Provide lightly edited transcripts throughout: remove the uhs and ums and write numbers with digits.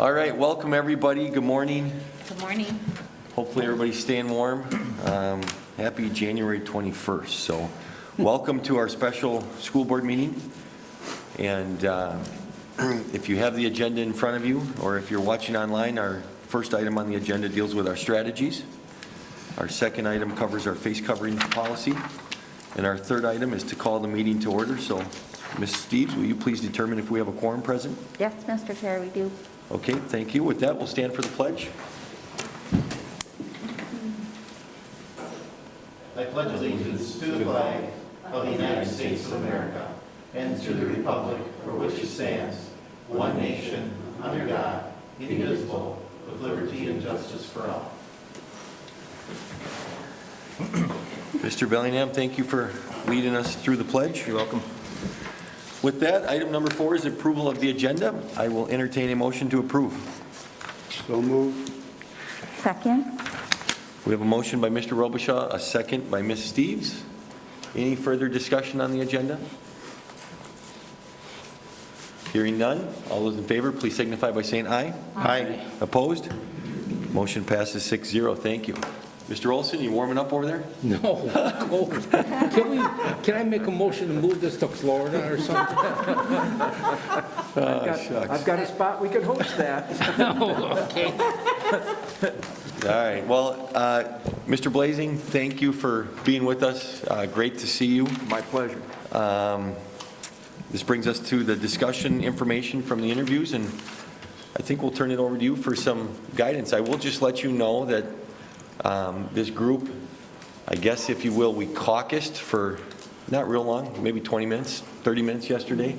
All right, welcome everybody. Good morning. Good morning. Hopefully everybody's staying warm. Happy January 21st. So welcome to our special school board meeting. And if you have the agenda in front of you, or if you're watching online, our first item on the agenda deals with our strategies. Our second item covers our face covering policy. And our third item is to call the meeting to order. So Ms. Steves, will you please determine if we have a quorum present? Yes, Mr. Chair, we do. Okay, thank you. With that, we'll stand for the pledge. I pledge allegiance to the flag of the United States of America and to the republic for which it stands, one nation, under God, indivisible, with liberty and justice for all. Mr. Bellingham, thank you for leading us through the pledge. You're welcome. With that, item number 4 is approval of the agenda. I will entertain a motion to approve. So moved. Second. We have a motion by Mr. Robichaud, a second by Ms. Steves. Any further discussion on the agenda? Hearing none. All those in favor, please signify by saying aye. Aye. Opposed? Motion passes 6-0. Thank you. Mr. Olson, you warming up over there? No, cold. Can I make a motion to move this to Florida or something? I've got a spot we can host that. Okay. All right. Well, Mr. Blazing, thank you for being with us. Great to see you. My pleasure. This brings us to the discussion information from the interviews, and I think we'll turn it over to you for some guidance. I will just let you know that this group, I guess if you will, we caucused for not real long, maybe 20 minutes, 30 minutes yesterday.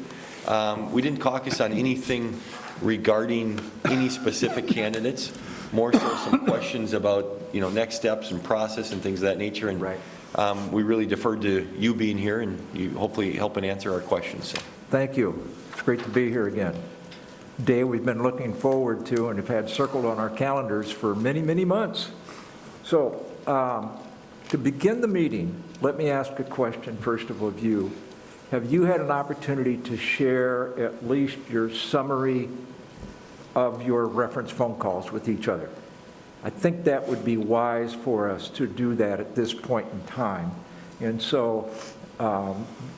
We didn't caucus on anything regarding any specific candidates, more so some questions about, next steps and process and things of that nature. And right. We really deferred to you being here and you hopefully helping answer our questions. So. Thank you. It's great to be here again. Day we've been looking forward to and have had circled on our calendars for many, many months. So to begin the meeting, let me ask a question first of you. Have you had an opportunity to share at least your summary of your reference phone calls with each other? I think that would be wise for us to do that at this point in time. And so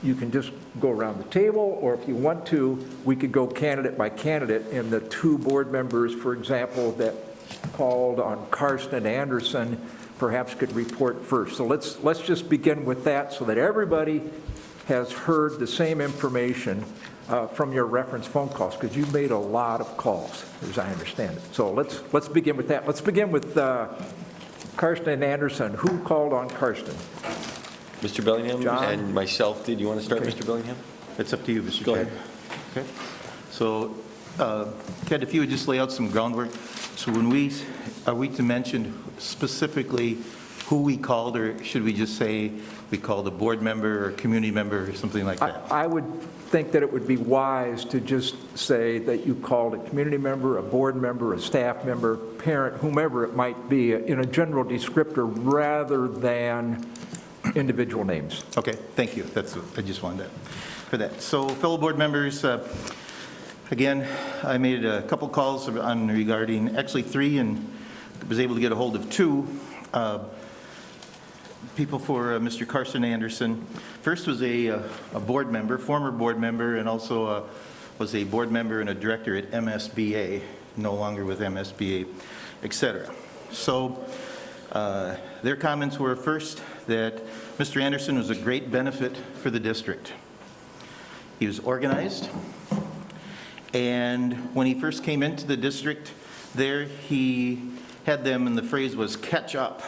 you can just go around the table, or if you want to, we could go candidate by candidate, and the 2 board members, for example, that called on Karsten Anderson perhaps could report first. So let's just begin with that so that everybody has heard the same information from your reference phone calls, because you made a lot of calls, as I understand it. So let's begin with that. Let's begin with Karsten Anderson. Who called on Karsten? Mr. Bellingham John? And myself did. You want to start, Okay. Mr. Bellingham? It's up to you, Mr. Go Chair. ahead. Okay. So, Ken, if you would just lay out some groundwork. So are we to mention specifically who we called, or should we just say we called a board member or community member or something like that? I would think that it would be wise to just say that you called a community member, a board member, a staff member, parent, whomever it might be, in a general descriptor rather than individual names. Okay, thank you. I just wanted for that. So, fellow board members, again, I made a couple calls regarding, actually 3, and was able to get a hold of 2 people for Mr. Karsten Anderson. First was a board member, former board member, and also was a board member and a director at MSBA, no longer with MSBA, etc. So their comments were first that Mr. Anderson was a great benefit for the district. He was organized, and when he first came into the district there, he had them, and the phrase was catch up,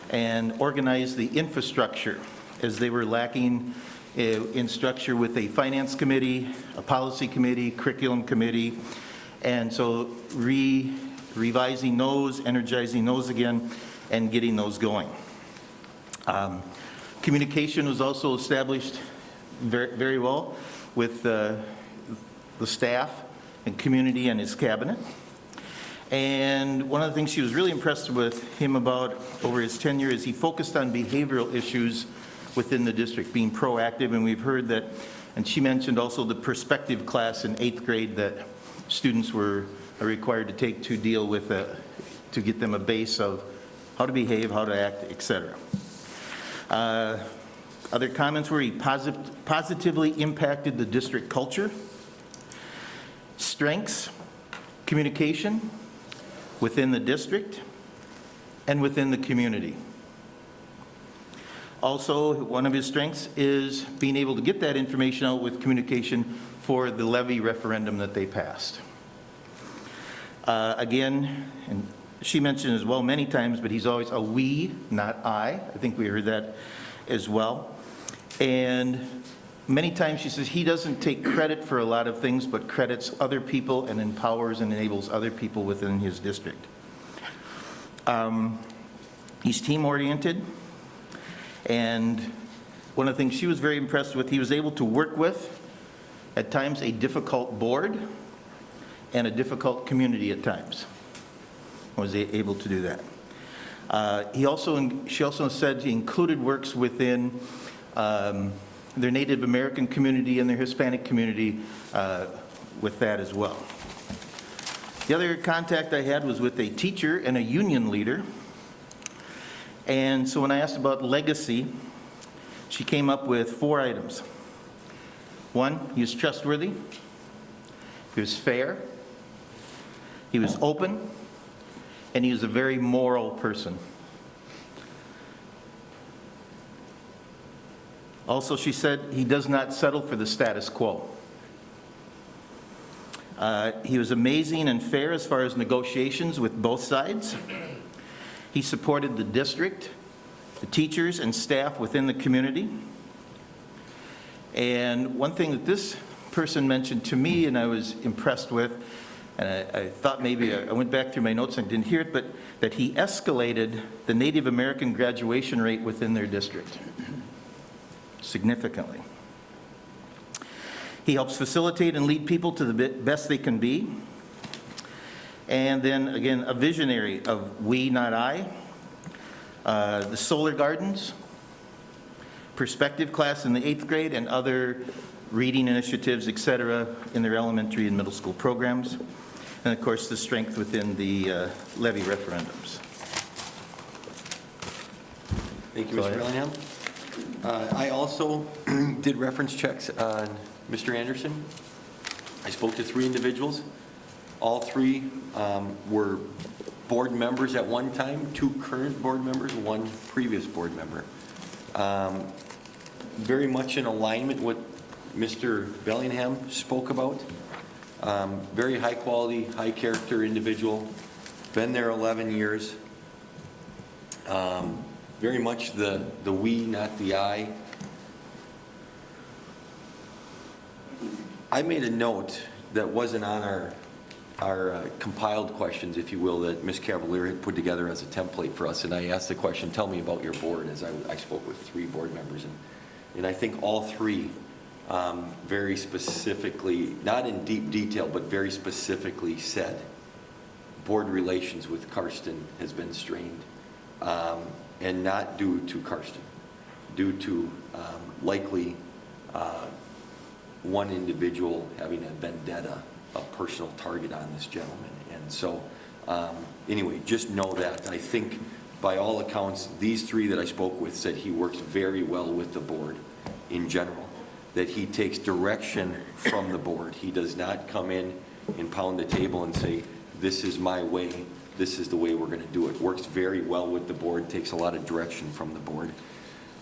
and organize the infrastructure, as they were lacking in structure with a finance committee, a policy committee, curriculum committee, and so revising those, energizing those again, and getting those going. Communication was also established very, very well with the staff and community and his cabinet. And one of the things she was really impressed with him about over his tenure is he focused on behavioral issues within the district, being proactive. And we've heard that And she mentioned also the perspective class in 8th grade that students are required to take to deal with, to get them a base of how to behave, how to act, etc. Other comments were he positively impacted the district culture. Strengths, communication within the district and within the community. Also, one of his strengths is being able to get that information out with communication for the levy referendum that they passed. Again, and she mentioned as well many times, but he's always a we, not I. I think we heard that as well. And many times she says he doesn't take credit for a lot of things, but credits other people and empowers and enables other people within his district. He's team-oriented, and one of the things she was very impressed with, he was able to work with, at times, a difficult board and a difficult community at times. Was able to do that. She also said he included works within their Native American community and their Hispanic community with that as well. The other contact I had was with a teacher and a union leader. And so when I asked about legacy, she came up with 4 items. 1, he was trustworthy, he was fair, he was open, and he was a very moral person. Also, she said he does not settle for the status quo. He was amazing and fair as far as negotiations with both sides. He supported the district, the teachers and staff within the community. And one thing that this person mentioned to me and I was impressed with, and I thought maybe I went back through my notes and didn't hear it, but that he escalated the Native American graduation rate within their district significantly. He helps facilitate and lead people to the best they can be. And then, again, a visionary of we, not I. The solar gardens, perspective class in the 8th grade, and other reading initiatives, etc., in their elementary and middle school programs. And, of course, the strength within the levy referendums. Thank you, Mr. Bellingham. I also did reference checks on Mr. Anderson. I spoke to 3 individuals. All 3 were board members at one time, 2 current board members, 1 previous board member. Very much in alignment with Mr. Bellingham spoke about. Very high quality, high character individual, been there 11 years. Very much the we, not the I. I made a note that wasn't on our compiled questions, if you will, that Ms. Cavalier had put together as a template for us, and I asked the question, tell me about your board, as I spoke with 3 board members, and I think all 3 very specifically, not in deep detail, but very specifically said, board relations with Karsten has been strained, and not due to Karsten, due to likely one individual having a vendetta, a personal target on this gentleman. And so, anyway, just know that. I think, by all accounts, these 3 that I spoke with said he works very well with the board in general, that he takes direction from the board. He does not come in and pound the table and say, this is my way, this is the way we're going to do it. Works very well with the board, takes a lot of direction from the board.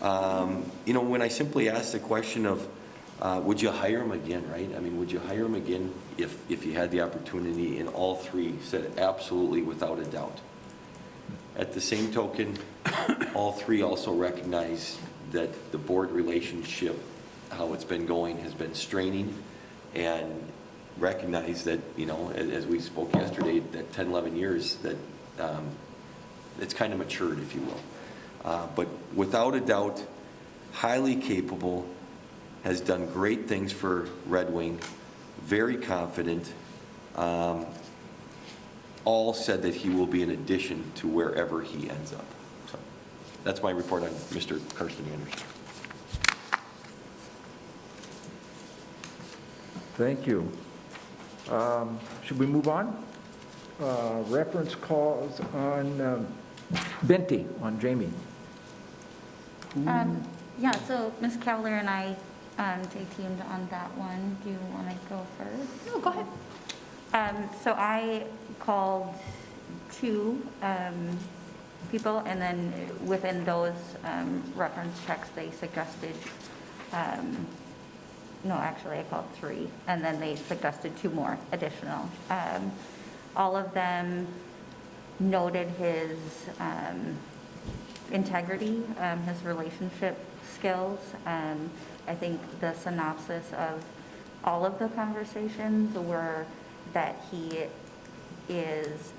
When I simply asked the question of, would you hire him again, right? I mean, would you hire him again if you had the opportunity? And all 3 said absolutely, without a doubt. At the same token, all 3 also recognize that the board relationship, how it's been going, has been straining, and recognize that, as we spoke yesterday, that 10, 11 years, that it's kind of matured, if you will. But without a doubt, highly capable, has done great things for Red Wing, very confident. All said that he will be an addition to wherever he ends up. So that's my report on Mr. Karsten Anderson. Thank you. Should we move on? Reference calls on Benty, on Jamie. Yeah, so Ms. Cavalier and I teamed on that one. Do you want to go first? No, go ahead. So I called two people, and then within those reference checks, they suggested, no, actually, I called three, and then they suggested two more additional. All of them noted his integrity, his relationship skills. I think the synopsis of all of the conversations were that he is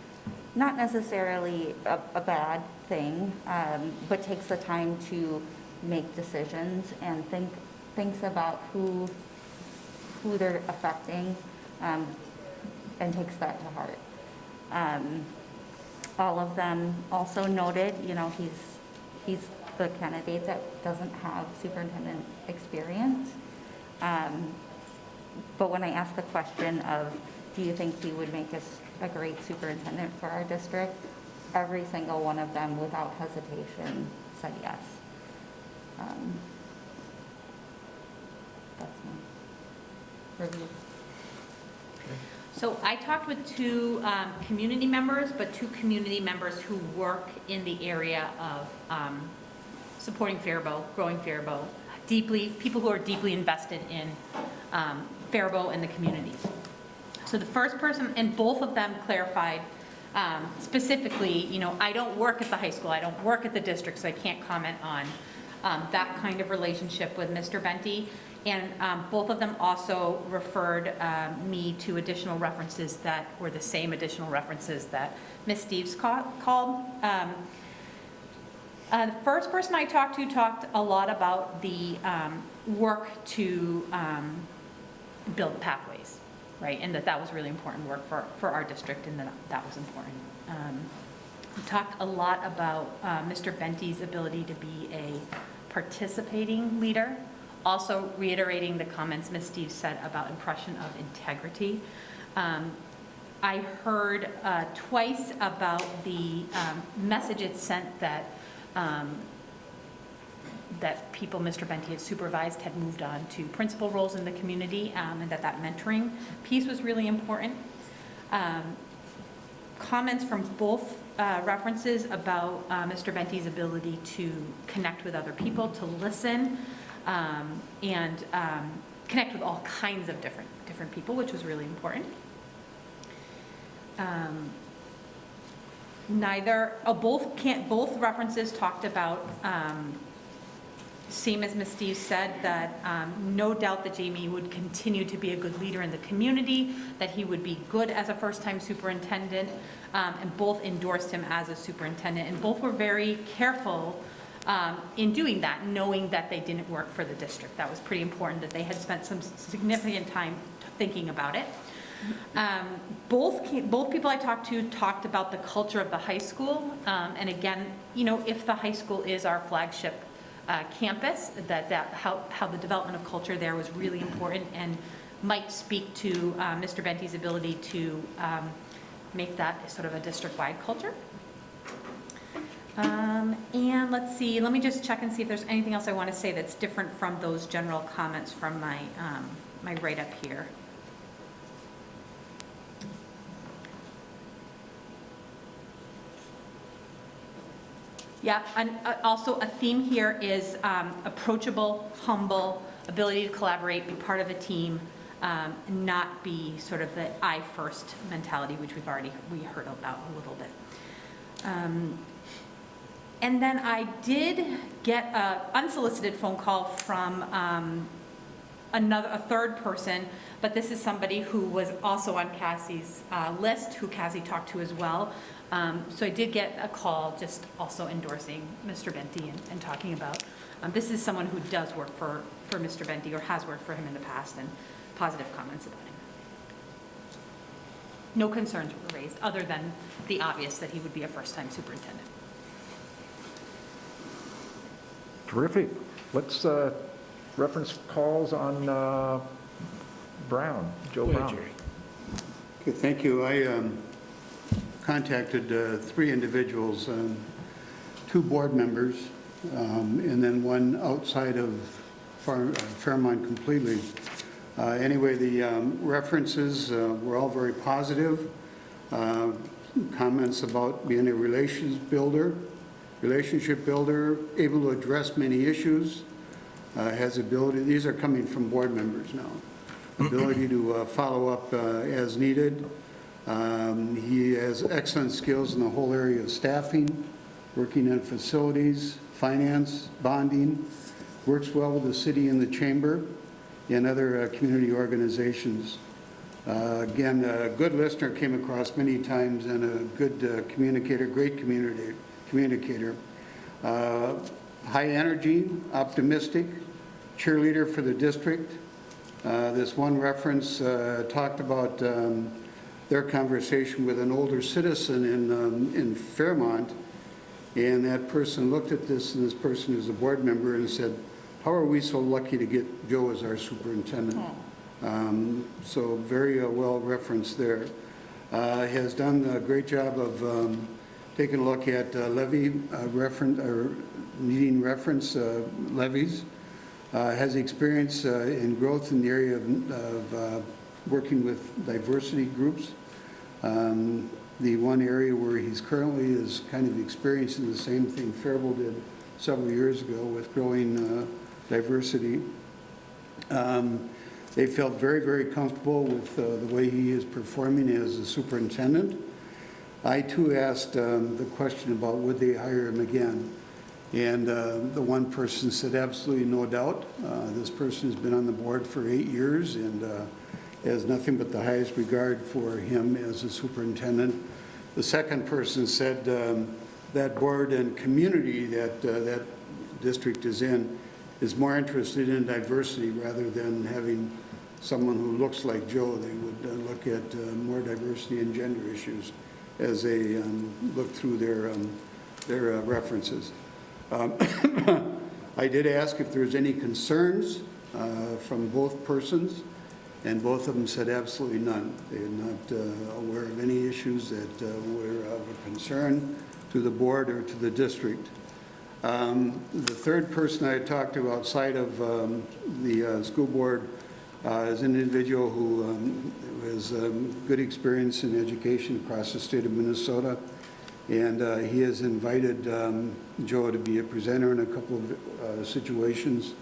not necessarily a bad thing, but takes the time to make decisions and thinks about who they're affecting, and takes that to heart. All of them also noted, he's the candidate that doesn't have superintendent experience. But when I asked the question of, do you think he would make us a great superintendent for our district, every single one of them, without hesitation, said yes. That's my review. So I talked with two community members, but two community members who work in the area of supporting Faribault, growing Faribault, people who are deeply invested in Faribault and the community. So the first person, and both of them clarified specifically, I don't work at the high school, I don't work at the district, so I can't comment on that kind of relationship with Mr. Benty. And both of them also referred me to additional references that were the same additional references that Ms. Steves called. The first person I talked to talked a lot about the work to build pathways, right? And that was really important work for our district, and that was important. We talked a lot about Mr. Benty's ability to be a participating leader, also reiterating the comments Ms. Steve said about impression of integrity. I heard twice about the message it sent that people Mr. Benty had supervised had moved on to principal roles in the community, and that mentoring piece was really important. Comments from both references about Mr. Benty's ability to connect with other people, to listen, and connect with all kinds of different people, which was really important. Both references talked about, same as Ms. Steve said, that no doubt that Jamie would continue to be a good leader in the community, that he would be good as a first-time superintendent, and both endorsed him as a superintendent, and both were very careful in doing that, knowing that they didn't work for the district. That was pretty important, that they had spent some significant time thinking about it. Both people I talked to talked about the culture of the high school, and again, if the high school is our flagship campus, how the development of culture there was really important and might speak to Mr. Benty's ability to make that sort of a district-wide culture. And let's see, let me just check and see if there's anything else I want to say that's different from those general comments from my write-up here. Yeah, and also a theme here is approachable, humble, ability to collaborate, be part of a team, not be sort of the I first mentality, which we heard about a little bit. And then I did get an unsolicited phone call from a third person, but this is somebody who was also on Cassie's list, who Cassie talked to as well. So I did get a call just also endorsing Mr. Benty and talking about, this is someone who does work for Mr. Benty or has worked for him in the past, and positive comments about him. No concerns were raised other than the obvious that he would be a first-time superintendent. Terrific. Let's reference calls on Brown, Joe Go ahead, Brown. Jerry. Okay, thank you. I contacted 3 individuals, 2 board members, and then 1 outside of Fairmont completely. Anyway, the references were all very positive. Comments about being a relationship builder, able to address many issues, has ability, these are coming from board members now, ability to follow up as needed. He has excellent skills in the whole area of staffing, working in facilities, finance, bonding, works well with the city and the chamber and other community organizations. Again, a good listener, came across many times, and a good communicator, great communicator. High energy, optimistic, cheerleader for the district. This one reference talked about their conversation with an older citizen in Fairmont, and that person looked at this, and this person is a board member, and said, "How are we so lucky to get Joe as our superintendent?" So very well referenced there. Has done a great job of taking a look at needing reference levies. Has experience in growth in the area of working with diversity groups. The one area where he's currently is kind of experiencing the same thing Faribault did several years ago with growing diversity. They felt very, very comfortable with the way he is performing as a superintendent. I too asked the question about would they hire him again, and the one person said absolutely no doubt. This person has been on the board for 8 years and has nothing but the highest regard for him as a superintendent. The second person said that board and community that that district is in is more interested in diversity rather than having someone who looks like Joe. They would look at more diversity and gender issues as they look through their references. I did ask if there was any concerns from both persons, and both of them said absolutely none. They are not aware of any issues that were of a concern to the board or to the district. The third person I talked to outside of the school board is an individual who has good experience in education across the state of Minnesota, and he has invited Joe to be a presenter in a couple of situations,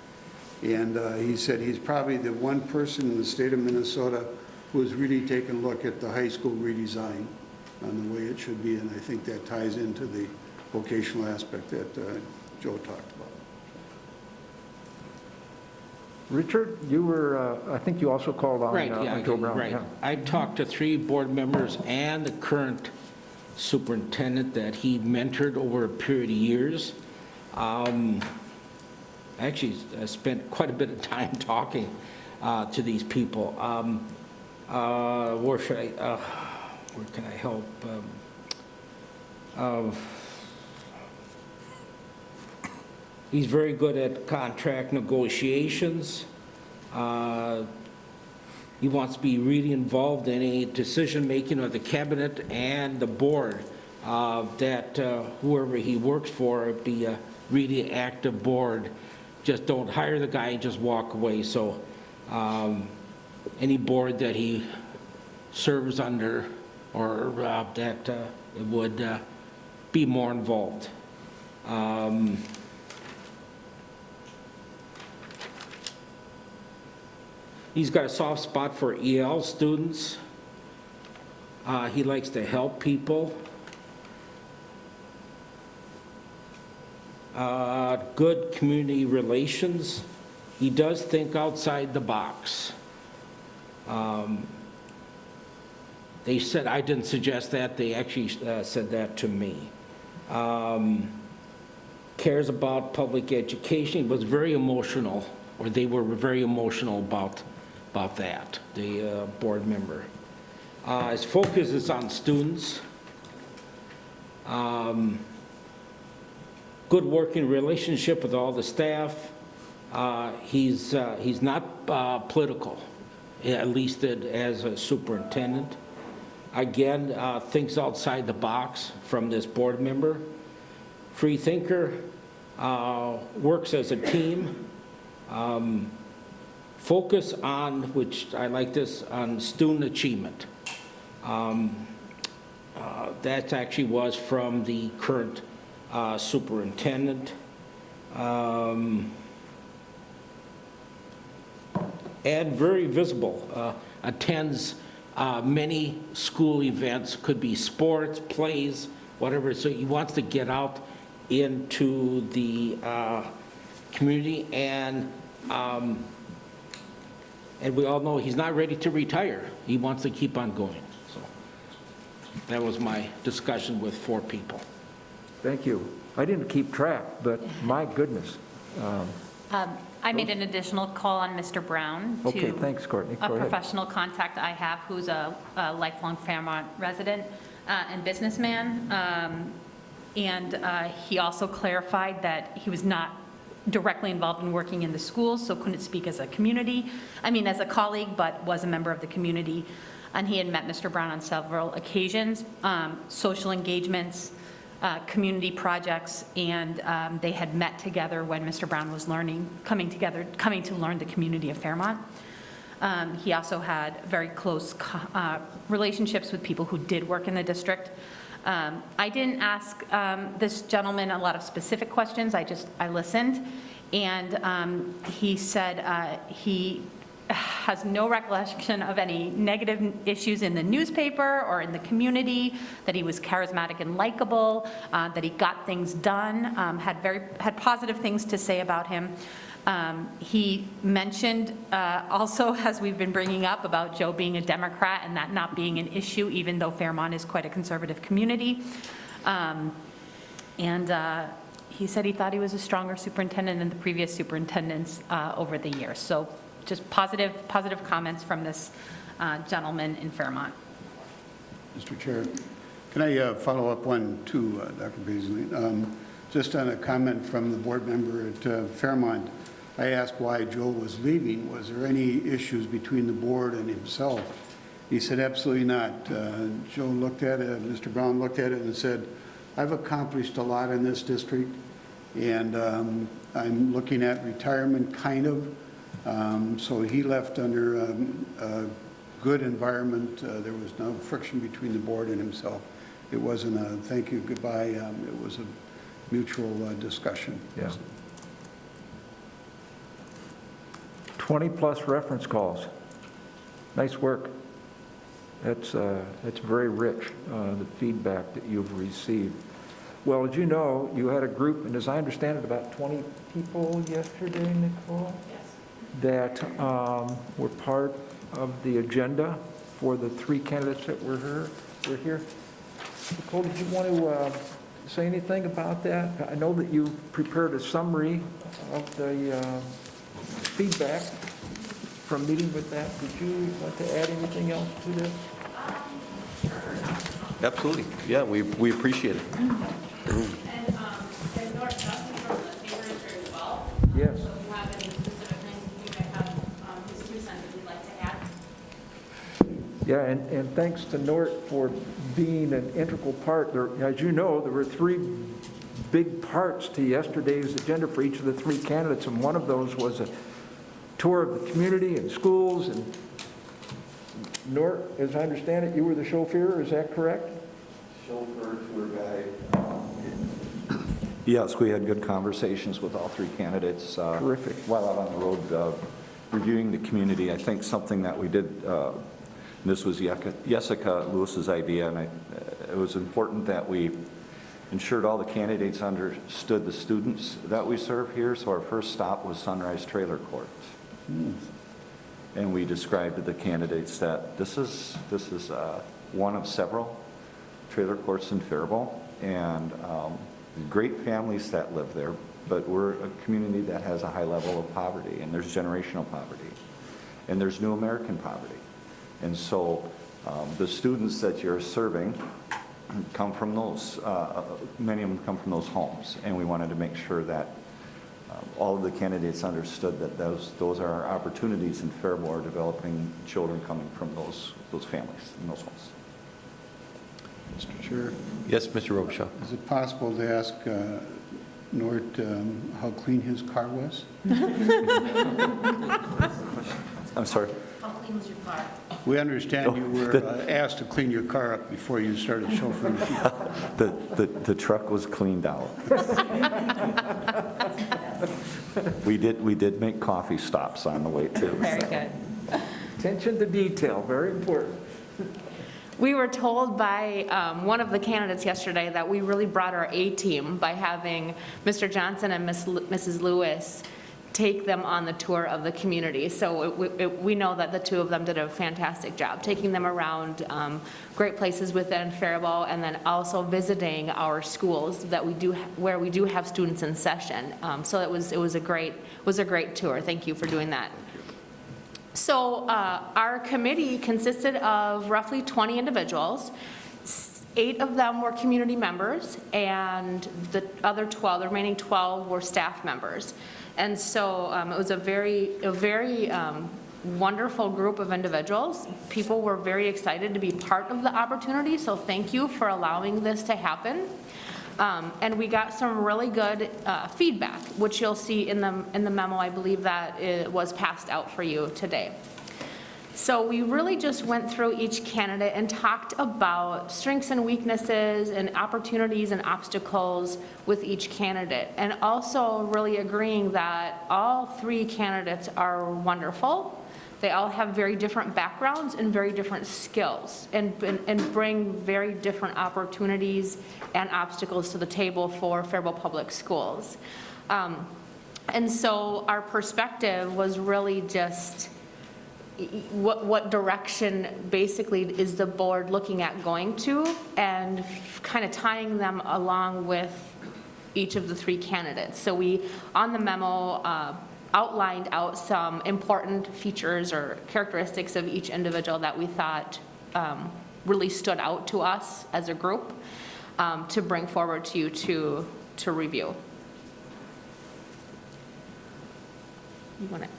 and he said he's probably the one person in the state of Minnesota who has really taken a look at the high school redesign on the way it should be, and I think that ties into the vocational aspect that Joe talked about. Richard, you were, I think you also called on Right, yeah, Joe Brown. right. Yeah. I talked to 3 board members and the current superintendent that he mentored over a period of years. Actually, I spent quite a bit of time talking to these people. Where should I, where can I help? He's very good at contract negotiations. He wants to be really involved in any decision-making of the cabinet and the board, that whoever he works for be a really active board. Just don't hire the guy and just walk away. So any board that he serves under, or that would be more involved. He's got a soft spot for EL students. He likes to help people. Good community relations. He does think outside the box. They said, I didn't suggest that, they actually said that to me. Cares about public education. He was very emotional, or they were very emotional about that, the board member. His focus is on students. Good working relationship with all the staff. He's not political, enlisted as a superintendent. Again, thinks outside the box from this board member. Free thinker, works as a team. Focus on, which I like this, on student achievement. That actually was from the current superintendent. And very visible, attends many school events, could be sports, plays, whatever. So he wants to get out into the community, and we all know he's not ready to retire. He wants to keep on going. So that was my discussion with 4 people. Thank you. I didn't keep track, but my goodness. I made an additional call on Mr. Brown to Okay, thanks, Courtney. a Go ahead. professional contact I have who's a lifelong Fairmont resident and businessman. And he also clarified that he was not directly involved in working in the schools, so couldn't speak as a community, as a colleague, but was a member of the community. And he had met Mr. Brown on several occasions, social engagements, community projects, and they had met together when Mr. Brown was coming to learn the community of Fairmont. He also had very close relationships with people who did work in the district. I didn't ask this gentleman a lot of specific questions, I listened, and he said he has no recollection of any negative issues in the newspaper or in the community, that he was charismatic and likable, that he got things done, had positive things to say about him. He mentioned also, as we've been bringing up, about Joe being a Democrat and that not being an issue, even though Fairmont is quite a conservative community. He said he thought he was a stronger superintendent than the previous superintendents over the years. So just positive comments from this gentleman in Fairmont. Mr. Chair, can I follow up one too, Dr. Beasley? Just on a comment from the board member at Fairmont, I asked why Joe was leaving. Was there any issues between the board and himself? He said, absolutely not. Joe looked at it, Mr. Brown looked at it and said, I've accomplished a lot in this district, and I'm looking at retirement, kind of. So he left under a good environment. There was no friction between the board and himself. It wasn't a thank you, goodbye. It was a mutual discussion. Yeah. 20-plus reference calls. Nice work. That's very rich, the feedback that you've received. Well, as you know, you had a group, and as I understand it, about 20 people yesterday, Nicole? Yes. That were part of the agenda for the 3 candidates that were here. Nicole, did you want to say anything about that? I know that you prepared a summary of the feedback from meeting with that. Did you want to add anything else to this? Absolutely. Yeah, we appreciate it. And North Justin from the chamber is here as well. Yes. So if you have any specific things you may have his 2 cents that you'd like to add. Yeah, and thanks to Nort for being an integral part. As you know, there were 3 big parts to yesterday's agenda for each of the 3 candidates, and one of those was a tour of the community and schools. And Nort, as I understand it, you were the chauffeur, is that correct? Chauffeur, tour guide. Yes, we had good conversations with all 3 candidates. Terrific. While out on the road reviewing the community. I think something that we did, this was Jessica Lewis's idea, and it was important that we ensured all the candidates understood the students that we serve here. So our first stop was Sunrise Trailer Court. And we described to the candidates that this is one of several trailer courts in Faribault, and great families that live there, but we're a community that has a high level of poverty, and there's generational poverty, and there's new American poverty. And so the students that you're serving come from those, many of them come from those homes, and we wanted to make sure that all of the candidates understood that those are our opportunities in Faribault, developing children coming from those families and those homes. Mr. Chair, Yes, Mr. Robichaud. is it possible to ask Nort how clean his car was? I'm sorry? How clean was your car? We understand you were asked to clean your car up before you started chauffeuring. The truck was cleaned out. We did make coffee stops on the way too. Very good. Attention to detail, very important. We were told by one of the candidates yesterday that we really brought our A-team by having Mr. Johnson and Mrs. Lewis take them on the tour of the community. So we know that the two of them did a fantastic job, taking them around great places within Faribault, and then also visiting our schools that where we do have students in session. So it was a great tour. Thank you for doing that. So our committee consisted of roughly 20 individuals. 8 of them were community members, and the remaining 12 were staff members. And so it was a very wonderful group of individuals. People were very excited to be part of the opportunity, so thank you for allowing this to happen. And we got some really good feedback, which you'll see in the memo, I believe, that it was passed out for you today. So we really just went through each candidate and talked about strengths and weaknesses and opportunities and obstacles with each candidate, and also really agreeing that all 3 candidates are wonderful. They all have very different backgrounds and very different skills, and bring very different opportunities and obstacles to the table for Faribault Public Schools. And so our perspective was really just what direction basically is the board looking at going to, and kind of tying them along with each of the 3 candidates. So we, on the memo, outlined out some important features or characteristics of each individual that we thought really stood out to us as a group to bring forward to you to review. You want to?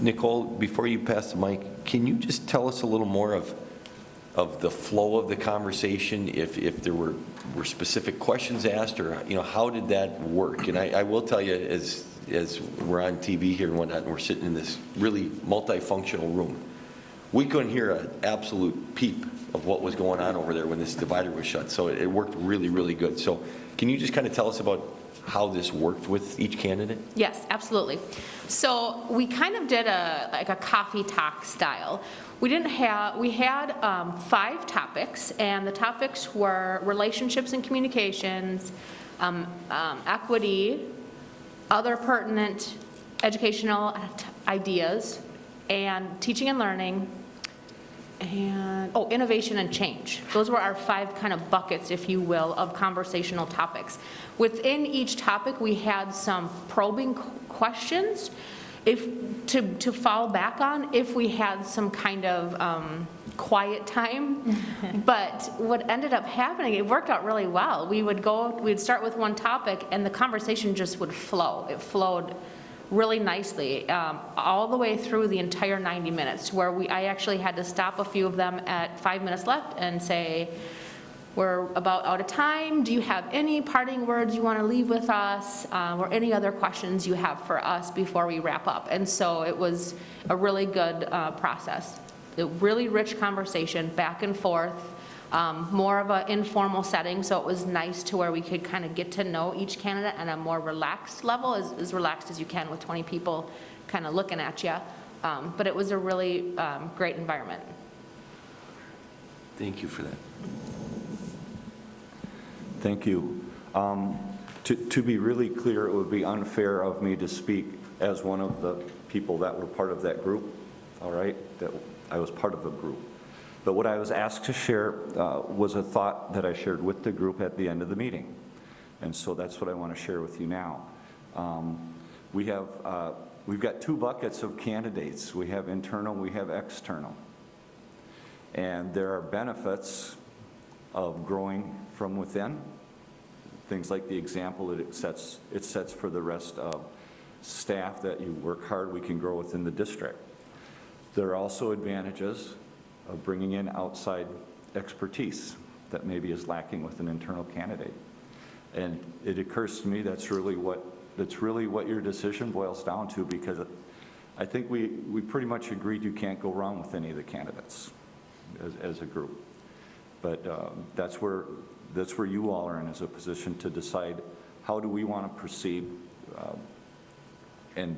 Nicole, before you pass the mic, can you just tell us a little more of the flow of the conversation, if there were specific questions asked, or how did that work? And I will tell you, as we're on TV here and whatnot, and we're sitting in this really multifunctional room, we couldn't hear an absolute peep of what was going on over there when this divider was shut. So it worked really, really good. So can you just kind of tell us about how this worked with each candidate? Yes, absolutely. So we kind of did like a coffee talk style. We had 5 topics, and the topics were relationships and communications, equity, other pertinent educational ideas, and teaching and learning, and innovation and change. Those were our 5 kind of buckets, if you will, of conversational topics. Within each topic, we had some probing questions to fall back on if we had some kind of quiet time. But what ended up happening, it worked out really well. We'd start with one topic, and the conversation just would flow. It flowed really nicely all the way through the entire 90 minutes, where I actually had to stop a few of them at 5 minutes left and say, we're about out of time. Do you have any parting words you want to leave with us, or any other questions you have for us before we wrap up? And so it was a really good process. A really rich conversation, back and forth, more of an informal setting, so it was nice to where we could kind of get to know each candidate at a more relaxed level, as relaxed as you can with 20 people kind of looking at you. But it was a really great environment. Thank you for that. Thank you. To be really clear, it would be unfair of me to speak as one of the people that were part of that group, all right? That I was part of a group. But what I was asked to share was a thought that I shared with the group at the end of the meeting. And so that's what I want to share with you now. We've got 2 buckets of candidates. We have internal, we have external. And there are benefits of growing from within, things like the example that it sets for the rest of staff that you work hard, we can grow within the district. There are also advantages of bringing in outside expertise that maybe is lacking with an internal candidate. And it occurs to me that's really what your decision boils down to, because I think we pretty much agreed you can't go wrong with any of the candidates as a group. But that's where you all are in, as a position to decide how do we want to proceed. And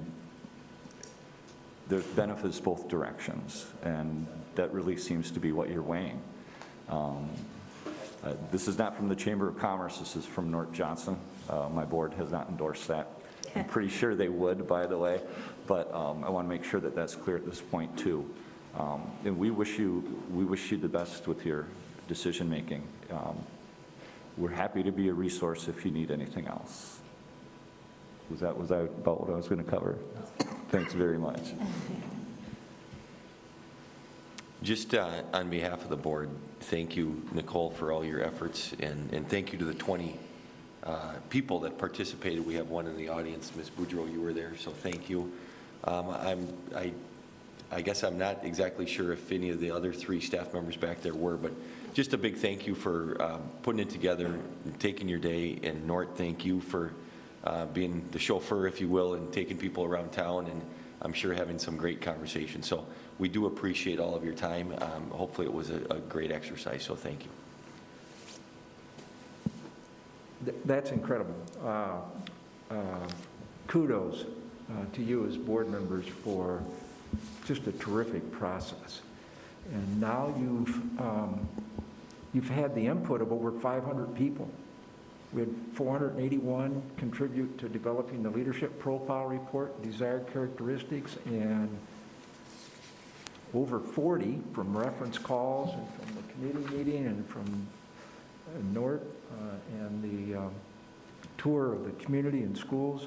there's benefits both directions, and that really seems to be what you're weighing. This is not from the Chamber of Commerce, this is from North Johnson. My board has not endorsed that. I'm pretty sure they would, by the way, but I want to make sure that that's clear at this point too. And we wish you the best with your decision-making. We're happy to be a resource if you need anything else. Was that about what I was going to cover? Thanks very much. Just on behalf of the board, thank you, Nicole, for all your efforts, and thank you to the 20 people that participated. We have one in the audience, Ms. Boudreau, you were there, so thank you. I guess I'm not exactly sure if any of the other 3 staff members back there were, but just a big thank you for putting it together and taking your day. And Nort, thank you for being the chauffeur, if you will, and taking people around town, and I'm sure having some great conversations. So we do appreciate all of your time. Hopefully it was a great exercise, so thank you. That's incredible. Kudos to you as board members for just a terrific process. And now you've had the input of over 500 people. We had 481 contribute to developing the leadership profile report, desired characteristics, and over 40 from reference calls and from the committee meeting and from Nort and the tour of the community and schools.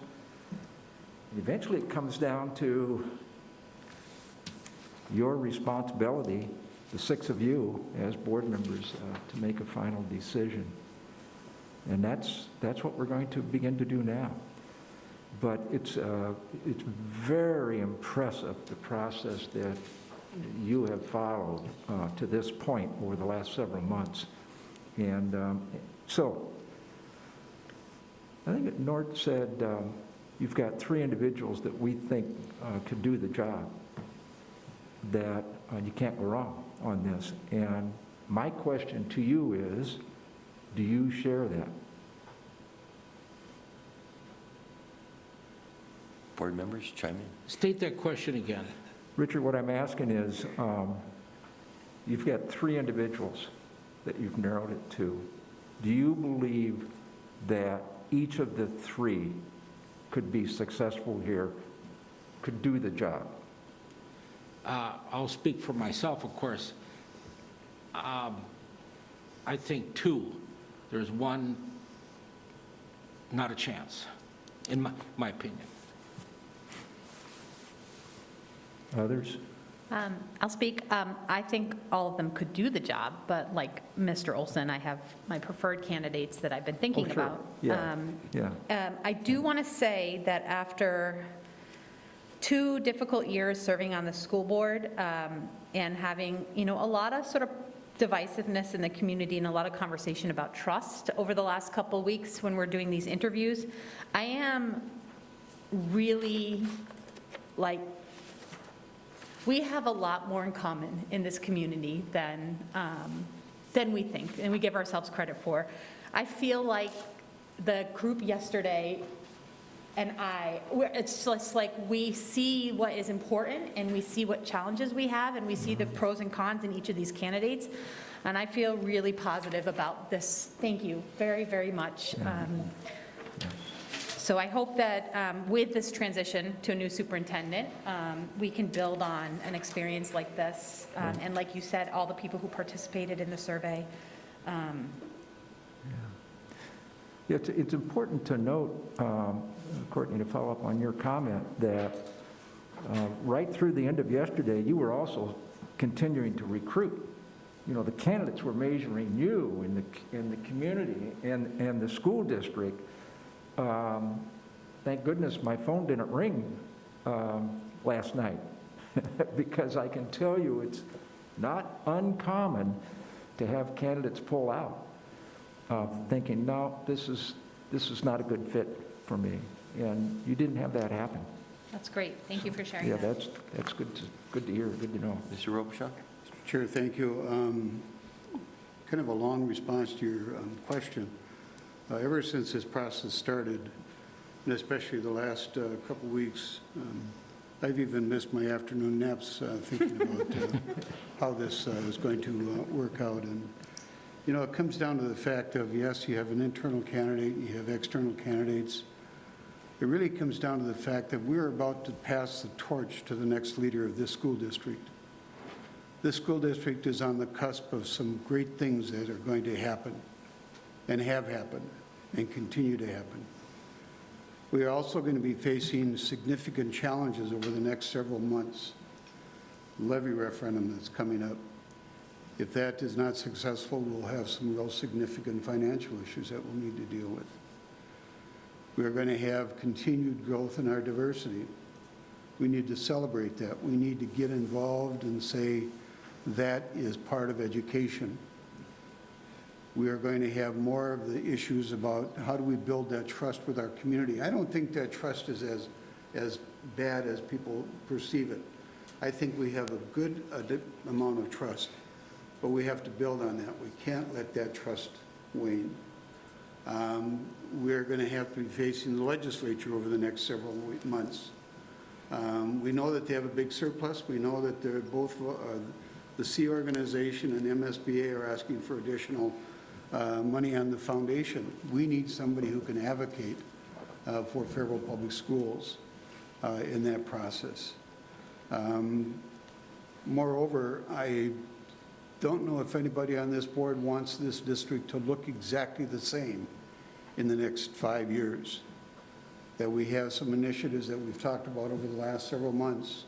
And eventually it comes down to your responsibility, the 6 of you as board members, to make a final decision. And that's what we're going to begin to do now. But it's very impressive, the process that you have followed to this point over the last several months. And so I think that Nort said you've got 3 individuals that we think could do the job, that you can't go wrong on this. And my question to you is, do you share that? Board members, chime in. State that question again. Richard, what I'm asking is, you've got 3 individuals that you've narrowed it to. Do you believe that each of the 3 could be successful here, could do the job? I'll speak for myself, of course. I think 2. There's 1, not a chance, in my opinion. Others? I'll speak. I think all of them could do the job, but like Mr. Olson, I have my preferred candidates that I've been thinking sure. about. Yeah. I do want to say that after 2 difficult years serving on the school board and having, a lot of sort of divisiveness in the community and a lot of conversation about trust over the last couple of weeks when we're doing these interviews, I am really we have a lot more in common in this community than we think, and we give ourselves credit for. I feel like the group yesterday and it's just like we see what is important and we see what challenges we have and we see the pros and cons in each of these candidates. And I feel really positive about this. Thank you very, very much. So I hope that with this transition to a new superintendent, we can build on an experience like this. And like you said, all the people who participated in the survey. It's important to note, Courtney, to follow up on your comment, that right through the end of yesterday, you were also continuing to recruit. The candidates were measuring you in the community and the school district thank goodness my phone didn't ring last night, because I can tell you it's not uncommon to have candidates pull out, thinking, no, this is not a good fit for me. And you didn't have that happen. That's great. Thank you for sharing Yeah, that. that's good to hear, good to know. Mr. Robichaud? Chair, thank you. Kind of a long response to your question. Ever since this process started, and especially the last couple weeks, I've even missed my afternoon naps thinking about how this is going to work out. And, you know, it comes down to the fact of, yes, you have an internal candidate, you have external candidates. It really comes down to the fact that we're about to pass the torch to the next leader of this school district. This school district is on the cusp of some great things that are going to happen and have happened and continue to happen. We are also going to be facing significant challenges over the next several months. Levy referendum that's coming up. If that is not successful, we'll have some real significant financial issues that we'll need to deal with. We are going to have continued growth in our diversity. We need to celebrate that. We need to get involved and say that is part of education. We are going to have more of the issues about how do we build that trust with our community. I don't think that trust is as bad as people perceive it. I think we have a good amount of trust, but we have to build on that. We can't let that trust wane. We're going to have to be facing the legislature over the next several months. We know that they have a big surplus. We know that they're both, the C organization and MSBA are asking for additional money on the foundation. We need somebody who can advocate for Faribault Public Schools in that process. Moreover, I don't know if anybody on this board wants this district to look exactly the same in the next 5 years. That we have some initiatives that we've talked about over the last several months,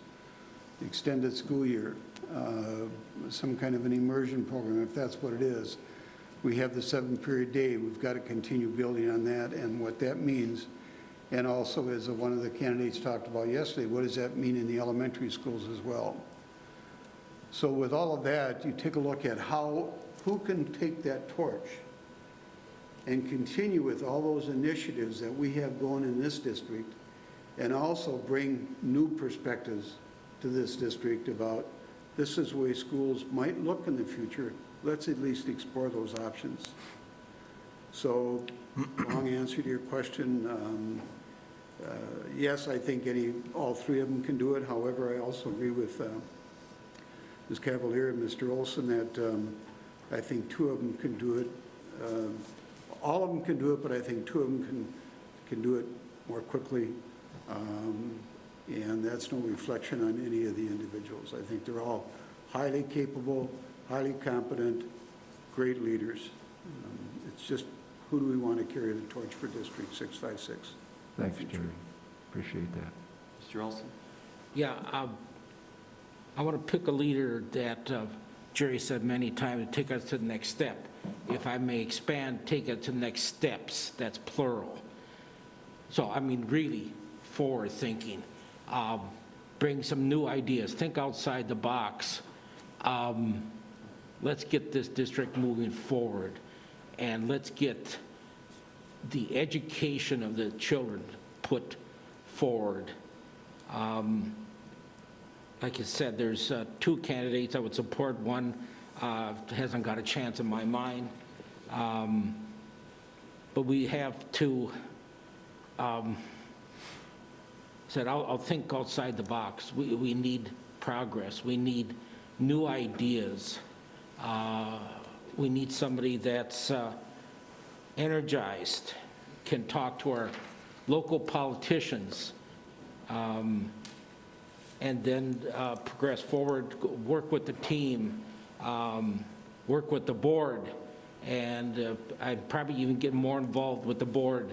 the extended school year, some kind of an immersion program, if that's what it is. We have the 7-period day. We've got to continue building on that and what that means. And also, as one of the candidates talked about yesterday, what does that mean in the elementary schools as well? So with all of that, you take a look at who can take that torch and continue with all those initiatives that we have going in this district, and also bring new perspectives to this district about this is the way schools might look in the future. Let's at least explore those options. So, long answer to your question. Yes, I think all three of them can do it. However, I also agree with Ms. Cavalier and Mr. Olson that I think 2 of them can do it. All of them can do it, but I think 2 of them can do it more quickly. And that's no reflection on any of the individuals. I think they're all highly capable, highly competent, great leaders. It's just, who do we want to carry the torch for District 656? Thanks, Jerry. Appreciate that. Mr. Olson? Yeah, I want to pick a leader that Jerry said many times to take us to the next step. If I may expand, take it to the next steps, that's plural. So, I mean, really forward thinking. Bring some new ideas, think outside the box. Let's get this district moving forward, and let's get the education of the children put forward. Like I said, there's 2 candidates I would support. One hasn't got a chance in my mind. But we have to, said I'll think outside the box. We need progress. We need new ideas. We need somebody that's energized, can talk to our local politicians, and then progress forward, work with the team, work with the board, and I'd probably even get more involved with the board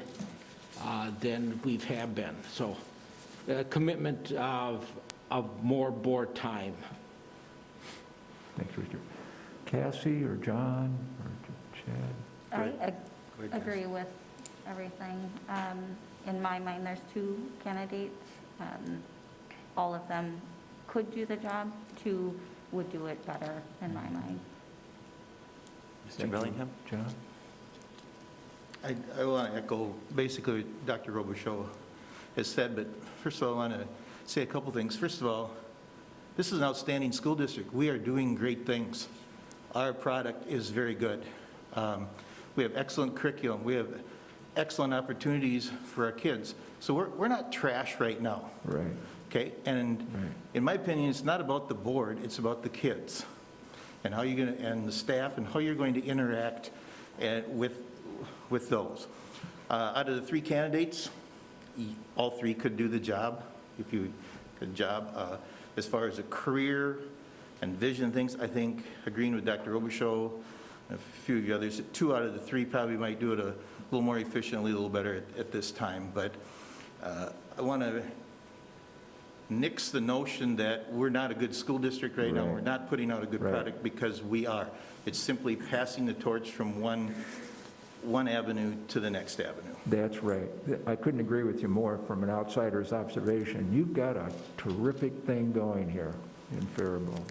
than we have been. So a commitment of more board time. Thanks, Richard. Cassie or John or Chad? I agree with everything. in my mind, there's two candidates. All of them could do the job. Two would do it better, in my mind. Mr. Bellingham? John? I want to echo basically what Dr. Robichaud has said, but first of all, I want to say a couple things. First of all, this is an outstanding school district. We are doing great things. Our product is very good. We have excellent curriculum. We have excellent opportunities for our kids. So we're not trash right now. Right. Okay? And in my opinion, it's not about the board, it's about the kids and how you're going to, and the staff, and how you're going to interact with those. Out of the three candidates, all three could do the job, if you could job. As far as a career and vision things, I think, agreeing with Dr. Robichaud, a few of the others, 2 out of the 3 probably might do it a little more efficiently, a little better at this time. But I want to nix the notion that we're not a good school district right now, Right. we're not putting out a good Right. product, because we are. It's simply passing the torch from one avenue to the next avenue. That's right. I couldn't agree with you more from an outsider's observation. You've got a terrific thing going here in Faribault.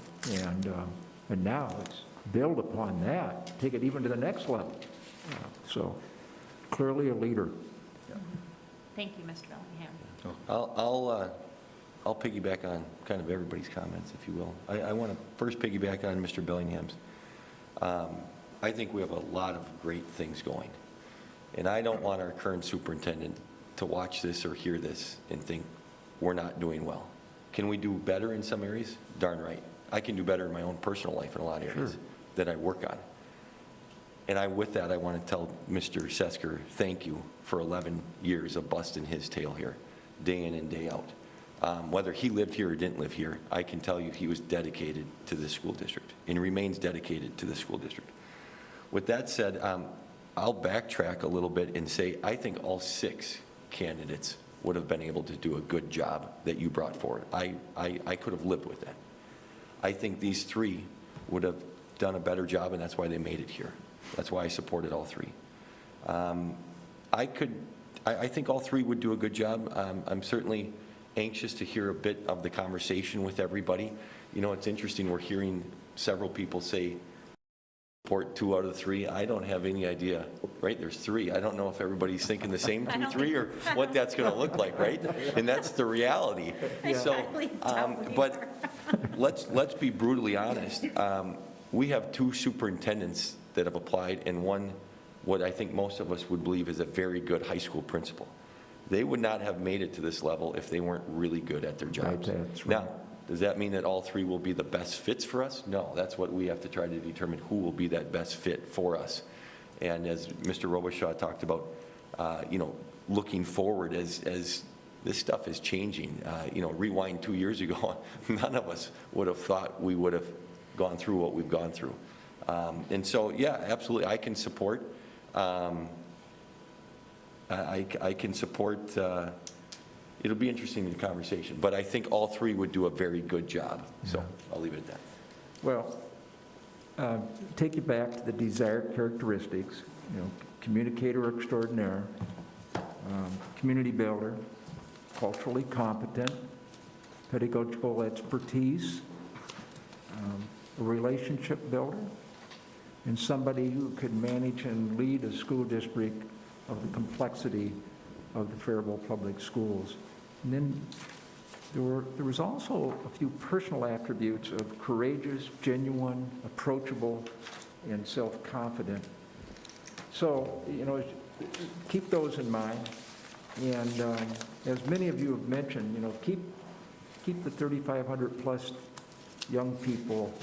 And now it's build upon that, take it even to the next level. So clearly a leader. Thank you, Mr. Bellingham. I'll piggyback on kind of everybody's comments, if you will. I want to first piggyback on Mr. Billingham's. I think we have a lot of great things going. And I don't want our current superintendent to watch this or hear this and think we're not doing well. Can we do better in some areas? Darn right. I can do better in my own personal life in a lot of areas that I work on. And with that, I want to tell Mr. Sesker, thank you for 11 years of busting his tail here, day in and day out. Whether he lived here or didn't live here, I can tell you he was dedicated to this school district and remains dedicated to this school district. With that said, I'll backtrack a little bit and say I think all 6 candidates would have been able to do a good job that you brought forward. I could have lived with that. I think these 3 would have done a better job, and that's why they made it here. That's why I supported all 3. I think all 3 would do a good job. I'm certainly anxious to hear a bit of the conversation with everybody. You know, it's interesting, we're hearing several people say support 2 out of the 3. I don't have any idea, right? There's 3. I don't know if everybody's thinking the same 2, 3, or what that's going to look like, right? And that's the reality. So, but let's be brutally honest. We have 2 superintendents that have applied, and one, what I think most of us would believe is a very good high school principal. They would not have made it to this level if they weren't really good at their jobs. That's right. Now, does that mean that all 3 will be the best fits for us? No, that's what we have to try to determine, who will be that best fit for us. And as Mr. Robichaud talked about, you know, looking forward as this stuff is changing. You know, rewind 2 years ago, none of us would have thought we would have gone through what we've gone through. And so, yeah, absolutely, I can support. I can support. It'll be interesting in the conversation, but I think all 3 would do a very good job. So I'll leave it at that. Well, take you back to the desired characteristics, you know, communicator extraordinaire, community builder, culturally competent, pedagogical expertise, a relationship builder, and somebody who could manage and lead a school district of the complexity of the Faribault Public Schools. And then there was also a few personal attributes of courageous, genuine, approachable, and self-confident. So, you know, keep those in mind. And as many of you have mentioned, you know, keep the 3,500 plus young people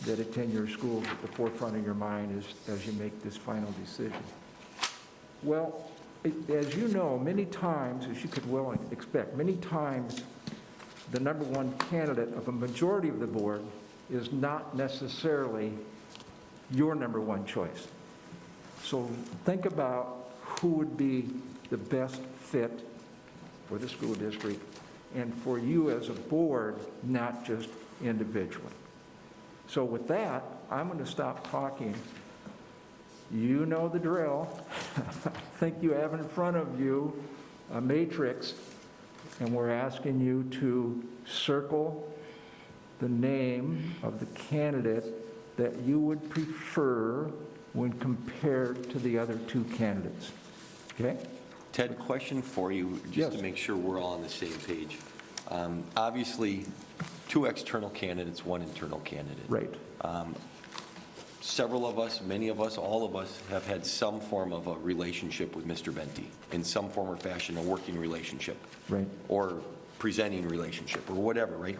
that attend your schools at the forefront of your mind as you make this final decision. Well, as you know, many times, as you could well expect, many times the number 1 candidate of a majority of the board is not necessarily your number 1 choice. So think about who would be the best fit for the school district and for you as a board, not just individually. So with that, I'm going to stop talking. You know the drill. I think you have in front of you a matrix, and we're asking you to circle the name of the candidate that you would prefer when compared to the other two candidates. Okay? Ted, question for you, just to Yes. make sure we're all on the same page. Obviously, 2 external candidates, 1 internal candidate. Right. Several of us, many of us, all of us have had some form of a relationship with Mr. Venti, in some form or fashion, a working relationship. Right. Or presenting relationship, or whatever, right?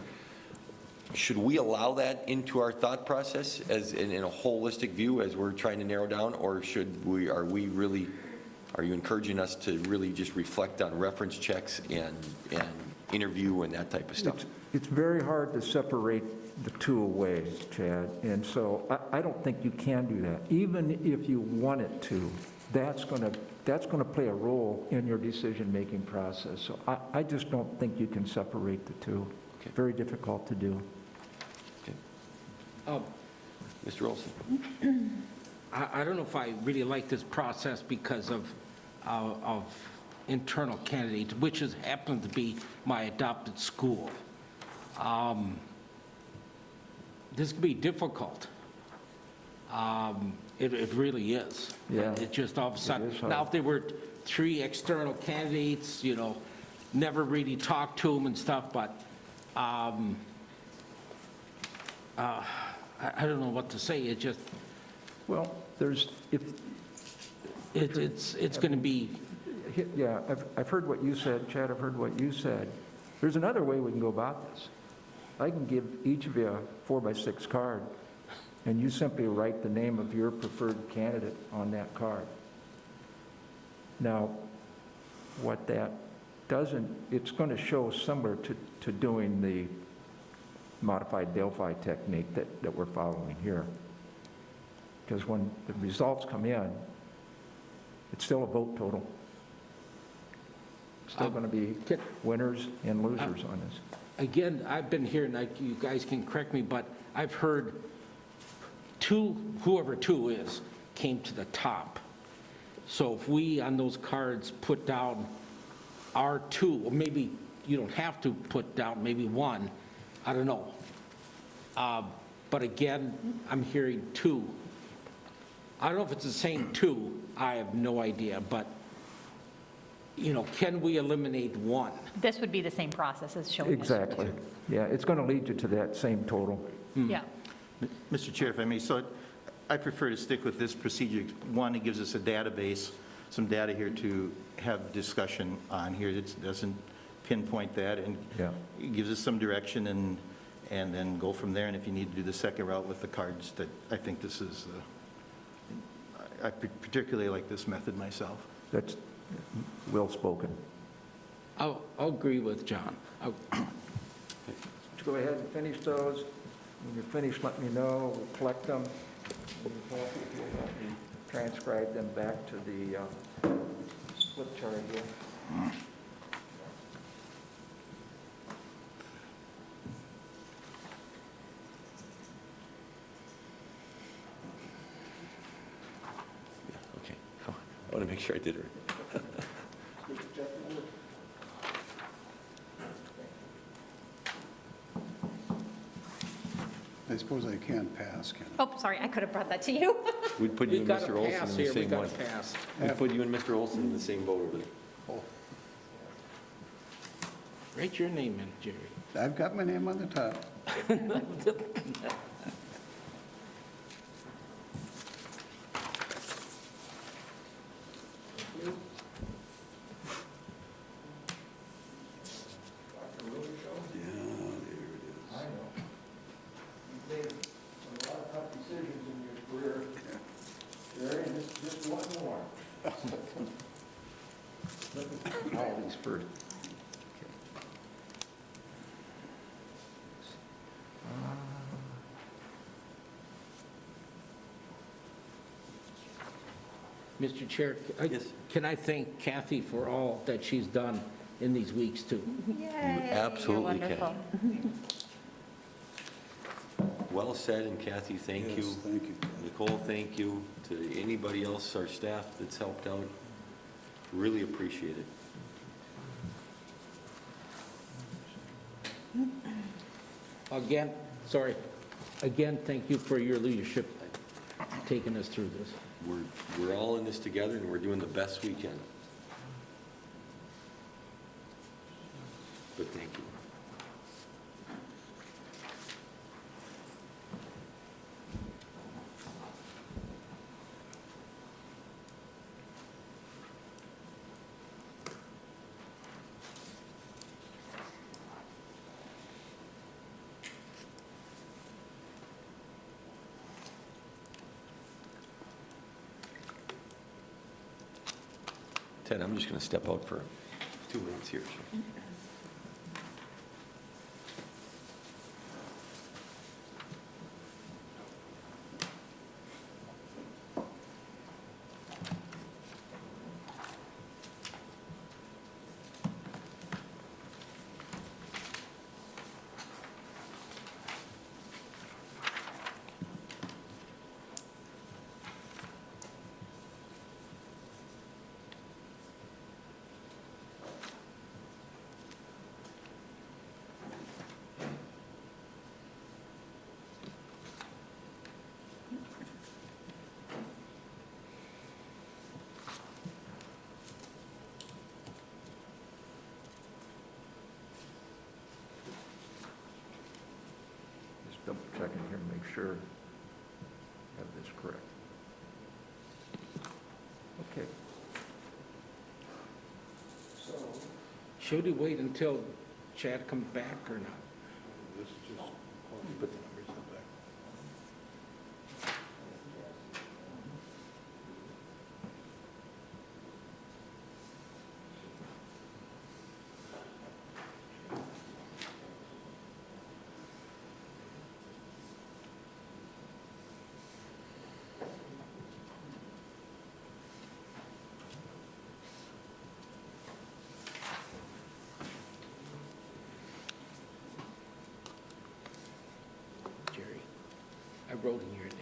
Should we allow that into our thought process as in a holistic view as we're trying to narrow down, or are you encouraging us to really just reflect on reference checks and interview and that type of stuff? It's very hard to separate the two away, Chad, and so I don't think you can do that. Even if you wanted to, that's going to play a role in your decision-making process. So I just don't think you can separate the two. Okay. Very difficult to do. Mr. Olson? I don't know if I really like this process because of internal candidates, which has happened to be my adopted school. This could be difficult. It really is. Yeah. It just all of a It sudden, is hard. now if there were 3 external candidates, never really talked to them and stuff, but I don't know what to say. It just, Well, it's going to be, yeah, I've heard what you said, Chad, I've heard what you said. There's another way we can go about this. I can give each of you a 4x6 card, and you simply write the name of your preferred candidate on that card. Now, what that doesn't, it's going to show similar to doing the modified Delphi technique that we're following here. Because when the results come in, it's still a vote total. Still going to be winners and losers on this. again, I've been here, and you guys can correct me, but I've heard 2, whoever 2 is, came to the top. So if we, on those cards, put down our 2, or maybe you don't have to put down maybe 1, I don't know. But again, I'm hearing 2. I don't know if it's the same 2, I have no idea, but, can we eliminate 1? This would be the same process as showing us. Exactly. Yeah, it's going to lead you to that same total. Yeah. Mr. Chair, if I may, so I prefer to stick with this procedure. One, it gives us a database, some data here to have discussion on here. It doesn't pinpoint that, and Yeah. it gives us some direction, and then go from there. And if you need to do the second route with the cards, that I think this is, I particularly like this method myself. That's well spoken. I'll agree with John. Let's go ahead and finish those. When you're finished, let me know. We'll collect them. And you'll help me transcribe them back to the flip chart here. Okay. I want to make sure I did it right. I suppose I can pass, can I? Oh, sorry, I could have brought that to you. We'd put you We and got a Mr. Olson pass in the here, we same got one. a pass. We'd put you and Mr. Olson in the same boat over there. Write your name in, Jerry. I've got my name on the top. I know. You've made a lot of tough decisions in your career. Jerry, and just one more. All these first. Mr. Chair, Yes. can I thank Kathy for all that she's done in these weeks, too? Yay, absolutely you're can. wonderful. Well said, and Kathy, thank you. Yes, thank you. Nicole, thank you. To anybody else, our staff that's helped out, really appreciate it. Again, thank you for your leadership, taking us through this. We're all in this together, and we're doing the best we can. But thank you. Ted, I'm just going to step out for 2 minutes here. So. Just double checking here to make sure I have this correct. Okay. Should we wait until Chad comes back or not? Put the numbers up back. Jerry, I wrote in your name.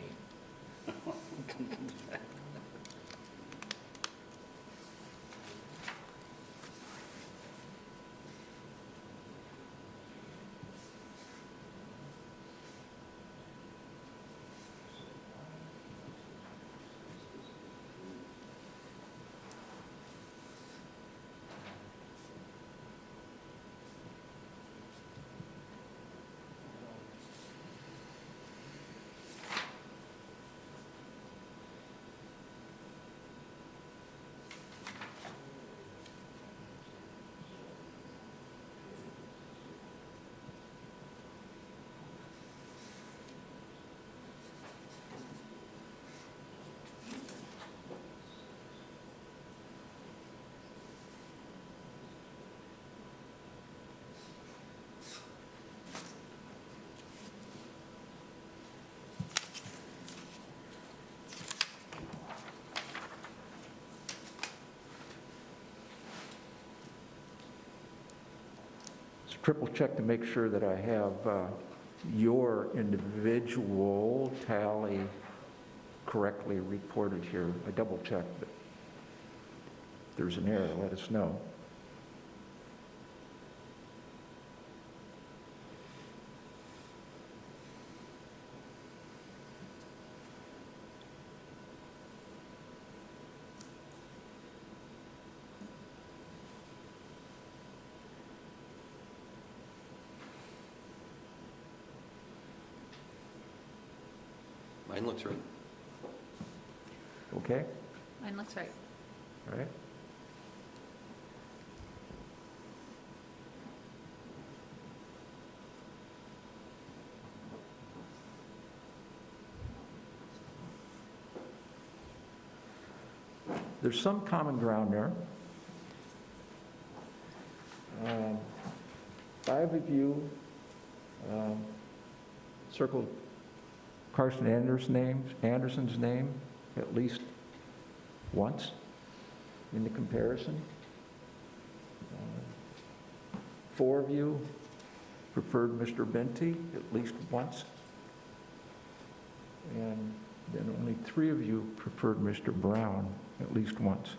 Just triple check to make sure that I have your individual tally correctly reported here. I double checked, but if there's an error, let us know. Mine looks right. Okay? Mine looks right. All right. There's some common ground there. 5 of you circled Carson Anderson's name at least once in the comparison. 4 of you preferred Mr. Benty at least once. And then only 3 of you preferred Mr. Brown at least once.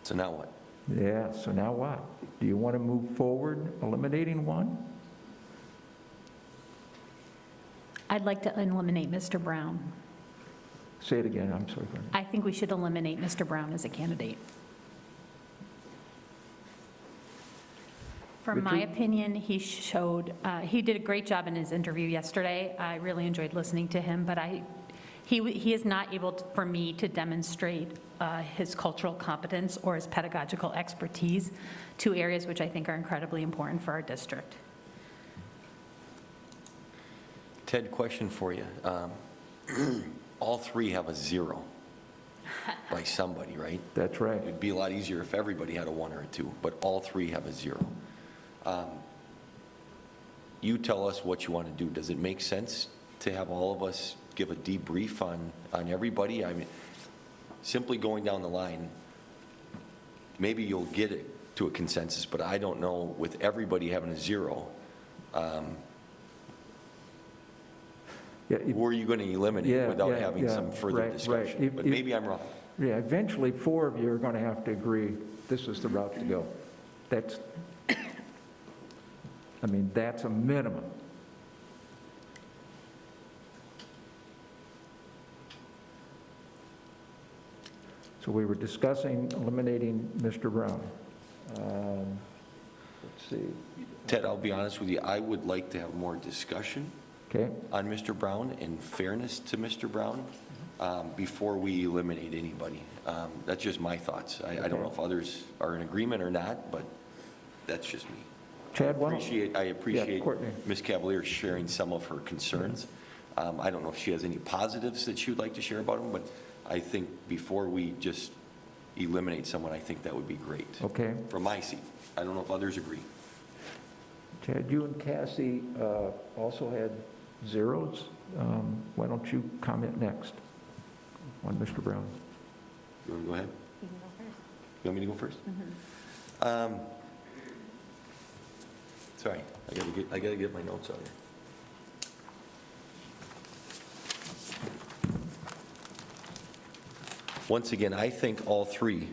So now what? Yeah, so now what? Do you want to move forward eliminating one? I'd like to eliminate Mr. Brown. Say it again, I'm sorry. I think we should eliminate Mr. Brown as a candidate. From my Richard? opinion, he did a great job in his interview yesterday. I really enjoyed listening to him, but he is not able for me to demonstrate his cultural competence or his pedagogical expertise, two areas which I think are incredibly important for our district. Ted, question for you. All three have a 0 by somebody, right? That's right. It'd be a lot easier if everybody had a 1 or a 2, but all three have a 0. You tell us what you want to do. Does it make sense to have all of us give a debrief on everybody? I mean, simply going down the line, maybe you'll get it to a consensus, but I don't know, with everybody having a 0, Yeah, who are you going to eliminate without having some further right, discussion? right. But maybe I'm wrong. Yeah, eventually 4 of you are going to have to agree, this is the route to go. That's, I mean, that's a minimum. So we were discussing eliminating Mr. Brown. Let's see, Ted, I'll be honest with you, I would like to have more discussion okay? on Mr. Brown, in fairness to Mr. Brown, before we eliminate anybody. That's just my thoughts. I don't know if others are in agreement or not, but that's just me. Chad, why don't- I appreciate Courtney. Ms. Cavalier sharing some of her concerns. I don't know if she has any positives that she would like to share about them, but I think before we just eliminate someone, I think that would be great. Okay. From my seat. I don't know if others agree. Chad, you and Cassie also had 0s. Why don't you comment next on Mr. Brown? You want to go ahead? You can go first. You want me to go first? Sorry, I gotta get my notes out here. Once again, I think all three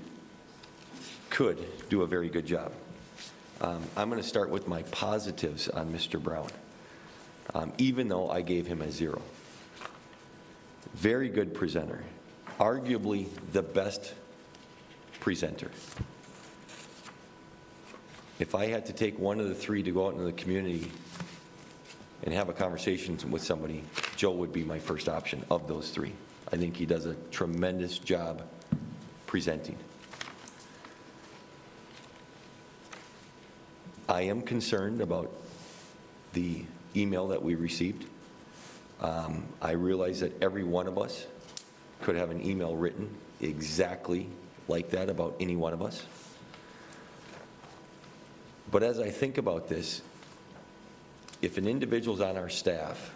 could do a very good job. I'm going to start with my positives on Mr. Brown, even though I gave him a 0. Very good presenter, arguably the best presenter. If I had to take one of the three to go out into the community and have a conversation with somebody, Joe would be my first option of those three. I think he does a tremendous job presenting. I am concerned about the email that we received. I realize that every one of us could have an email written exactly like that about any one of us. But as I think about this, if an individual's on our staff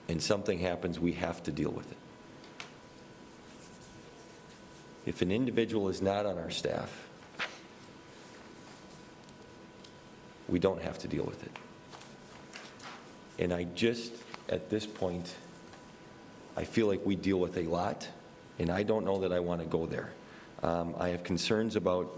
and something happens, we have to deal with it. If an individual is not on our staff, we don't have to deal with it. And I just, at this point, I feel like we deal with a lot, and I don't know that I want to go there. I have concerns about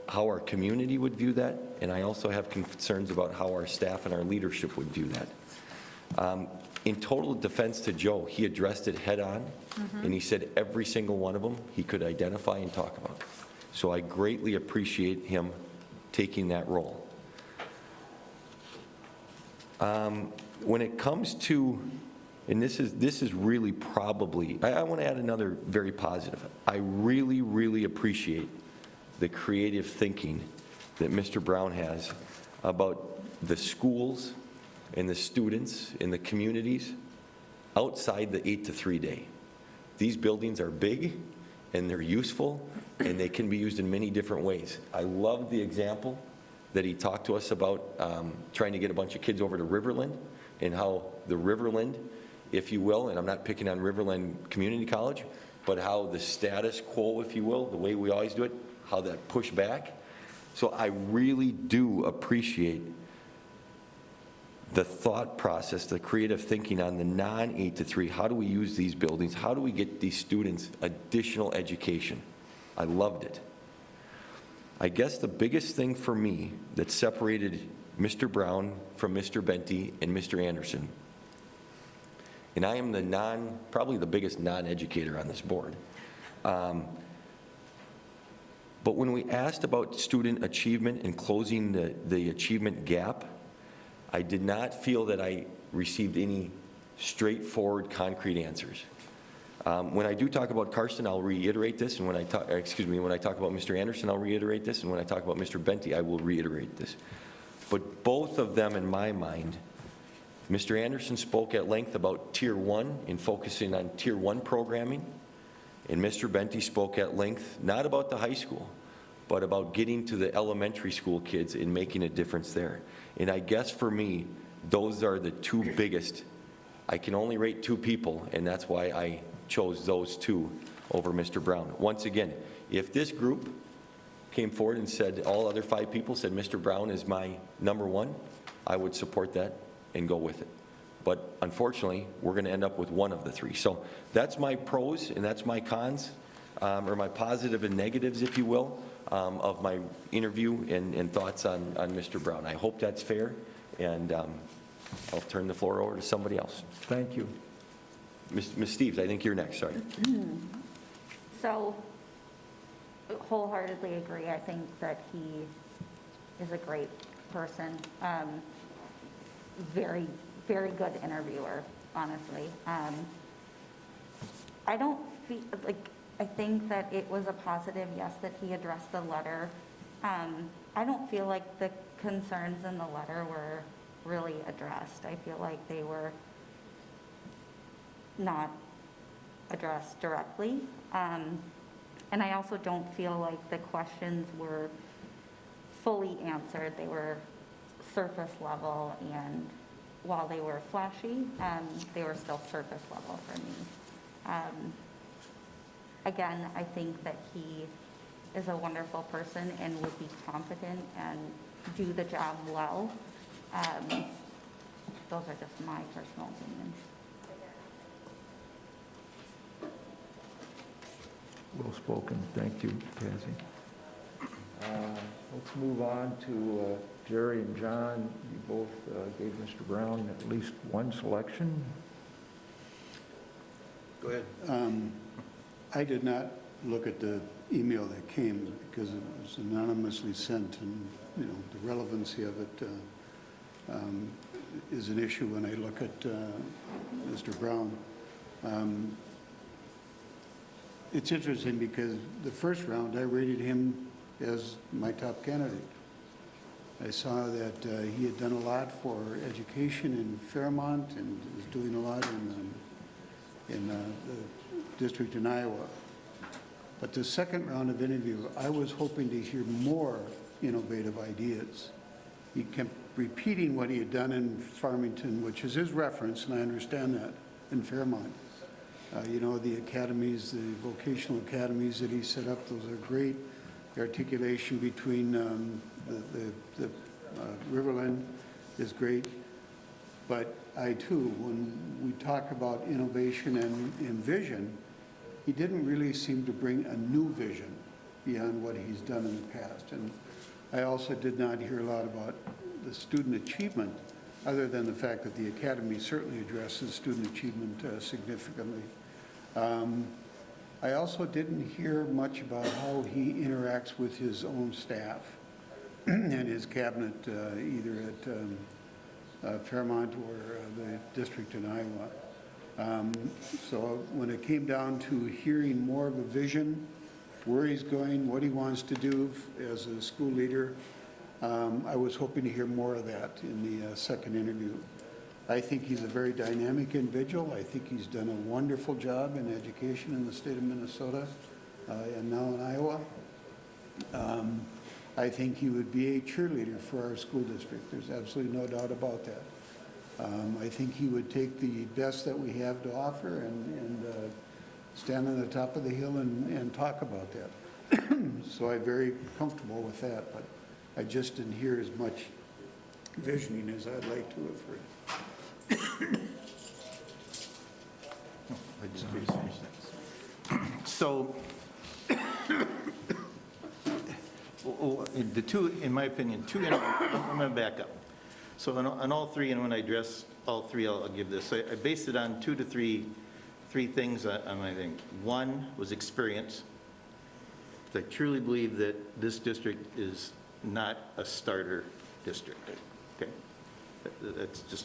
how our community would view that, and I also have concerns about how our staff and our leadership would view that. In total defense to Joe, he addressed it head-on, and he said every single one of them he could identify and talk about. So I greatly appreciate him taking that role. When it comes to, and this is really probably, I want to add another very positive. I really, really appreciate the creative thinking that Mr. Brown has about the schools and the students in the communities outside the 8 to 3 day. These buildings are big and they're useful and they can be used in many different ways. I love the example that he talked to us about trying to get a bunch of kids over to Riverland, and how the Riverland, if you will, and I'm not picking on Riverland Community College, but how the status quo, if you will, the way we always do it, how that pushed back. So I really do appreciate the thought process, the creative thinking on the non-8 to 3, how do we use these buildings? How do we get these students additional education? I loved it. I guess the biggest thing for me that separated Mr. Brown from Mr. Benty and Mr. Anderson, and I am probably the biggest non-educator on this board, but when we asked about student achievement and closing the achievement gap, I did not feel that I received any straightforward, concrete answers. When I do talk about Karsten, I'll reiterate this, and when I talk about Mr. Anderson, I'll reiterate this, and when I talk about Mr. Benty, I will reiterate this. But both of them, in my mind, Mr. Anderson spoke at length about Tier 1 and focusing on Tier 1 programming, and Mr. Benty spoke at length, not about the high school, but about getting to the elementary school kids and making a difference there. And I guess for me, those are the two biggest. I can only rate two people, and that's why I chose those two over Mr. Brown. Once again, if this group came forward and said, all other 5 people said Mr. Brown is my number 1, I would support that and go with it. But unfortunately, we're going to end up with one of the 3. So that's my pros and that's my cons, or my positive and negatives, if you will, of my interview and thoughts on Mr. Brown. I hope that's fair, and I'll turn the floor over to somebody else. Thank you. Ms. Steves, I think you're next, sorry. So wholeheartedly agree. I think that he is a great person. Very, very good interviewer, honestly. I don't feel, like, I think that it was a positive, yes, that he addressed the letter. I don't feel like the concerns in the letter were really addressed. I feel like they were not addressed directly. And I also don't feel like the questions were fully answered. They were surface level, and while they were flashy, they were still surface level for me. Again, I think that he is a wonderful person and would be competent and do the job well. Those are just my personal opinions. Well spoken. Thank you, Cassie. Let's move on to Jerry and John. You both gave Mr. Brown at least one selection. Go ahead. I did not look at the email that came because it was anonymously sent, and, you know, the relevancy of it is an issue when I look at Mr. Brown. It's interesting because the first round, I rated him as my top candidate. I saw that he had done a lot for education in Fairmont and was doing a lot in the district in Iowa. But the second round of interview, I was hoping to hear more innovative ideas. He kept repeating what he had done in Farmington, which is his reference, and I understand that, in Fairmont. You know, the academies, the vocational academies that he set up, those are great. The articulation between the Riverland is great. But I too, when we talk about innovation and vision, he didn't really seem to bring a new vision beyond what he's done in the past. And I also did not hear a lot about the student achievement, other than the fact that the academy certainly addresses student achievement significantly. I also didn't hear much about how he interacts with his own staff and his cabinet, either at Fairmont or the district in Iowa. So when it came down to hearing more of a vision, where he's going, what he wants to do as a school leader, I was hoping to hear more of that in the second interview. I think he's a very dynamic individual. I think he's done a wonderful job in education in the state of Minnesota and now in Iowa. I think he would be a cheerleader for our school district. There's absolutely no doubt about that. I think he would take the best that we have to offer and stand on the top of the hill and talk about that. So I'm very comfortable with that, but I just didn't hear as much visioning as I'd like to have heard. I just finished that. So, the two, in my opinion, I'm going to back up. So on all three, and when I address all three, I'll give this. So I based it on two to three things on my thing. One was experience. I truly believe that this district is not a starter district. Okay?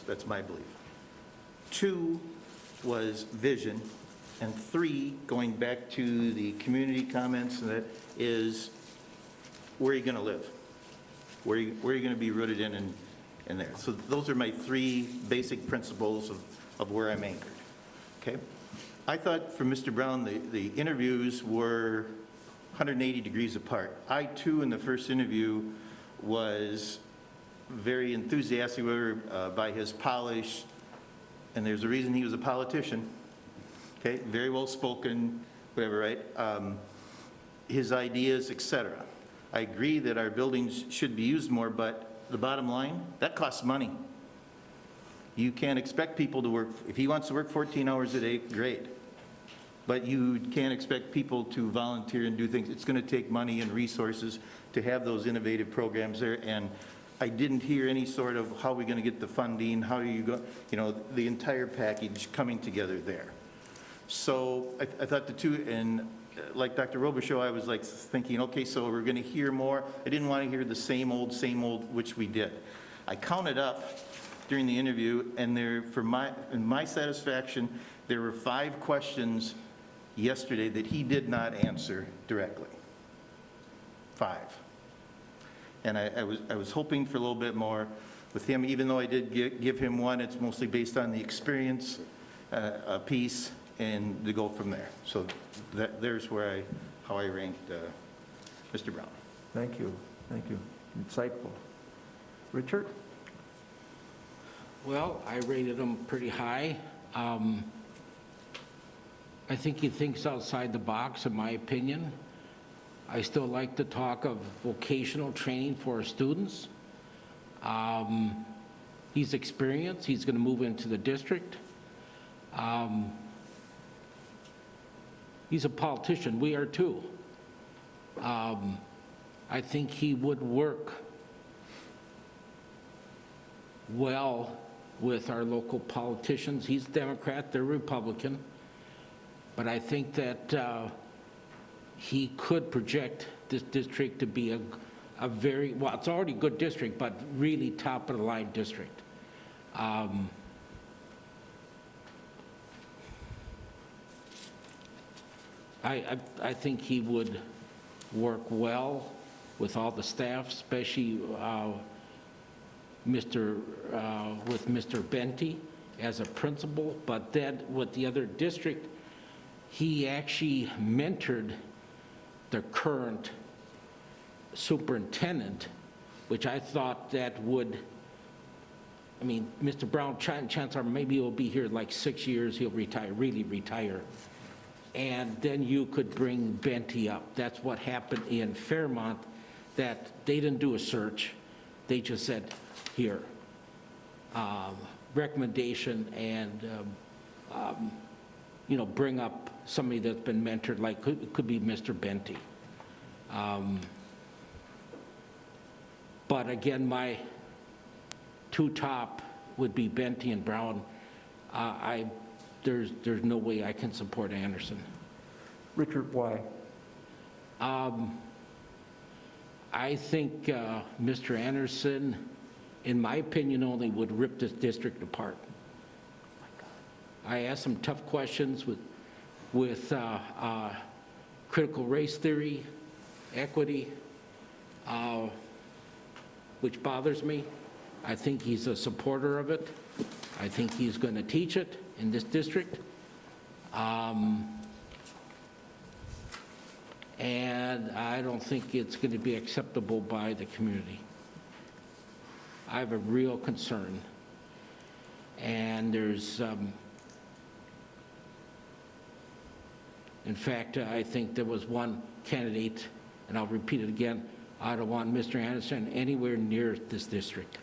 That's my belief. Two was vision. And three, going back to the community comments, that is, where are you going to live? Where are you going to be rooted in there? So those are my three basic principles of where I'm anchored. Okay? I thought for Mr. Brown, the interviews were 180 degrees apart. I, too, in the first interview, was very enthusiastic by his polish, and there's a reason he was a politician. Okay, very well spoken, whatever, right? His ideas, etc. I agree that our buildings should be used more, but the bottom line, that costs money. You can't expect people to work, if he wants to work 14 hours a day, great. But you can't expect people to volunteer and do things. It's going to take money and resources to have those innovative programs there. And I didn't hear any sort of how are we going to get the funding, how are you going, the entire package coming together there. So I thought the two, and like Dr. Robichaud, I was like thinking, okay, so we're going to hear more. I didn't want to hear the same old, which we did. I counted up during the interview, and in my satisfaction, there were 5 questions yesterday that he did not answer directly. 5. And I was hoping for a little bit more with him, even though I did give him one. It's mostly based on the experience piece, and to go from there. So there's how I ranked Mr. Brown. Thank you. Thank you. Insightful. Richard? Well, I rated him pretty high. I think he thinks outside the box, in my opinion. I still like the talk of vocational training for our students. He's experienced. He's going to move into the district. He's a politician. We are too. I think he would work well with our local politicians. He's Democrat, they're Republican. But I think that he could project this district to be a very, well, it's already a good district, but really top of the line district. I think he would work well with all the staff, especially with Mr. Benty as a principal, but then with the other district, he actually mentored the current superintendent, which I thought that would, I mean, Mr. Brown, chances are maybe he'll be here like 6 years, he'll retire, really retire. And then you could bring Benty up. That's what happened in Fairmont, that they didn't do a search. They just said, here, recommendation, and, bring up somebody that's been mentored, like could be Mr. Benty. But again, my 2 top would be Benty and Brown. There's no way I can support Anderson. Richard, why? I think Mr. Anderson, in my opinion only, would rip this district apart. I asked some tough questions with critical race theory, equity, which bothers me. I think he's a supporter of it. I think he's going to teach it in this district. And I don't think it's going to be acceptable by the community. I have a real concern. And there's, in fact, I think there was one candidate, and I'll repeat it again, I don't want Mr. Anderson anywhere near this district.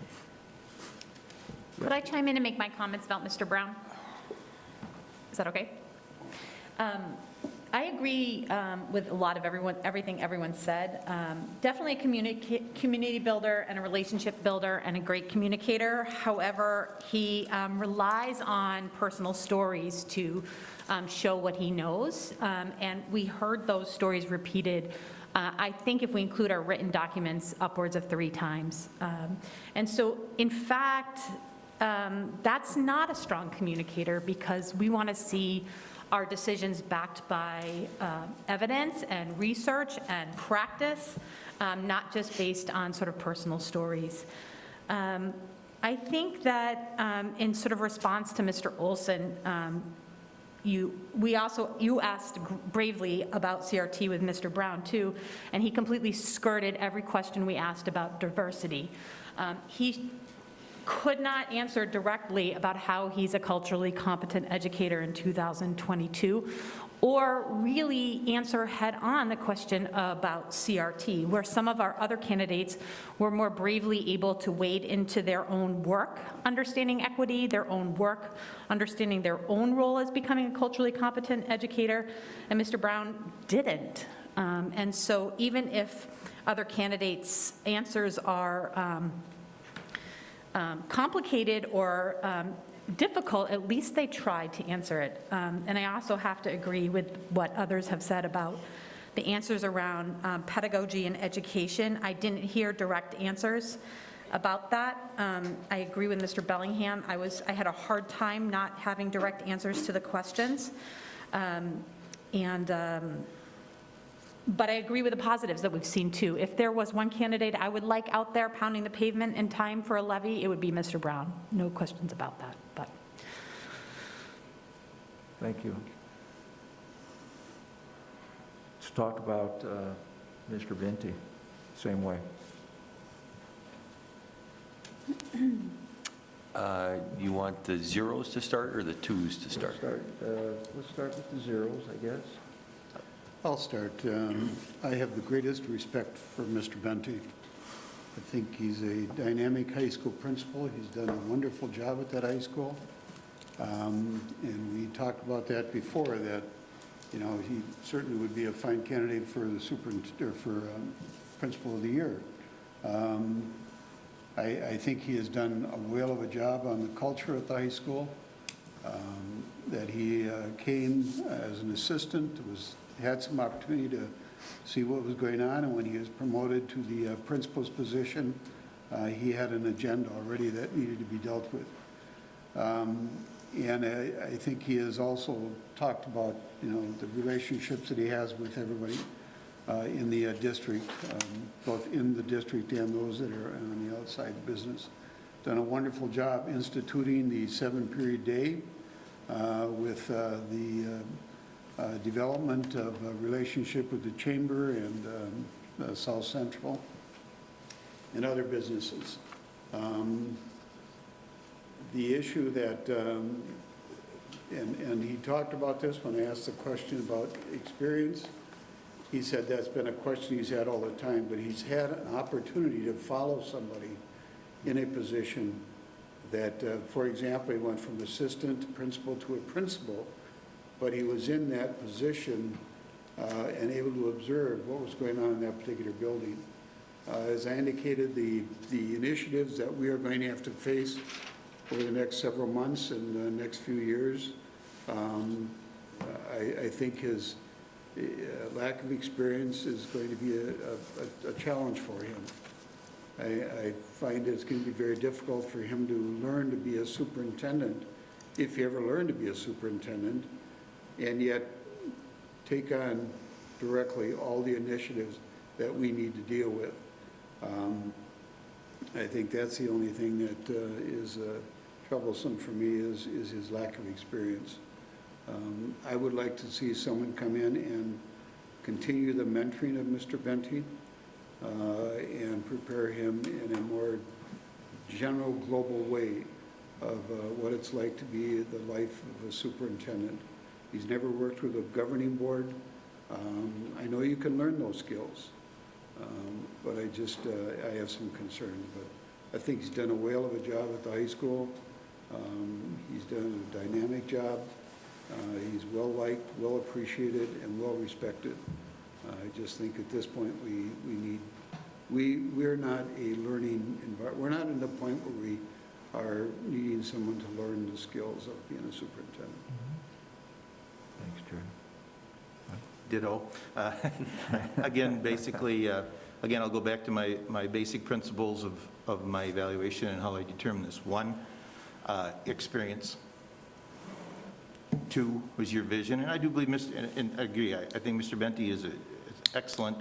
Could I chime in and make my comments about Mr. Brown? Is that okay? I agree with a lot of everything everyone said. Definitely a community builder and a relationship builder and a great communicator. However, he relies on personal stories to show what he knows. And we heard those stories repeated, I think if we include our written documents, upwards of 3 times. And so, in fact, that's not a strong communicator, because we want to see our decisions backed by evidence and research and practice, not just based on sort of personal stories. I think that in sort of response to Mr. Olson, you asked bravely about CRT with Mr. Brown too, and he completely skirted every question we asked about diversity. He could not answer directly about how he's a culturally competent educator in 2022, or really answer head-on the question about CRT, where some of our other candidates were more bravely able to wade into their own work, understanding equity, their own work, understanding their own role as becoming a culturally competent educator, and Mr. Brown didn't. And so even if other candidates' answers are complicated or difficult, at least they tried to answer it. And I also have to agree with what others have said about the answers around pedagogy and education. I didn't hear direct answers about that. I agree with Mr. Bellingham. I had a hard time not having direct answers to the questions. But I agree with the positives that we've seen too. If there was one candidate I would like out there pounding the pavement in time for a levy, it would be Mr. Brown. No questions about that. But Thank you. Let's talk about Mr. Venti, same way. You want the zeros to start or the twos to start? Let's start with the zeros, I guess. I'll start. I have the greatest respect for Mr. Venti. I think he's a dynamic high school principal. He's done a wonderful job at that high school. And we talked about that before, that, you know, he certainly would be a fine candidate for the principal of the year. I think he has done a whale of a job on the culture at the high school. That he came as an assistant, had some opportunity to see what was going on, and when he was promoted to the principal's position, he had an agenda already that needed to be dealt with. And I think he has also talked about, you know, the relationships that he has with everybody in the district, both in the district and those that are on the outside business. Done a wonderful job instituting the 7-period day with the development of a relationship with the Chamber and South Central and other businesses. The issue that, and he talked about this when I asked the question about experience. He said that's been a question he's had all the time, but he's had an opportunity to follow somebody in a position that, for example, he went from assistant principal to a principal, but he was in that position and able to observe what was going on in that particular building. As I indicated, the initiatives that we are going to have to face over the next several months and the next few years, I think his lack of experience is going to be a challenge for him. I find it's going to be very difficult for him to learn to be a superintendent, if he ever learned to be a superintendent, and yet take on directly all the initiatives that we need to deal with. I think that's the only thing that is troublesome for me is his lack of experience. I would like to see someone come in and continue the mentoring of Mr. Venti and prepare him in a more general global way of what it's like to be the life of a superintendent. He's never worked with a governing board. I know you can learn those skills, but I have some concerns. But I think he's done a whale of a job at the high school. He's done a dynamic job. He's well-liked, well-appreciated, and well-respected. I just think at this point, we're not a learning environment. We're not in the point where we are needing someone to learn the skills of being a superintendent. Thanks, Jerry. Ditto. Again, basically, again, I'll go back to my basic principles of my evaluation and how I determine this. One, experience. Two was your vision, and I do believe, and I agree, I think Mr. Benty is an excellent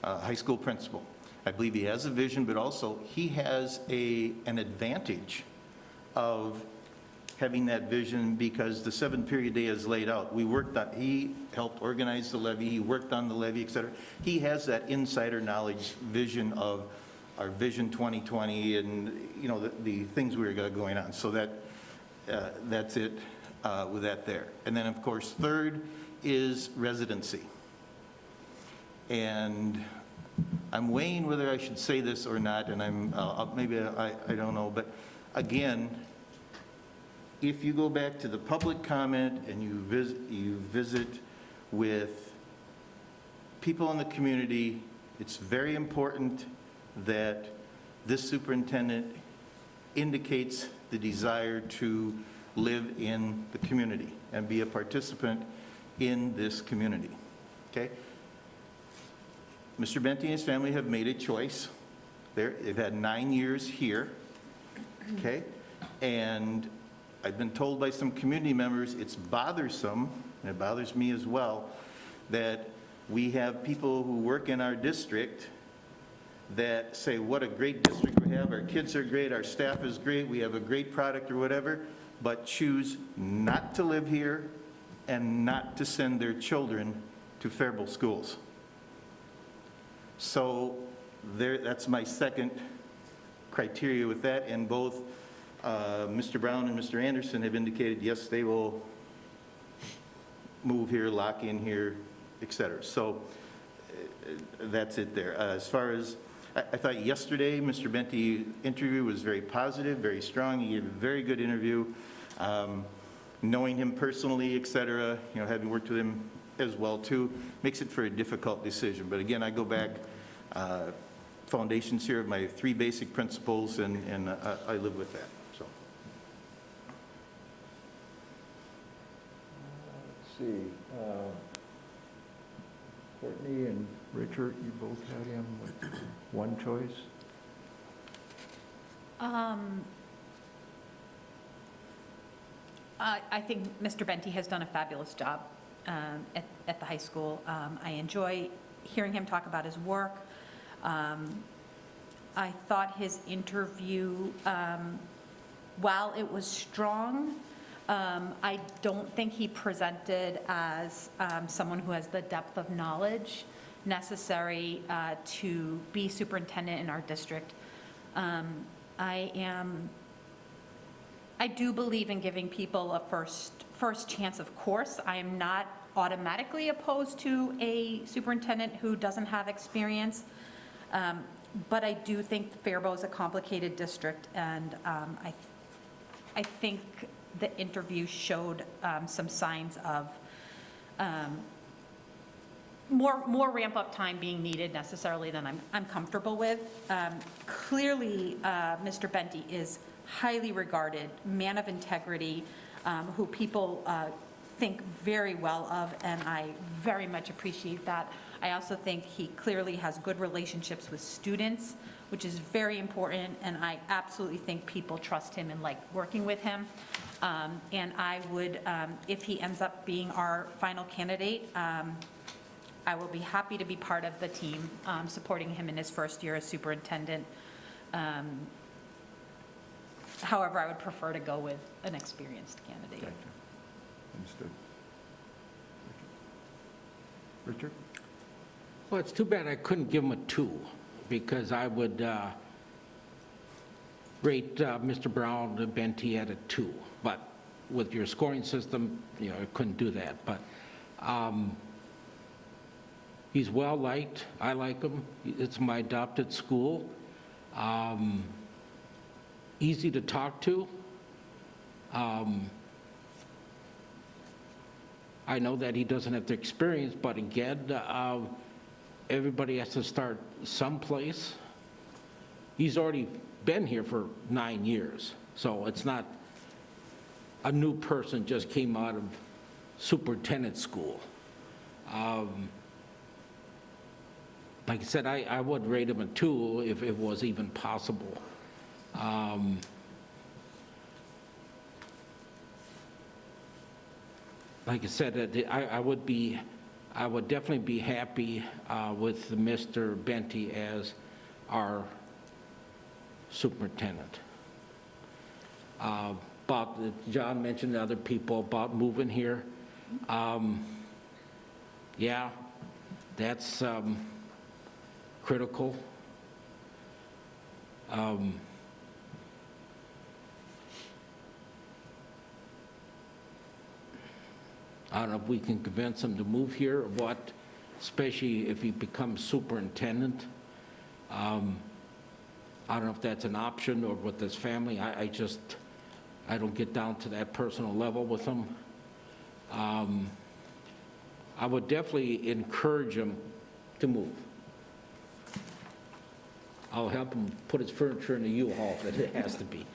high school principal. I believe he has a vision, but also he has an advantage of having that vision because the 7-period day is laid out. He helped organize the levy, he worked on the levy, et cetera. He has that insider knowledge vision of our Vision 2020 and, you know, the things we got going on. So that's it with that there. And then, of course, third is residency. And I'm weighing whether I should say this or not, and maybe I don't know, but again, if you go back to the public comment and you visit with people in the community, it's very important that this superintendent indicates the desire to live in the community and be a participant in this community, okay? Mr. Benty and his family have made a choice. They've had 9 years here, okay? And I've been told by some community members it's bothersome, and it bothers me as well, that we have people who work in our district that say what a great district we have, our kids are great, our staff is great, we have a great product or whatever, but choose not to live here and not to send their children to Faribault schools. So that's my second criteria with that, and both Mr. Brown and Mr. Anderson have indicated, yes, they will move here, lock in here, et cetera. So that's it there. As far as, I thought yesterday, Mr. Benty's interview was very positive, very strong. He gave a very good interview. Knowing him personally, et cetera, you know, having worked with him as well too, makes it for a difficult decision. But again, I go back, foundations here of my 3 basic principles, and I live with that, so. Let's see. Courtney and Richard, you both had him with one choice? I think Mr. Benty has done a fabulous job at the high school. I enjoy hearing him talk about his work. I thought his interview, while it was strong, I don't think he presented as someone who has the depth of knowledge necessary to be superintendent in our district. I do believe in giving people a first chance, of course. I am not automatically opposed to a superintendent who doesn't have experience, but I do think Faribault is a complicated district, and I think the interview showed some signs of more ramp-up time being needed necessarily than I'm comfortable with. Clearly, Mr. Benty is highly regarded, man of integrity, who people think very well of, and I very much appreciate that. I also think he clearly has good relationships with students, which is very important, and I absolutely think people trust him and like working with him. And I would, if he ends up being our final candidate, I will be happy to be part of the team supporting him in his first year as superintendent. However, I would prefer to go with an experienced candidate. Gotcha. Understood. Richard? Well, it's too bad I couldn't give him a 2, because I would rate Mr. Brown and Benty at a 2. But with your scoring system, you know, I couldn't do that. But he's well-liked. I like him. It's my adopted school. Easy to talk to. I know that he doesn't have the experience, but again, everybody has to start someplace. He's already been here for 9 years, so it's not a new person just came out of superintendent school. Like I said, I would rate him a 2 if it was even possible. Like I said, I would definitely be happy with Mr. Benty as our superintendent. About, John mentioned other people about moving here. Yeah, that's critical. I don't know if we can convince him to move here or what, especially if he becomes superintendent. I don't know if that's an option or with his family. I don't get down to that personal level with him. I would definitely encourage him to move. I'll help him put his furniture in the U-Haul if it has to be.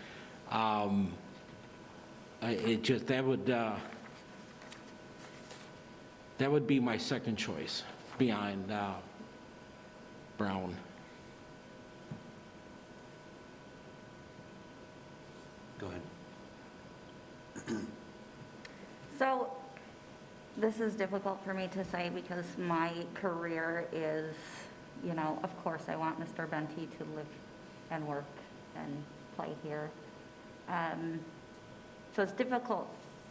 That would be my second choice behind Brown. Go ahead. So this is difficult for me to say because my career is, you know, of course I want Mr. Benty to live and work and play here. So it's difficult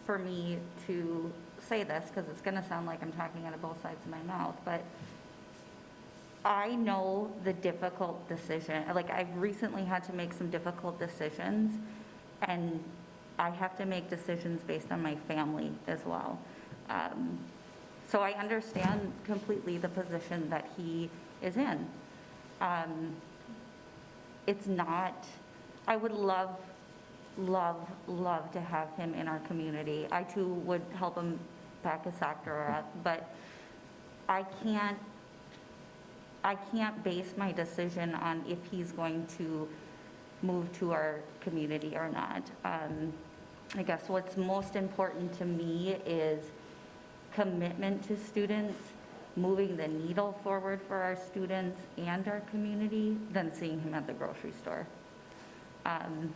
for me to say this because it's going to sound like I'm talking out of both sides of my mouth, but I know the difficult decision. Like, I've recently had to make some difficult decisions, and I have to make decisions based on my family as well. So I understand completely the position that he is in. It's not, I would love to have him in our community. I too would help him back a sector up, but I can't base my decision on if he's going to move to our community or not. I guess what's most important to me is commitment to students, moving the needle forward for our students and our community, than seeing him at the grocery store. And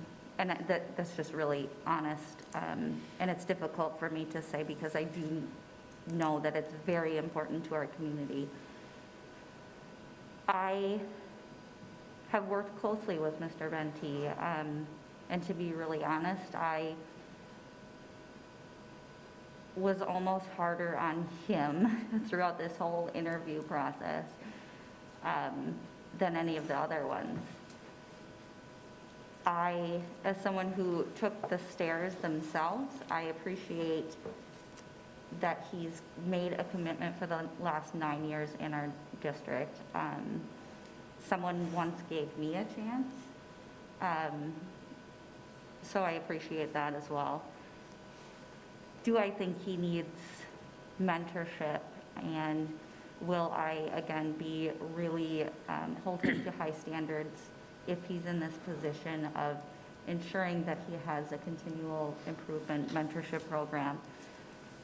that's just really honest. And it's difficult for me to say because I do know that it's very important to our community. I have worked closely with Mr. Benty, and to be really honest, I was almost harder on him throughout this whole interview process than any of the other ones. As someone who took the stairs themselves, I appreciate that he's made a commitment for the last 9 years in our district. Someone once gave me a chance, so I appreciate that as well. Do I think he needs mentorship, and will I, again, be really hold him to high standards if he's in this position of ensuring that he has a continual improvement mentorship program?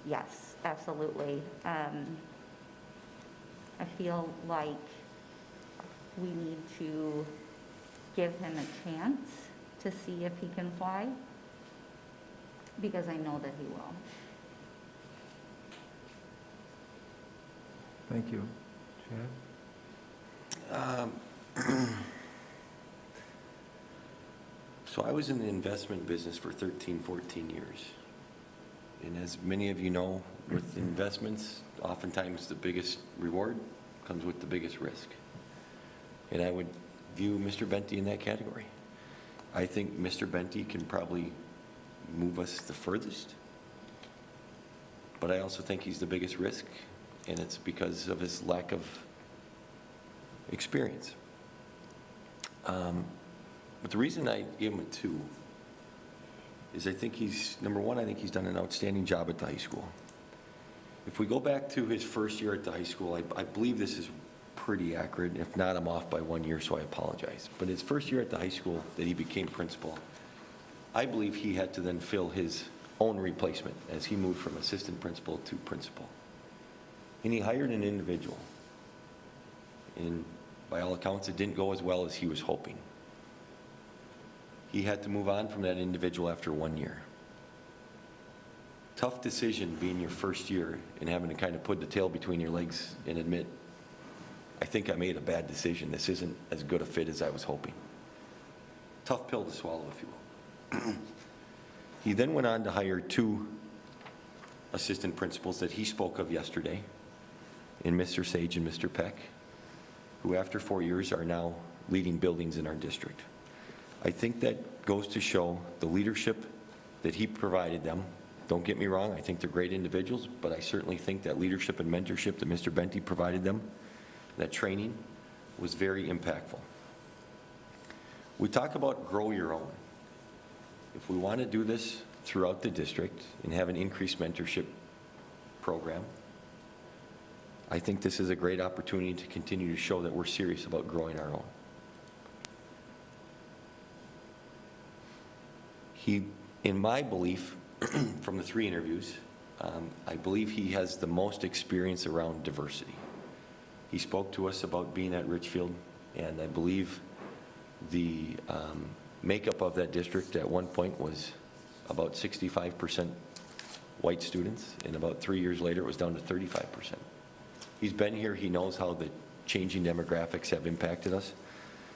Yes, absolutely. I feel like we need to give him a chance to see if he can fly, because I know that he will. Thank you. Chad? So I was in the investment business for 13, 14 years. And as many of you know, with investments, oftentimes the biggest reward comes with the biggest risk. And I would view Mr. Benty in that category. I think Mr. Benty can probably move us the furthest. But I also think he's the biggest risk, and it's because of his lack of experience. But the reason I gave him a 2 is I think number one, I think he's done an outstanding job at the high school. If we go back to his first year at the high school, I believe this is pretty accurate. If not, I'm off by 1 year, so I apologize. But his first year at the high school that he became principal, I believe he had to then fill his own replacement as he moved from assistant principal to principal. And he hired an individual. And by all accounts, it didn't go as well as he was hoping. He had to move on from that individual after 1 year. Tough decision being your first year and having to kind of put the tail between your legs and admit, I think I made a bad decision. This isn't as good a fit as I was hoping. Tough pill to swallow, if you will. He then went on to hire 2 assistant principals that he spoke of yesterday, in Mr. Sage and Mr. Peck, who after 4 years are now leading buildings in our district. I think that goes to show the leadership that he provided them. Don't get me wrong, I think they're great individuals, but I certainly think that leadership and mentorship that Mr. Benty provided them, that training, was very impactful. We talk about grow your own. If we want to do this throughout the district and have an increased mentorship program, I think this is a great opportunity to continue to show that we're serious about growing our own. He, in my belief, from the 3 interviews, I believe he has the most experience around diversity. He spoke to us about being at Richfield, and I believe the makeup of that district at one point was about 65% white students, and about 3 years later it was down to 35%. He's been here, he knows how the changing demographics have impacted us,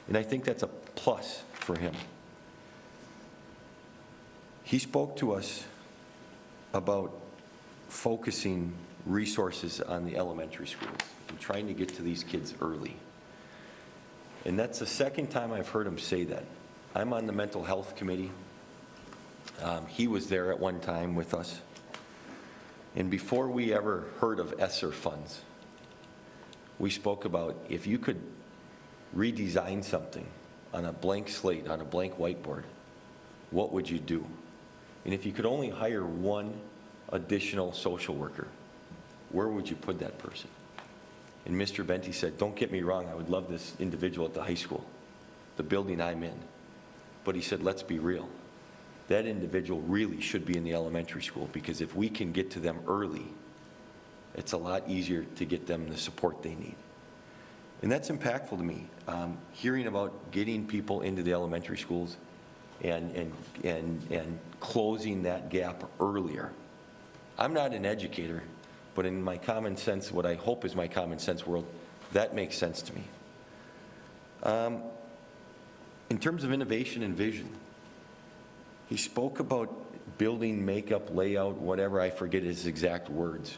and I think that's a plus for him. He spoke to us about focusing resources on the elementary schools and trying to get to these kids early. And that's the second time I've heard him say that. I'm on the mental health committee. He was there at one time with us. And before we ever heard of ESSER funds, we spoke about if you could redesign something on a blank slate, on a blank whiteboard, what would you do? And if you could only hire 1 additional social worker, where would you put that person? And Mr. Benty said, don't get me wrong, I would love this individual at the high school, the building I'm in. But he said, let's be real. That individual really should be in the elementary school, because if we can get to them early, it's a lot easier to get them the support they need. And that's impactful to me. Hearing about getting people into the elementary schools and closing that gap earlier. I'm not an educator, but in my common sense, what I hope is my common sense world, that makes sense to me. In terms of innovation and vision, he spoke about building, makeup, layout, whatever, I forget his exact words.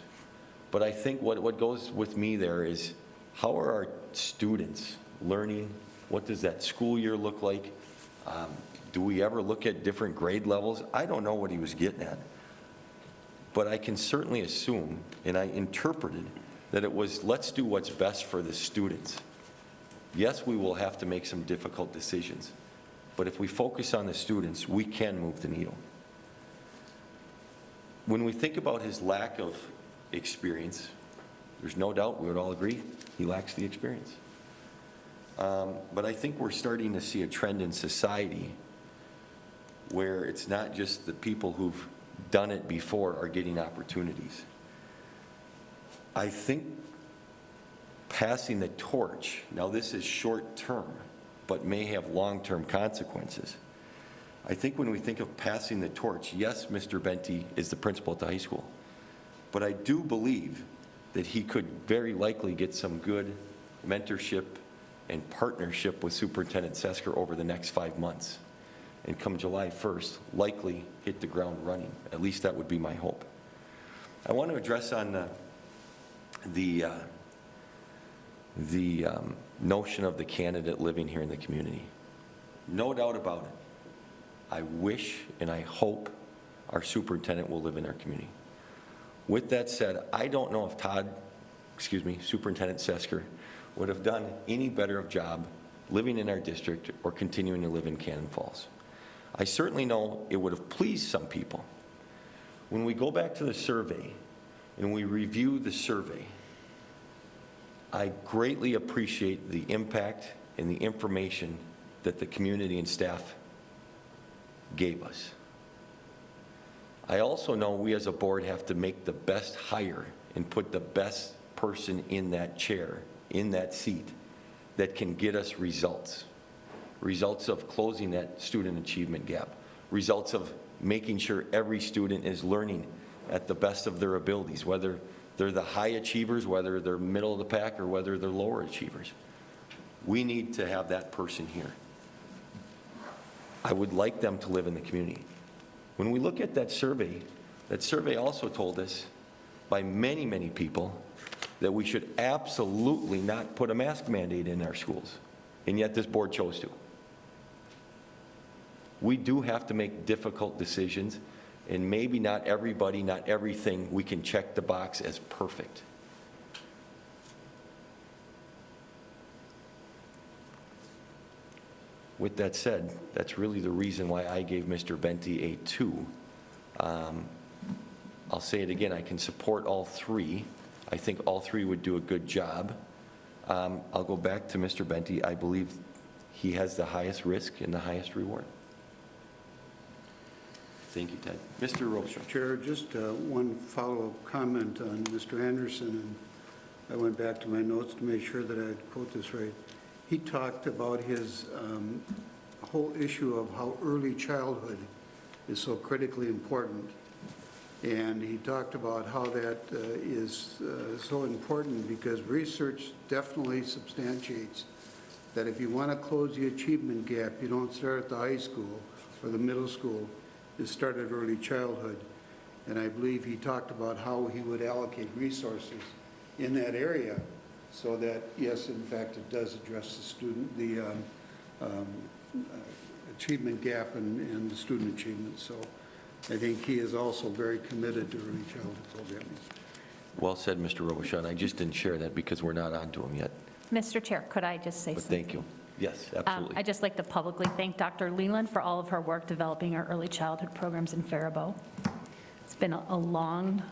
But I think what goes with me there is, how are our students learning? What does that school year look like? Do we ever look at different grade levels? I don't know what he was getting at. But I can certainly assume, and I interpreted, that it was, let's do what's best for the students. Yes, we will have to make some difficult decisions, but if we focus on the students, we can move the needle. When we think about his lack of experience, there's no doubt, we would all agree, he lacks the experience. But I think we're starting to see a trend in society where it's not just the people who've done it before are getting opportunities. I think passing the torch, now this is short term, but may have long-term consequences. I think when we think of passing the torch, yes, Mr. Benty is the principal at the high school, but I do believe that he could very likely get some good mentorship and partnership with Superintendent Sesker over the next 5 months. And come July 1st, likely hit the ground running. At least that would be my hope. I want to address on the notion of the candidate living here in the community. No doubt about it. I wish and I hope our superintendent will live in our community. With that said, I don't know if Superintendent Sesker would have done any better of job living in our district or continuing to live in Cannon Falls. I certainly know it would have pleased some people. When we go back to the survey and we review the survey, I greatly appreciate the impact and the information that the community and staff gave us. I also know we as a board have to make the best hire and put the best person in that chair, in that seat, that can get us results. Results of closing that student achievement gap. Results of making sure every student is learning at the best of their abilities, whether they're the high achievers, whether they're middle of the pack, or whether they're lower achievers. We need to have that person here. I would like them to live in the community. When we look at that survey also told us by many, many people that we should absolutely not put a mask mandate in our schools, and yet this board chose to. We do have to make difficult decisions, and maybe not everybody, not everything, we can check the box as perfect. With that said, that's really the reason why I gave Mr. Benty a 2. I'll say it again, I can support all 3. I think all 3 would do a good job. I'll go back to Mr. Benty. I believe he has the highest risk and the highest reward. Thank you, Ted. Mr. Robichaud. Chair, just one follow-up comment on Mr. Anderson, and I went back to my notes to make sure that I quote this right. He talked about his whole issue of how early childhood is so critically important. And he talked about how that is so important because research definitely substantiates that if you want to close the achievement gap, you don't start at the high school or the middle school, you start at early childhood. And I believe he talked about how he would allocate resources in that area so that, yes, in fact, it does address the achievement gap and the student achievement. So I think he is also very committed to early childhood programming. Well said, Mr. Robichaud. I just didn't share that because we're not on to him yet. Mr. Chair, could I just say But something? thank you. Yes, absolutely. I'd just like to publicly thank Dr. Leland for all of her work developing our early childhood programs in Faribault. It's been a long,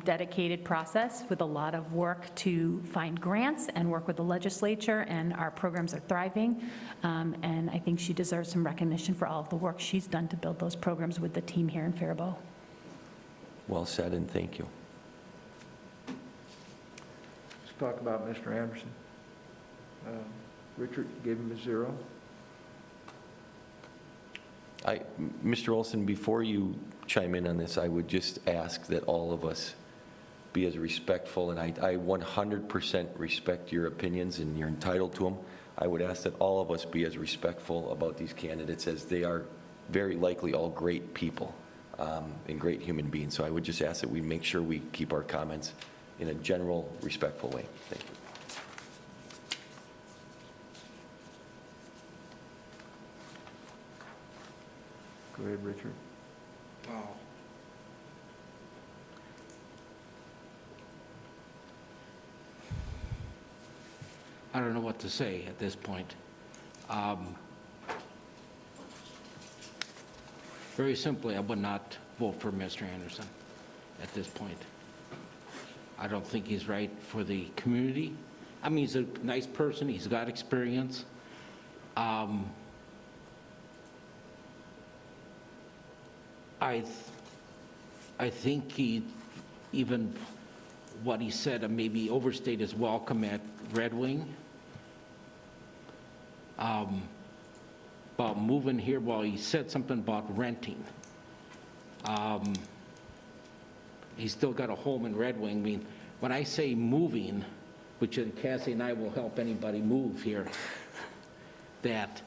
dedicated process with a lot of work to find grants and work with the legislature, and our programs are thriving. And I think she deserves some recognition for all of the work she's done to build those programs with the team here in Faribault. Well said, and thank you. Let's talk about Mr. Anderson. Richard gave him a 0. Mr. Olson, before you chime in on this, I would just ask that all of us be as respectful, and I 100% respect your opinions, and you're entitled to them. I would ask that all of us be as respectful about these candidates as they are very likely all great people and great human beings. So I would just ask that we make sure we keep our comments in a general, respectful way. Thank you. Go ahead, Richard. Wow. I don't know what to say at this point. Very simply, I would not vote for Mr. Anderson at this point. I don't think he's right for the community. I mean, he's a nice person, he's got experience. I think he, even what he said, maybe overstayed his welcome at Red Wing. About moving here, well, he said something about renting. He's still got a home in Red Wing. I mean, when I say moving, which Cassie and I will help anybody move here, that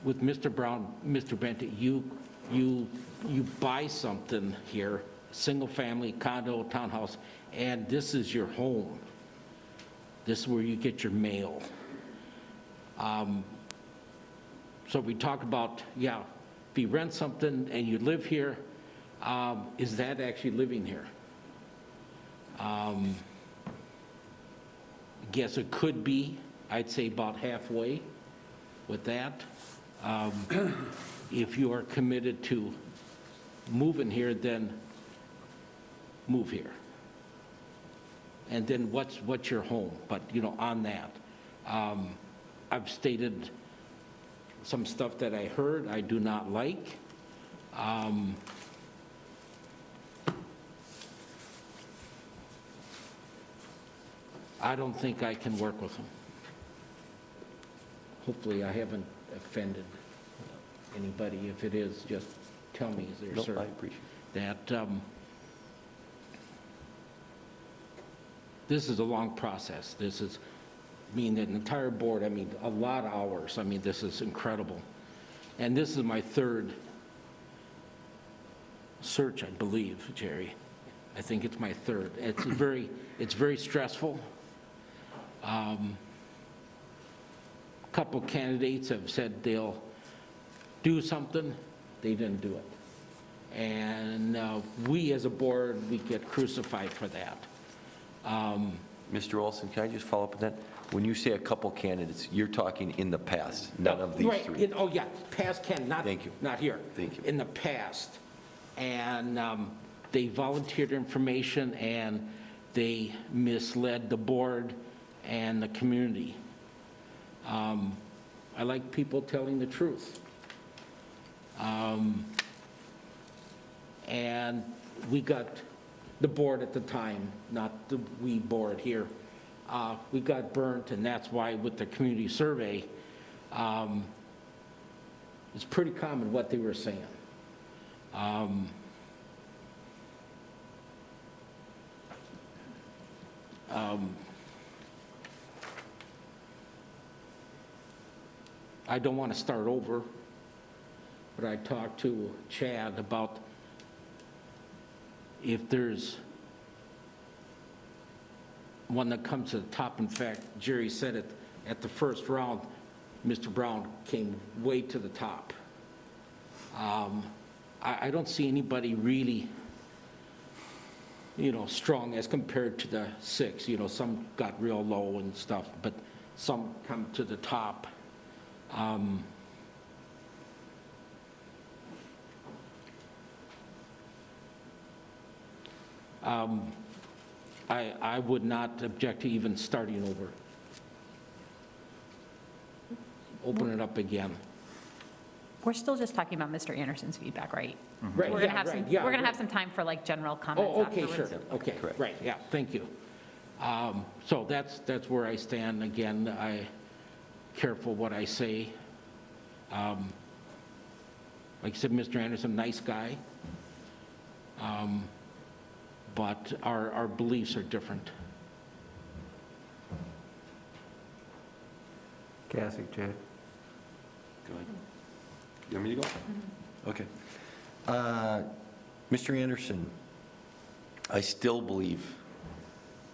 with Mr. Brown, Mr. Benton, you buy something here, single-family condo, townhouse, and this is your home. This is where you get your mail. So we talk about, yeah, if you rent something and you live here, is that actually living here? Guess it could be, I'd say about halfway, with that. If you are committed to moving here, then move here. And then what's your home? But, on that, I've stated some stuff that I heard I do not like. I don't think I can work with him. Hopefully, I haven't offended anybody. If it is, just tell me, there, No, sir. I appreciate That this is a long process. This is, an entire board, a lot of hours. This is incredible. And this is my third search, I believe, Jerry. I think it's my third. It's very stressful. Couple candidates have said they'll do something. They didn't do it. And we as a board, we get crucified for that. Mr. Olson, can I just follow up on that? When you say a couple candidates, you're talking in the past, none of these Right. three? Oh, yeah, past not, Thank you. not here. Thank you. In the past. And they volunteered information and they misled the board and the community. I like people telling the truth. And we got, the board at the time, not the we board here, we got burnt, and that's why with the community survey, it's pretty common what they were saying. I don't want to start over, but I talked to Chad about if there's one that comes to the top. In fact, Jerry said it at the first round, Mr. Brown came way to the top. I don't see anybody really, strong as compared to the six. Some got real low and stuff, but some come to the top. I would not object to even starting over. Open it up again. We're still just talking about Mr. Anderson's feedback, right? Right, We're gonna yeah, have some, right, yeah, we're gonna have right. some time for like general comments Oh, okay, afterwards. sure, okay, Correct. right, yeah, thank you. So that's where I stand. Again, careful what I say. Like I said, Mr. Anderson, nice guy. But our beliefs are different. Cassie, Chad? Go ahead. You want me to go? Okay. Mr. Anderson, I still believe,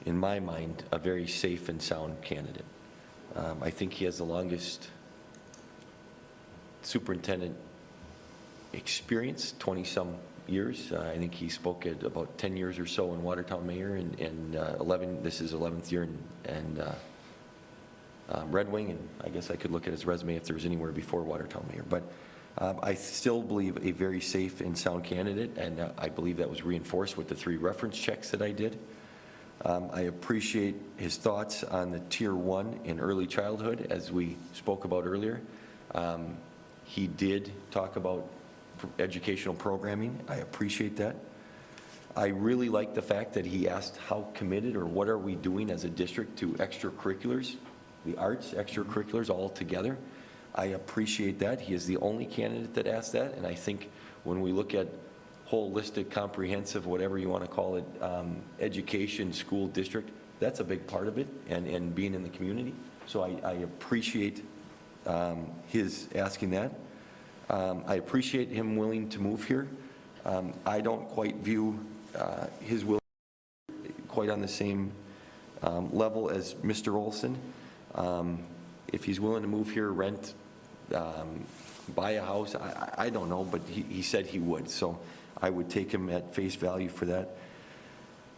in my mind, a very safe and sound candidate. I think he has the longest superintendent experience, 20-some years. I think he spoke at about 10 years or so in Watertown Mayor, and 11, this is 11th year in Red Wing, and I guess I could look at his resume if there was anywhere before Watertown Mayor. But I still believe a very safe and sound candidate, and I believe that was reinforced with the 3 reference checks that I did. I appreciate his thoughts on the Tier 1 in early childhood, as we spoke about earlier. He did talk about educational programming. I appreciate that. I really like the fact that he asked how committed or what are we doing as a district to extracurriculars, the arts extracurriculars all together. I appreciate that. He is the only candidate that asked that, and I think when we look at holistic, comprehensive, whatever you want to call it, education, school district, that's a big part of it, and being in the community. So I appreciate his asking that. I appreciate him willing to move here. I don't quite view his will quite on the same level as Mr. Olson. If he's willing to move here, rent, buy a house, I don't know, but he said he would, so I would take him at face value for that.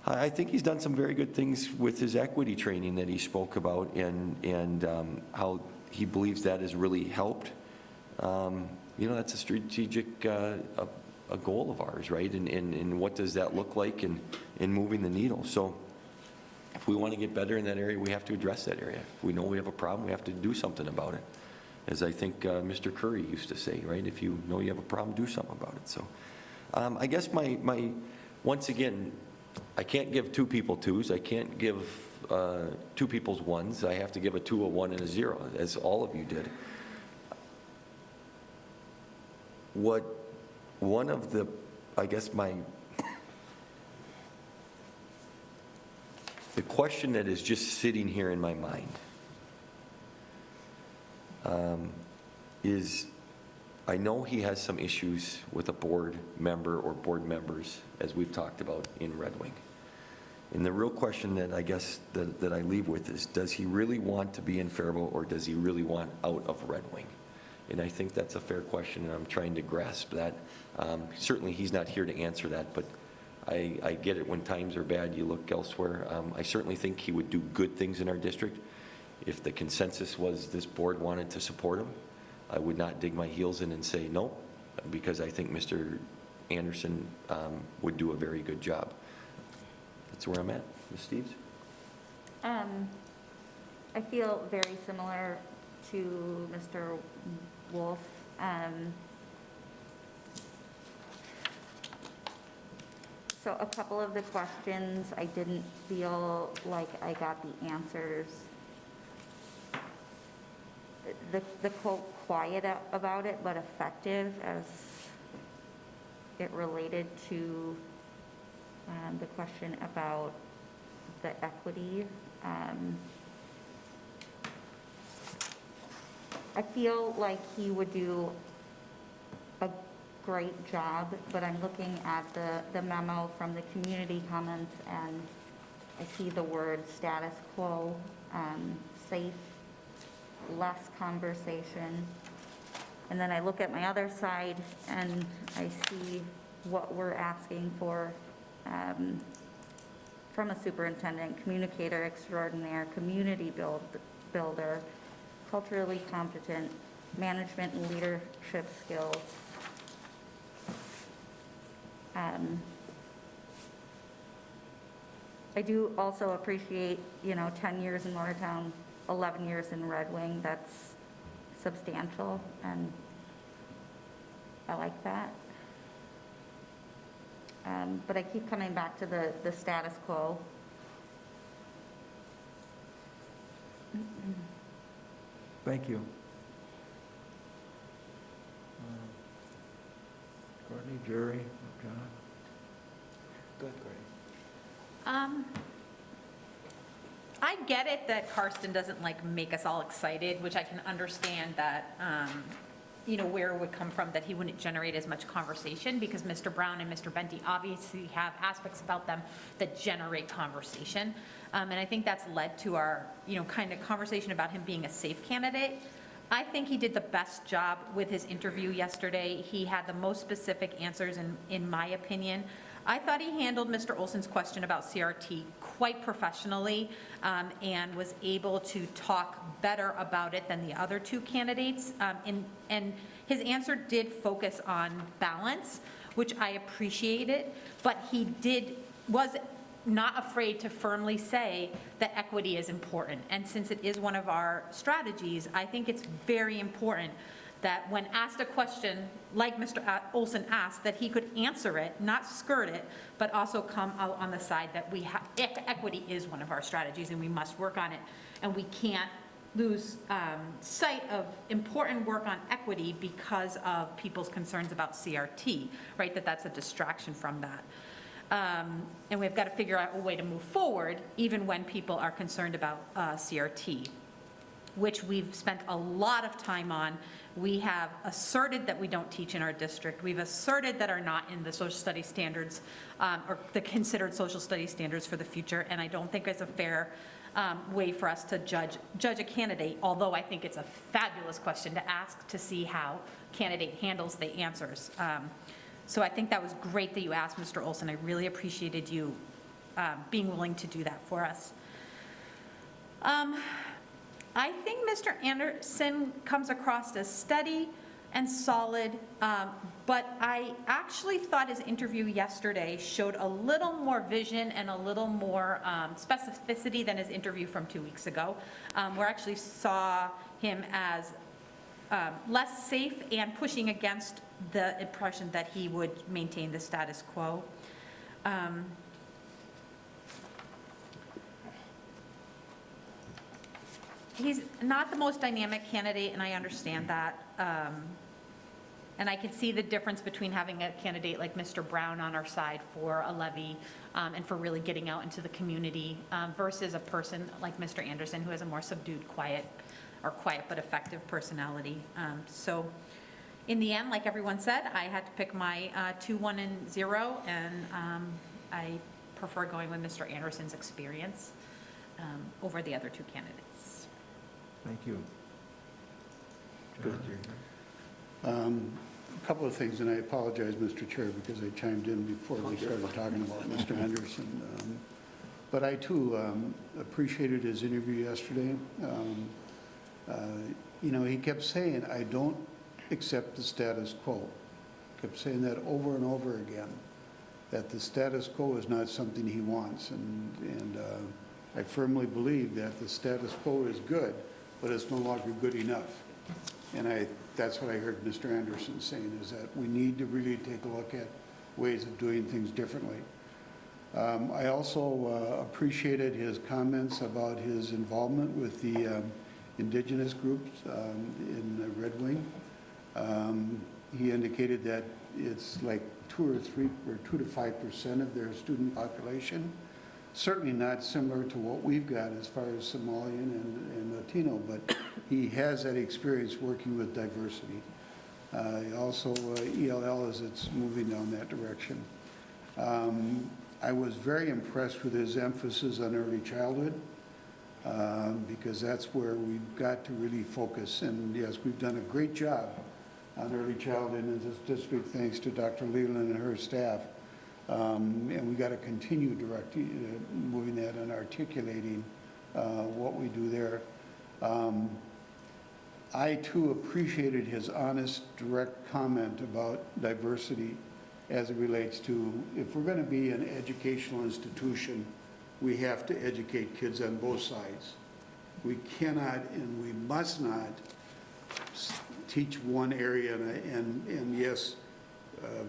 I think he's done some very good things with his equity training that he spoke about, and how he believes that has really helped. That's a strategic a goal of ours, right? And what does that look like in moving the needle? So if we want to get better in that area, we have to address that area. If we know we have a problem, we have to do something about it. As I think Mr. Curry used to say, right? If you know you have a problem, do something about it. So I guess once again, I can't give 2 people 2s. I can't give 2 people's 1s. I have to give a 2, a 1, and a 0, as all of you did. One of the, I guess the question that is just sitting here in my mind is, I know he has some issues with a board member or board members, as we've talked about in Red Wing. And the real question that I guess that I leave with is, does he really want to be in Faribault, or does he really want out of Red Wing? And I think that's a fair question, and I'm trying to grasp that. Certainly, he's not here to answer that, but I get it. When times are bad, you look elsewhere. I certainly think he would do good things in our district. If the consensus was this board wanted to support him, I would not dig my heels in and say no, because I think Mr. Anderson would do a very good job. That's where I'm at. Ms. Steves? I feel very similar to Mr. Wolf. So a couple of the questions, I didn't feel like I got the answers. The quote, quiet about it, but effective, as it related to the question about the equity. I feel like he would do a great job, but I'm looking at the memo from the community comments, and I see the word status quo, safe, less conversation. And then I look at my other side and I see what we're asking for from a superintendent, communicator extraordinaire, community builder, culturally competent, management and leadership skills. I do also appreciate, 10 years in Watertown, 11 years in Red Wing. That's substantial, and I like that. But I keep coming back to the status quo. Thank you. Courtney, Jerry, John? Go ahead, Greg. I get it that Karsten doesn't make us all excited, which I can understand that, where it would come from, that he wouldn't generate as much conversation, because Mr. Brown and Mr. Benty obviously have aspects about them that generate conversation. And I think that's led to our, kind of conversation about him being a safe candidate. I think he did the best job with his interview yesterday. He had the most specific answers, in my opinion. I thought he handled Mr. Olson's question about CRT quite professionally, and was able to talk better about it than the other 2 candidates. And his answer did focus on balance, which I appreciated, but he was not afraid to firmly say that equity is important. And since it is one of our strategies, I think it's very important that when asked a question like Mr. Olson asked, that he could answer it, not skirt it, but also come out on the side that equity is one of our strategies and we must work on it. And we can't lose sight of important work on equity because of people's concerns about CRT, right? That's a distraction from that. And we've got to figure out a way to move forward even when people are concerned about CRT, which we've spent a lot of time on. We have asserted that we don't teach in our district. We've asserted that are not in the social studies standards, or the considered social studies standards for the future, and I don't think it's a fair way for us to judge a candidate, although I think it's a fabulous question to ask to see how candidate handles the answers. So I think that was great that you asked, Mr. Olson. I really appreciated you being willing to do that for us. I think Mr. Anderson comes across as steady and solid, but I actually thought his interview yesterday showed a little more vision and a little more specificity than his interview from 2 weeks ago, where I actually saw him as less safe and pushing against the impression that he would maintain the status quo. He's not the most dynamic candidate, and I understand that. And I can see the difference between having a candidate like Mr. Brown on our side for a levy and for really getting out into the community versus a person like Mr. Anderson, who has a more subdued, quiet but effective personality. So in the end, like everyone said, I had to pick my 2, 1, and 0, and I prefer going with Mr. Anderson's experience over the other 2 candidates. Thank you. A couple of things, and I apologize, Mr. Chair, because I chimed in before we started talking about Mr. Anderson. But I too appreciated his interview yesterday. You know, he kept saying, I don't accept the status quo. Kept saying that over and over again, that the status quo is not something he wants. And I firmly believe that the status quo is good, but it's no longer good enough. And that's what I heard Mr. Anderson saying, is that we need to really take a look at ways of doing things differently. I also appreciated his comments about his involvement with the indigenous groups in Red Wing. He indicated that it's like 2 to 5% of their student population. Certainly not similar to what we've got as far as Somalian and Latino, but he has that experience working with diversity. Also, ELL as it's moving down that direction. I was very impressed with his emphasis on early childhood because that's where we've got to really focus. And yes, we've done a great job on early childhood in this district, thanks to Dr. Leland and her staff. And we got to continue moving that and articulating what we do there. I too appreciated his honest, direct comment about diversity as it relates to, if we're going to be an educational institution, we have to educate kids on both sides. We cannot and we must not teach one area, and yes,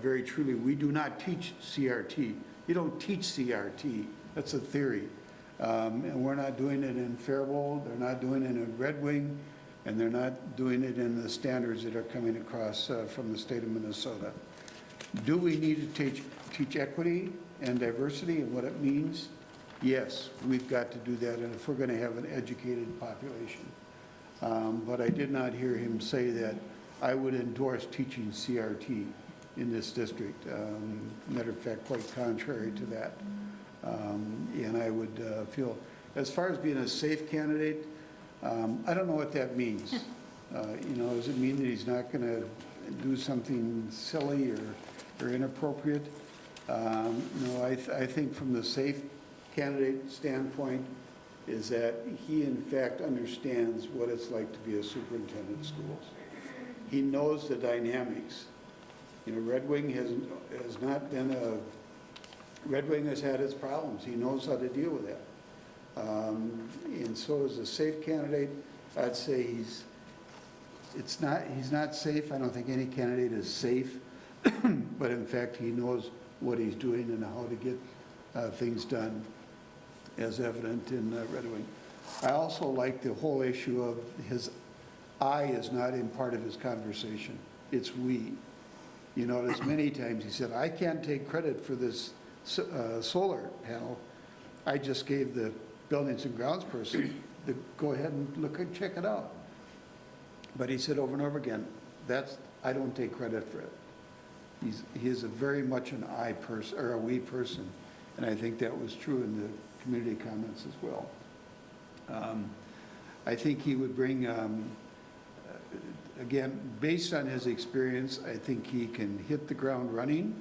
very truly, we do not teach CRT. You don't teach CRT. That's a theory. And we're not doing it in Faribault, they're not doing it in Red Wing, and they're not doing it in the standards that are coming across from the state of Minnesota. Do we need to teach equity and diversity and what it means? Yes, we've got to do that, and if we're going to have an educated population. But I did not hear him say that I would endorse teaching CRT in this district. Matter of fact, quite contrary to that. And I would feel, as far as being a safe candidate, I don't know what that means. You know, does it mean that he's not going to do something silly or inappropriate? No, I think from the safe candidate standpoint is that he in fact understands what it's like to be a superintendent of schools. He knows the dynamics. You know, Red Wing has not been Red Wing has had its problems. He knows how to deal with that. And so as a safe candidate, I'd say he's not safe. I don't think any candidate is safe, but in fact, he knows what he's doing and how to get things done, as evident in Red Wing. I also like the whole issue of his I is not in part of his conversation. It's we. You notice many times he said, I can't take credit for this solar panel. I just gave the buildings and grounds person to go ahead and look and check it out. But he said over and over again, I don't take credit for it. He is a very much an I person, or a we person. And I think that was true in the community comments as well. I think he would bring, again, based on his experience, I think he can hit the ground running.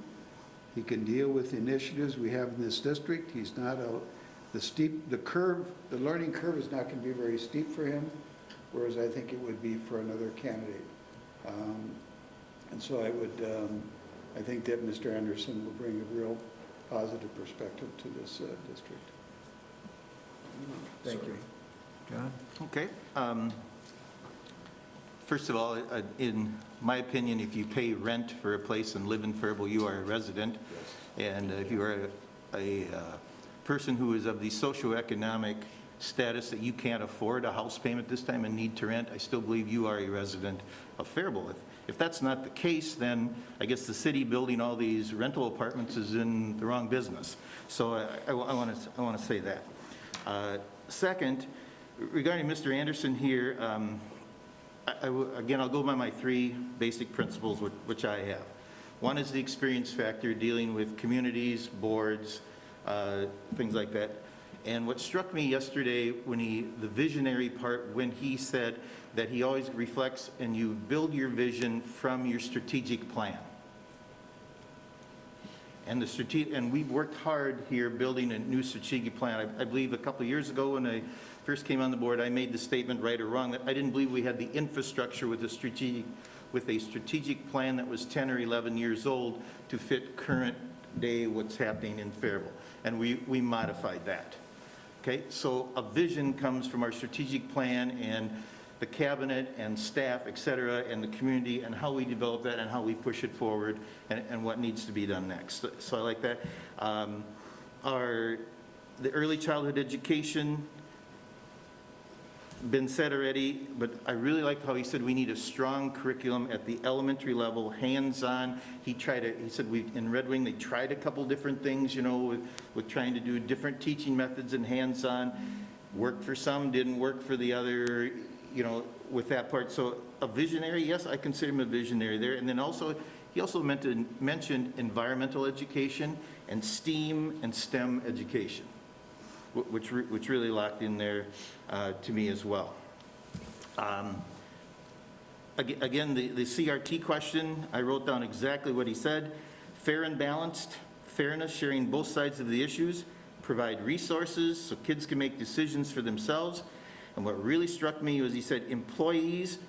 He can deal with the initiatives we have in this district. He's not the learning curve is not going to be very steep for him. whereas I think it would be for another candidate. And so I think that Mr. Anderson will bring a real positive perspective to this district. Thank you. John? Okay. First of all, in my opinion, if you pay rent for a place and live in Faribault, you are a resident. And if you are a person who is of the socioeconomic status that you can't afford a house payment this time and need to rent, I still believe you are a resident of Faribault. If that's not the case, then I guess the city building all these rental apartments is in the wrong business. So I want to say that. Second, regarding Mr. Anderson here, again, I'll go by my 3 basic principles, which I have. One is the experience factor, dealing with communities, boards, things like that. And what struck me yesterday the visionary part, when he said that he always reflects and you build your vision from your strategic plan. And we've worked hard here building a new strategic plan. I believe a couple of years ago when I first came on the board, I made the statement, right or wrong, that I didn't believe we had the infrastructure with a strategic plan that was 10 or 11 years old to fit current day what's happening in Faribault. And we modified that. Okay, so a vision comes from our strategic plan and the cabinet and staff, et cetera, and the community, and how we develop that and how we push it forward and what needs to be done next. So I like that. The early childhood education, been said already, but I really liked how he said we need a strong curriculum at the elementary level, hands-on. He said in Red Wing, they tried a couple different things, with trying to do different teaching methods and hands-on. Worked for some, didn't work for the other, with that part. So a visionary, yes, I consider him a visionary there. And then he also mentioned environmental education and STEAM and STEM education, which really locked in there to me as well. Again, the CRT question, I wrote down exactly what he said. Fair and balanced, fairness, sharing both sides of the issues, provide resources so kids can make decisions for themselves. And what really struck me was he said employees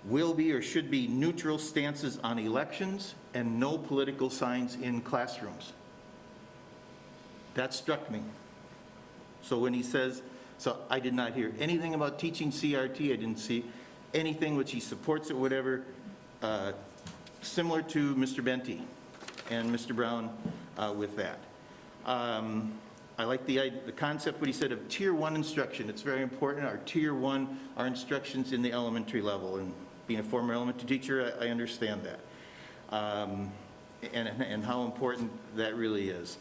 will be or should be neutral stances on elections and no political signs in classrooms. That struck me. So when he says, so I did not hear anything about teaching CRT, I didn't see anything which he supports it, whatever, similar to Mr. Benty and Mr. Brown with that. I like the concept, what he said of Tier 1 instruction. It's very important. Our Tier 1 are instructions in the elementary level. And being a former elementary teacher, I understand that. And how important that really is.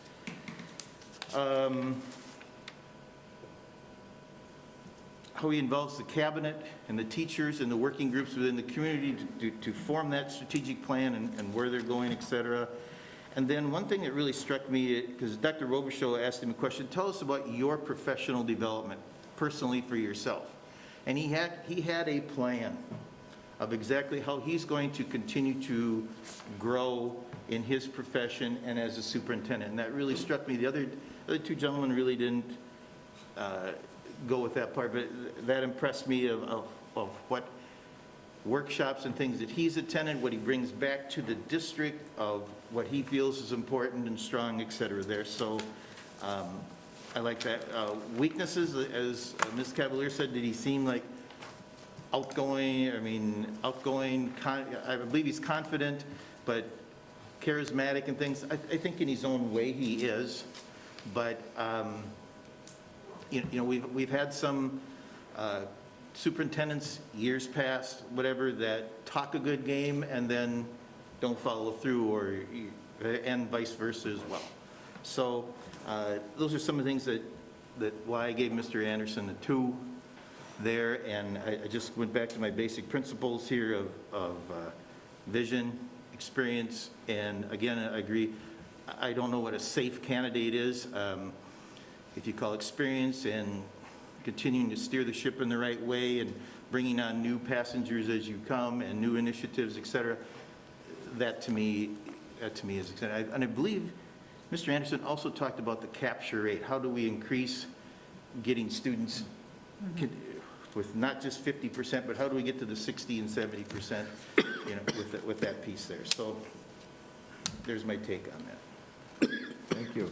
How he involves the cabinet and the teachers and the working groups within the community to form that strategic plan and where they're going, et cetera. And then one thing that really struck me, because Dr. Robershow asked him a question, tell us about your professional development, personally for yourself. And he had a plan of exactly how he's going to continue to grow in his profession and as a superintendent. And that really struck me. The other 2 gentlemen really didn't go with that part, but that impressed me of what workshops and things that he's attended, what he brings back to the district, of what he feels is important and strong, et cetera, there. So I like that. Weaknesses, as Ms. Cavalier said, did he seem like outgoing? I believe he's confident, but charismatic and things. I think in his own way he is, but we've had some superintendents years past, whatever, that talk a good game and then don't follow through, and vice versa as well. So those are some of the things that why I gave Mr. Anderson a 2 there, and I just went back to my basic principles here of vision, experience, and again, I agree, I don't know what a safe candidate is. If you call experience and continuing to steer the ship in the right way and bringing on new passengers as you come and new initiatives, et cetera, that to me is exciting. And I believe Mr. Anderson also talked about the capture rate. How do we increase getting students with not just 50%, but how do we get to the 60 and 70%, with that piece there? So there's my take on that. Thank you.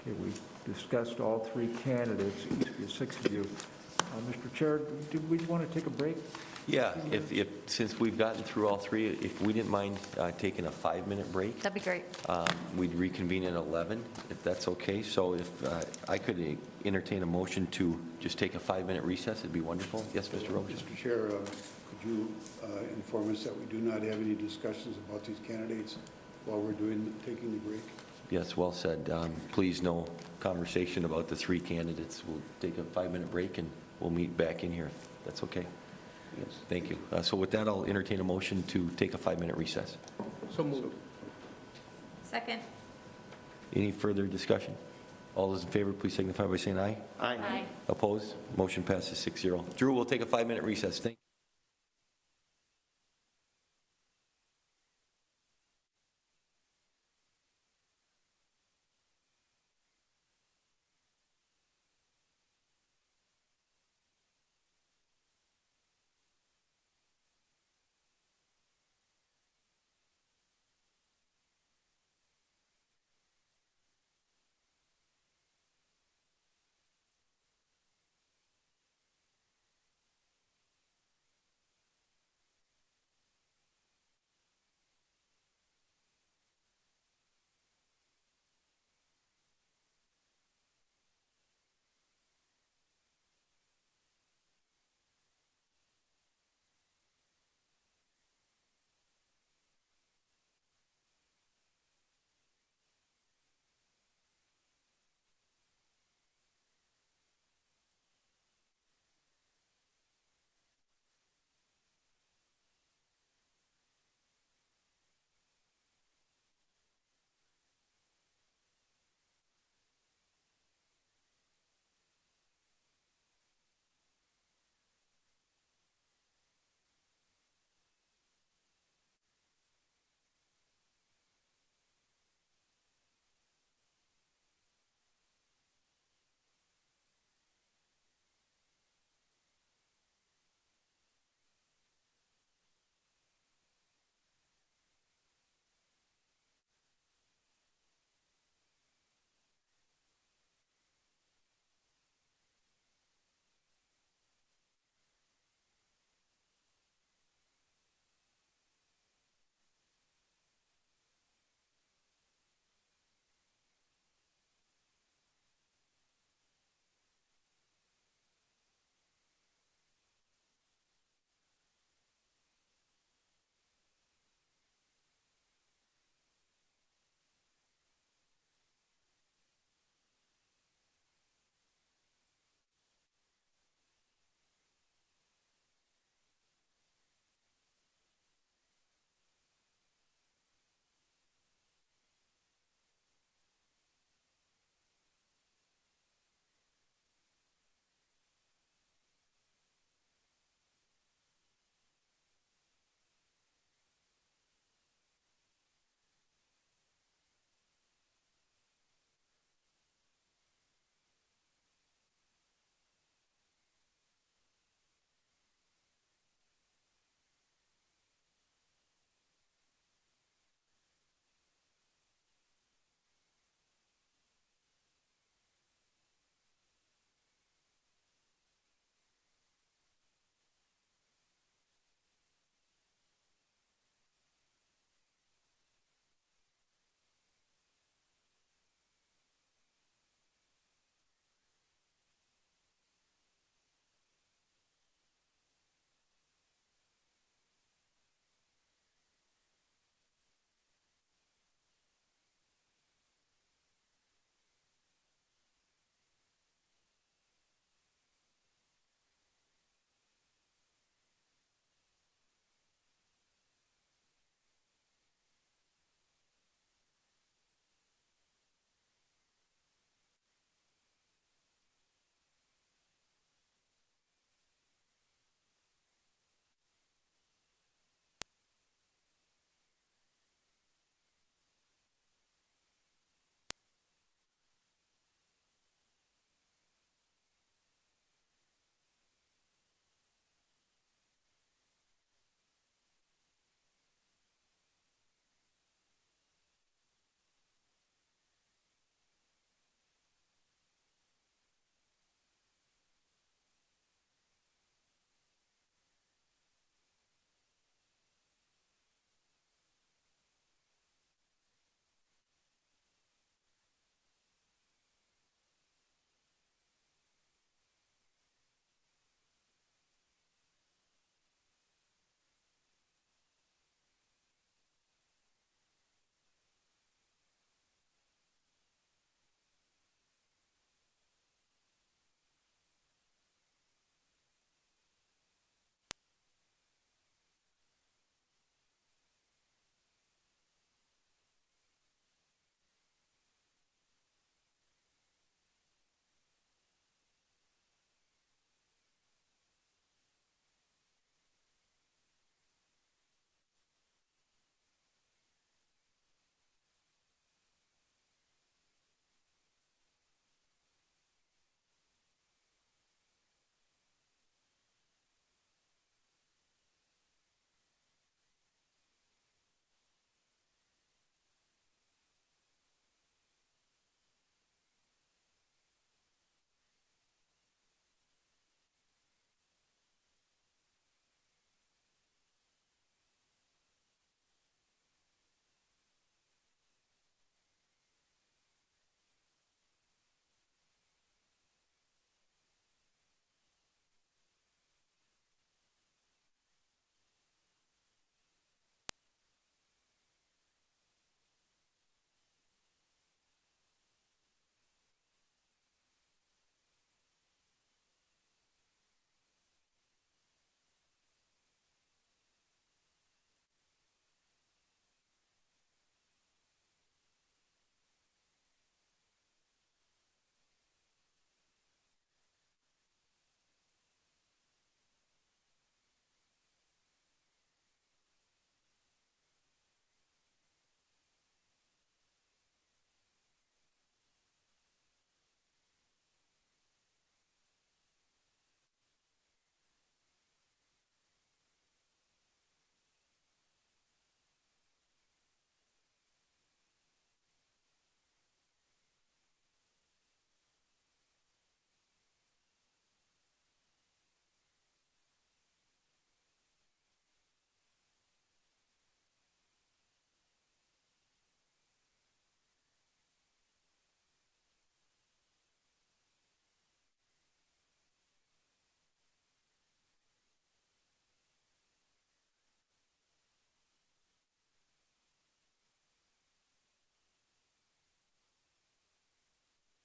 Okay, we discussed all three candidates, the six of you. Mr. Chair, do we want to take a break? Yeah, since we've gotten through all three, if we didn't mind taking a 5-minute break, That'd be great. we'd reconvene at 11, if that's okay. So if I could entertain a motion to just take a 5-minute recess, it'd be wonderful. Yes, Mr. Roach? Mr. Chair, could you inform us that we do not have any discussions about these candidates while we're taking the break? Yes, well said. Please, no conversation about the three candidates. We'll take a 5-minute break and we'll meet back in here. That's okay. Yes. Thank you. So with that, I'll entertain a motion to take a 5-minute recess. So moved. Second. Any further discussion? All those in favor, please signify by saying aye. Aye. Opposed? Motion passes 6-0. Drew, we'll take a 5-minute recess. Thank you.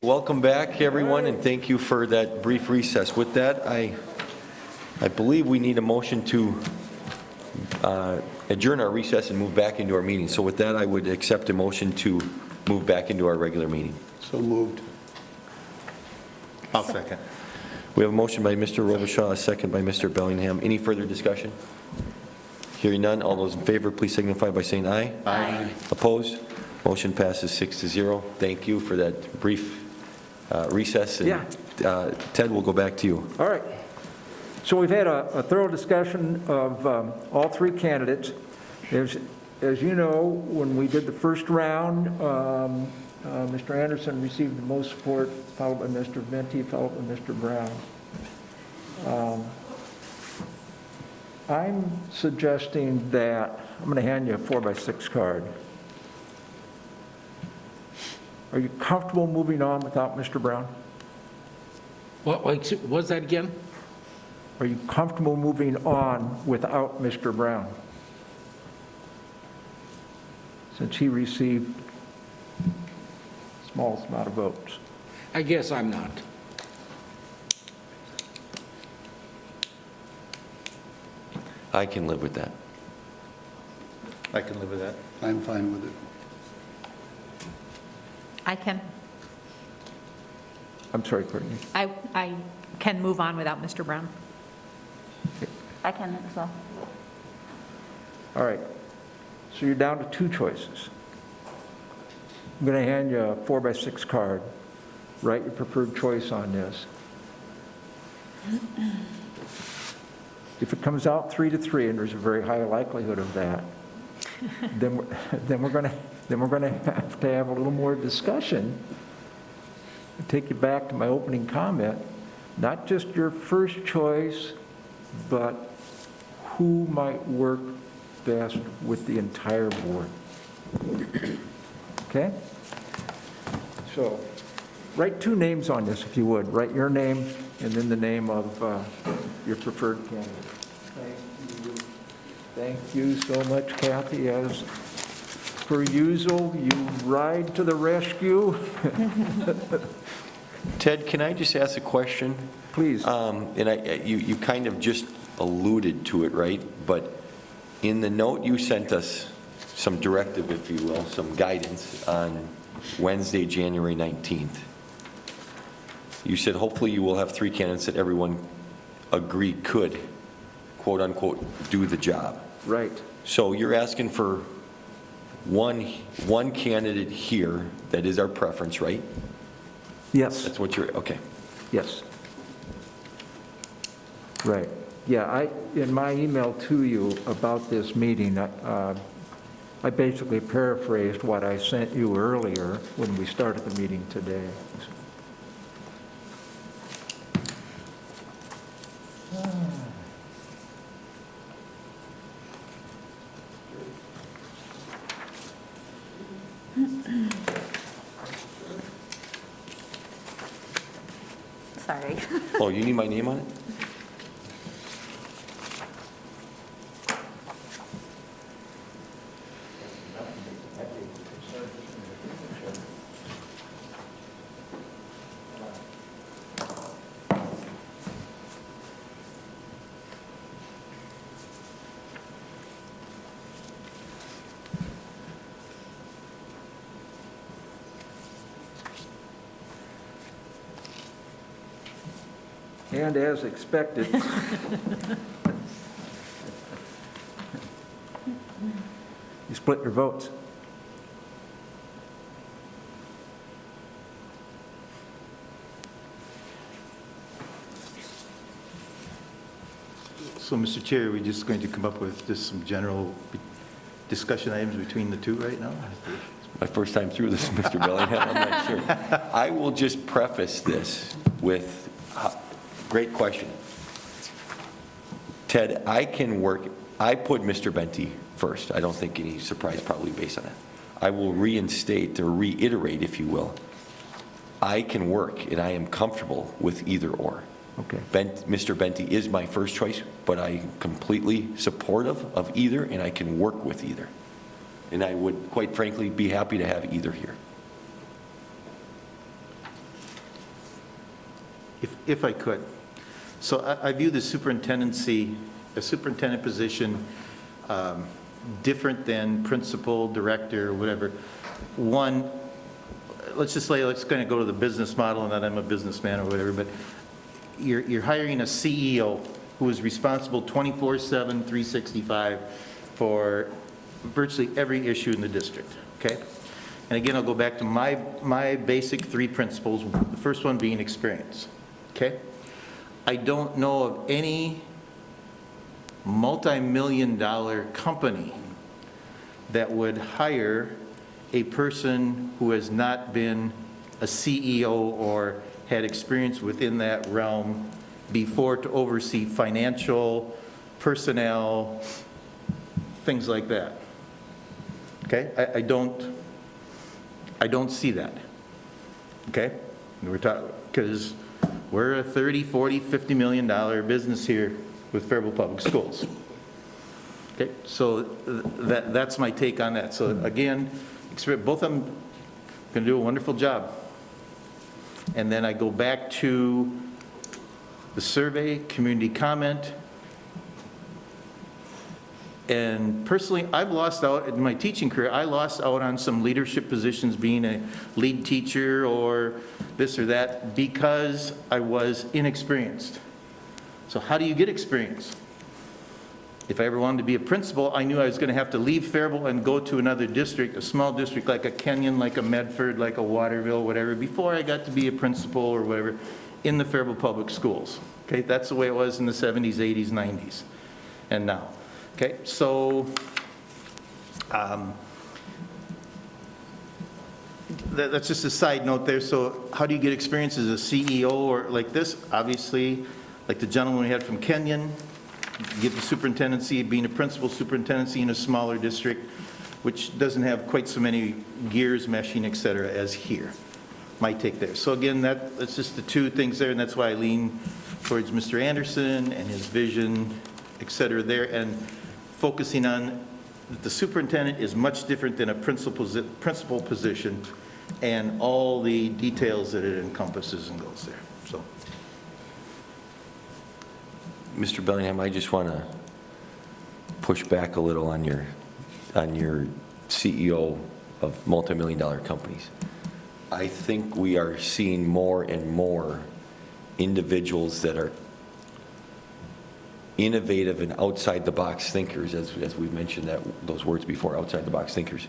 Welcome back, everyone, and thank you for that brief recess. With that, I believe we need a motion to adjourn our recess and move back into our meeting. So with that, I would accept a motion to move back into our regular meeting. So moved. I'll second. We have a motion by Mr. Robichaud, a second by Mr. Bellingham. Any further discussion? Hearing none, all those in favor, please signify by saying aye. Aye. Opposed? Motion passes 6-0. Thank you for that brief recess. And, Ted, we'll go back to you. All right. So we've had a thorough discussion of all three candidates. As you know, when we did the first round, Mr. Anderson received the most support, followed by Mr. Venti, followed by Mr. Brown. I'm suggesting that, I'm going to hand you a 4x6 card. Are you comfortable moving on without Mr. Brown? What was that again? Are you comfortable moving on without Mr. Brown? Since he received small amount of votes. I guess I'm not. I can live with that. I can live with that. I'm fine with it. I can, I'm sorry, Courtney. I can move on without Mr. Brown. I can as well. All right. So you're down to two choices. I'm going to hand you a 4x6 card. Write your preferred choice on this. If it comes out 3-3, and there's a very high likelihood of that, then we're going to have a little more discussion. Take you back to my opening comment. Not just your first choice, but who might work best with the entire board. Okay? So, write two names on this if you would. Write your name and then the name of your preferred candidate. Thank you. Thank you so much, Kathy. As per usual, you ride to the rescue. Ted, can I just ask a question? Please. And you kind of just alluded to it, right? But in the note you sent us some directive, if you will, some guidance on Wednesday, January 19th. You said hopefully you will have three candidates that everyone agreed could, quote unquote, do the job. Right. So you're asking for one candidate here that is our preference, right? Yes. That's what you're, okay. Yes. Right. Yeah, in my email to you about this meeting, I basically paraphrased what I sent you earlier when we started the meeting today. Sorry. Oh, you need my name on it? And as expected, you split your votes. So, Mr. Chair, we're just going to come up with just some general discussion items between the two right now? My first time through this, Mr. Bellingham, I'm not sure. I will just preface this with, great question. Ted, I can work, I put Mr. Venti first. I don't think any surprise probably based on that. I will reinstate or reiterate, if you will. I can work and I am comfortable with either or. Okay. Mr. Venti is my first choice, but I'm completely supportive of either and I can work with either. And I would, quite frankly, be happy to have either here. if I could. So I view the a superintendent position, different than principal, director, whatever. One, let's kind of go to the business model, and that I'm a businessman or whatever, but you're hiring a CEO who is responsible 24/7, 365 for virtually every issue in the district, okay? And again, I'll go back to my basic 3 principles, the first one being experience, okay? I don't know of any multi-million-dollar company that would hire a person who has not been a CEO or had experience within that realm before to oversee financial, personnel, things like that. Okay? I don't see that. Okay? We're talking, because we're a 30, 40, $50 million business here with Faribault Public Schools. Okay? So that's my take on that. So again, both of them going to do a wonderful job. And then I go back to the survey, community comment. And personally, I've lost out in my teaching career, I lost out on some leadership positions, being a lead teacher or this or that, because I was inexperienced. So how do you get experience? If I ever wanted to be a principal, I knew I was going to have to leave Faribault and go to another district, a small district like a Kenyon, like a Medford, like a Waterville, whatever, before I got to be a principal or whatever in the Faribault Public Schools. Okay, that's the way it was in the 70s, 80s, 90s, and now. Okay, so that's just a side note there. So how do you get experience as a CEO or like this? Obviously, like the gentleman we had from Kenyon, get the superintendency, being a principal superintendency in a smaller district, which doesn't have quite so many gears meshing, et cetera, as here. My take there. So again, that's just the 2 things there, and that's why I lean towards Mr. Anderson and his vision, et cetera, there, and focusing on that the superintendent is much different than a principal position and all the details that it encompasses and goes there. So. Mr. Bellingham, I just want to push back a little on your CEO of multi-million-dollar companies. I think we are seeing more and more individuals that are innovative and outside-the-box thinkers, as we've mentioned those words before, outside-the-box thinkers,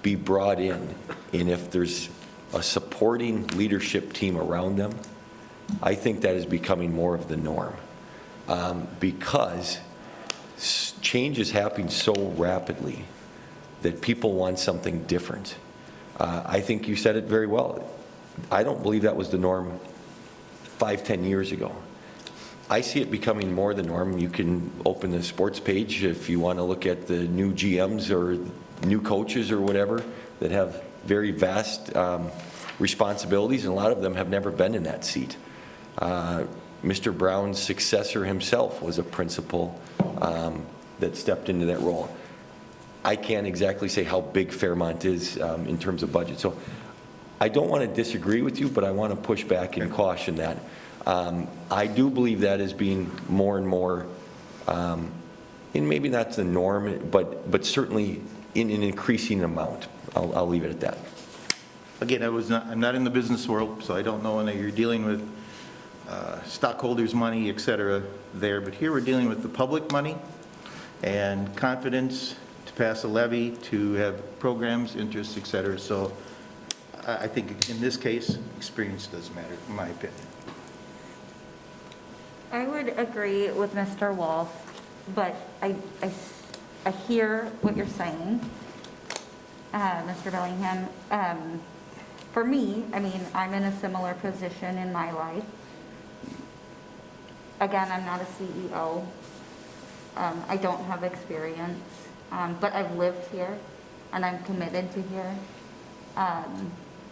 be brought in. And if there's a supporting leadership team around them, I think that is becoming more of the norm. Because change is happening so rapidly that people want something different. I think you said it very well. I don't believe that was the norm 5, 10 years ago. I see it becoming more the norm. You can open the sports page if you want to look at the new GMs or new coaches or whatever that have very vast responsibilities, and a lot of them have never been in that seat. Mr. Brown's successor himself was a principal that stepped into that role. I can't exactly say how big Fairmont is in terms of budget. So I don't want to disagree with you, but I want to push back and caution that. I do believe that is being more and more, and maybe that's the norm, but certainly in an increasing amount. I'll leave it at that. Again, I'm not in the business world, so I don't know when you're dealing with stockholders' money, et cetera, there. But here we're dealing with the public money and confidence to pass a levy, to have programs, interests, et cetera. So I think in this case, experience does matter, in my opinion. I would agree with Mr. Wolf, but I hear what you're saying, Mr. Bellingham. For me, I mean, I'm in a similar position in my life. Again, I'm not a CEO. I don't have experience, but I've lived here and I'm committed to here. I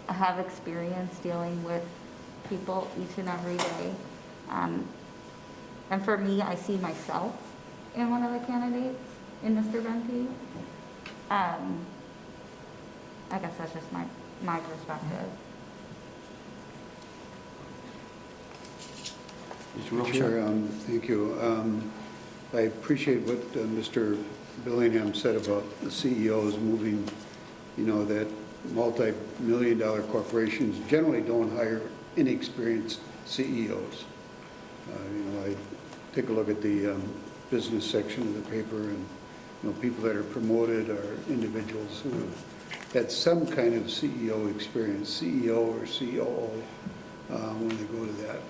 have experience dealing with people each and every day. And for me, I see myself in one of the candidates, in Mr. Benke. I guess that's just my perspective. Mr. Chair, Robichaud? thank you. I appreciate what Mr. Billingham said about the CEOs moving, that multi-million-dollar corporations generally don't hire inexperienced CEOs. I take a look at the business section of the paper, and people that are promoted are individuals who have had some kind of CEO experience, CEO or COO, when they go to that,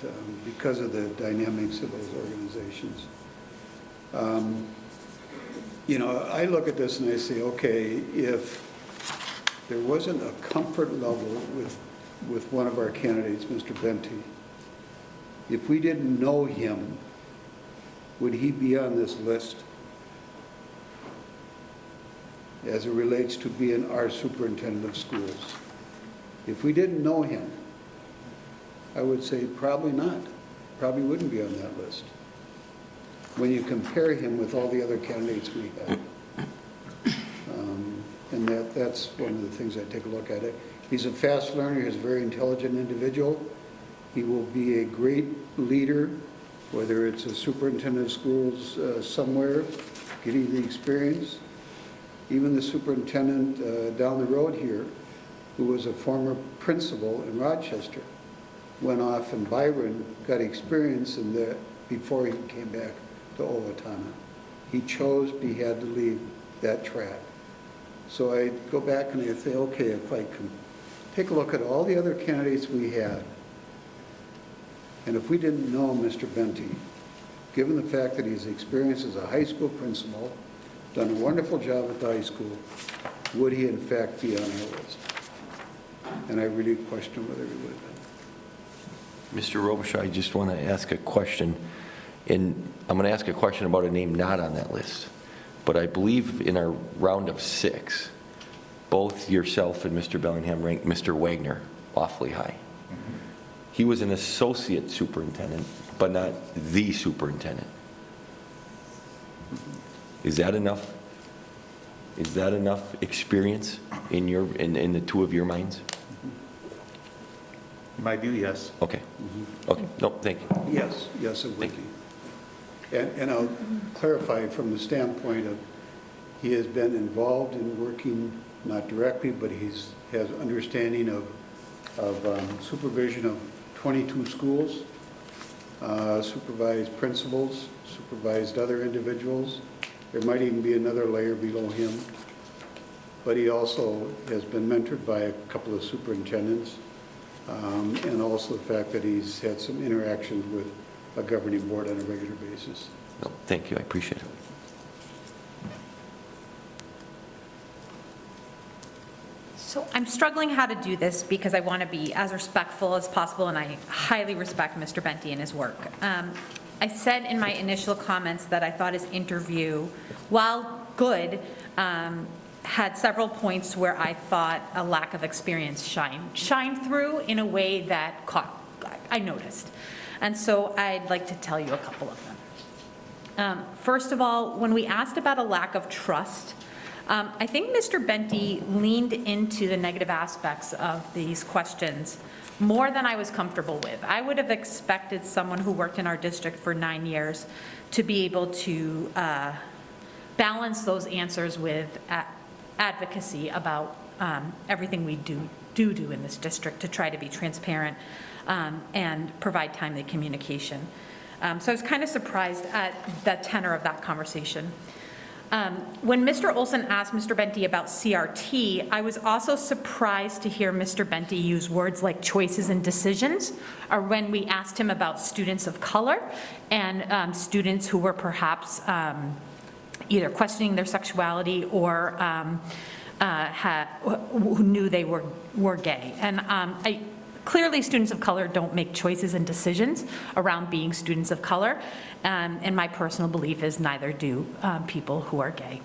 because of the dynamics of those organizations. I look at this and I say, okay, if there wasn't a comfort level with one of our candidates, Mr. Benty, if we didn't know him, would he be on this list as it relates to being our superintendent of schools? If we didn't know him, I would say probably not. Probably wouldn't be on that list when you compare him with all the other candidates we have. And that's one of the things I take a look at. He's a fast learner. He's a very intelligent individual. He will be a great leader, whether it's a superintendent of schools somewhere, getting the experience. Even the superintendent down the road here, who was a former principal in Rochester, went off and Byron got experience in that before he came back to Owatonna. He chose, he had to leave that track. So I go back and I say, okay, if I can take a look at all the other candidates we had, and if we didn't know Mr. Benty, given the fact that he's experienced as a high school principal, done a wonderful job at the high school, would he in fact be on our list? And I really question whether he would have been. Mr. Robichaud, I just want to ask a question, and I'm going to ask a question about a name not on that list. But I believe in our round of 6, both yourself and Mr. Bellingham ranked Mr. Wagner awfully high. He was an associate superintendent, but not the superintendent. Is that enough? Is that enough experience in the two of your minds? In my view, yes. Okay. Okay. No, thank you. Yes, it would be. And I'll clarify from the standpoint of he has been involved in working, not directly, but he's has understanding of supervision of 22 schools, supervised principals, supervised other individuals. There might even be another layer below him. But he also has been mentored by a couple of superintendents, and also the fact that he's had some interactions with a governing board on a regular basis. No, thank you. I appreciate it. So I'm struggling how to do this because I want to be as respectful as possible, and I highly respect Mr. Benty and his work. I said in my initial comments that I thought his interview, while good, had several points where I thought a lack of experience shined through in a way that I noticed. And so I'd like to tell you a couple of them. First of all, when we asked about a lack of trust, I think Mr. Benty leaned into the negative aspects of these questions more than I was comfortable with. I would have expected someone who worked in our district for 9 years to be able to balance those answers with advocacy about everything we do in this district to try to be transparent and provide timely communication. So I was kind of surprised at the tenor of that conversation. When Mr. Olson asked Mr. Benty about CRT, I was also surprised to hear Mr. Benty use words like choices and decisions, or when we asked him about students of color and students who were perhaps either questioning their sexuality or who knew they were gay. And clearly, students of color don't make choices and decisions around being students of color, and my personal belief is neither do people who are gay.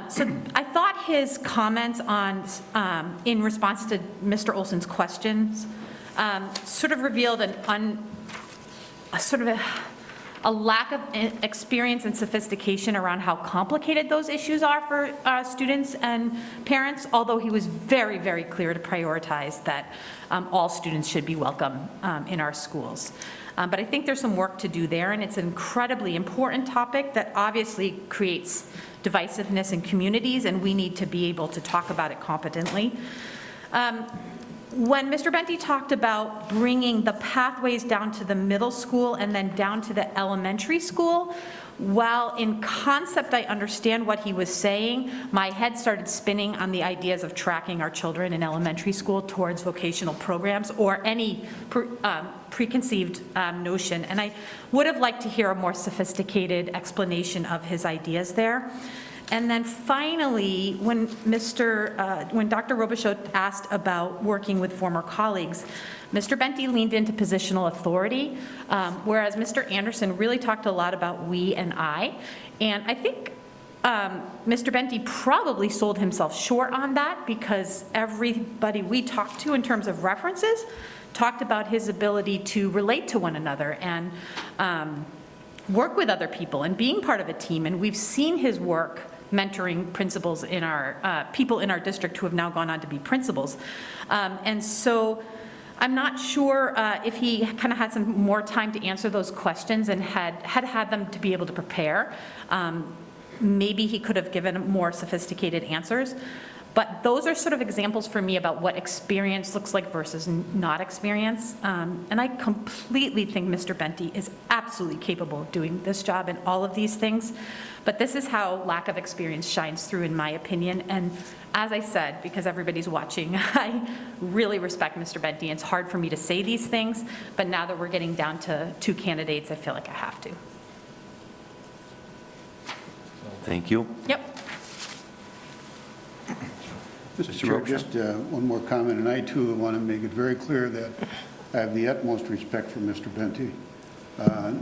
So I thought his comments in response to Mr. Olson's questions sort of revealed a lack of experience and sophistication around how complicated those issues are for students and parents, although he was very, very clear to prioritize that all students should be welcome in our schools. But I think there's some work to do there, and it's an incredibly important topic that obviously creates divisiveness in communities, and we need to be able to talk about it competently. When Mr. Benty talked about bringing the pathways down to the middle school and then down to the elementary school, while in concept I understand what he was saying, my head started spinning on the ideas of tracking our children in elementary school towards vocational programs or any preconceived notion. And I would have liked to hear a more sophisticated explanation of his ideas there. And then finally, when Dr. Robichaud asked about working with former colleagues, Mr. Benty leaned into positional authority, whereas Mr. Anderson really talked a lot about we and I. And I think Mr. Benty probably sold himself short on that because everybody we talked to in terms of references talked about his ability to relate to one another and work with other people and being part of a team. And we've seen his work mentoring principals in our, people in our district who have now gone on to be principals. And so I'm not sure if he kind of had some more time to answer those questions and had them to be able to prepare. Maybe he could have given more sophisticated answers. But those are sort of examples for me about what experience looks like versus not experience. And I completely think Mr. Benty is absolutely capable of doing this job and all of these things. But this is how lack of experience shines through, in my opinion. And as I said, because everybody's watching, I really respect Mr. Benty. It's hard for me to say these things, but now that we're getting down to 2 candidates, I feel like I have to. Thank you. Yep. Mr. Chair, just one more comment, and I too want to make it very clear that I have the utmost respect for Mr. Benty,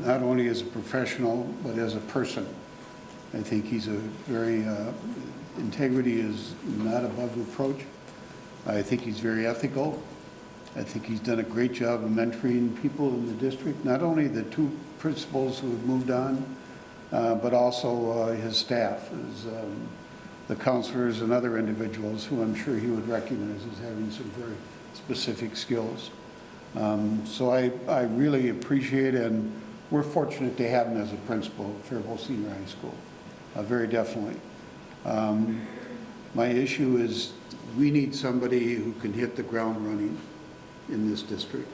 not only as a professional, but as a person. I think he's a very, integrity is not above reproach. I think he's very ethical. I think he's done a great job of mentoring people in the district, not only the 2 principals who have moved on, but also his staff, the counselors and other individuals who I'm sure he would recognize as having some very specific skills. So I really appreciate it, and we're fortunate to have him as a principal at Faribault Senior High School, very definitely. My issue is we need somebody who can hit the ground running in this district.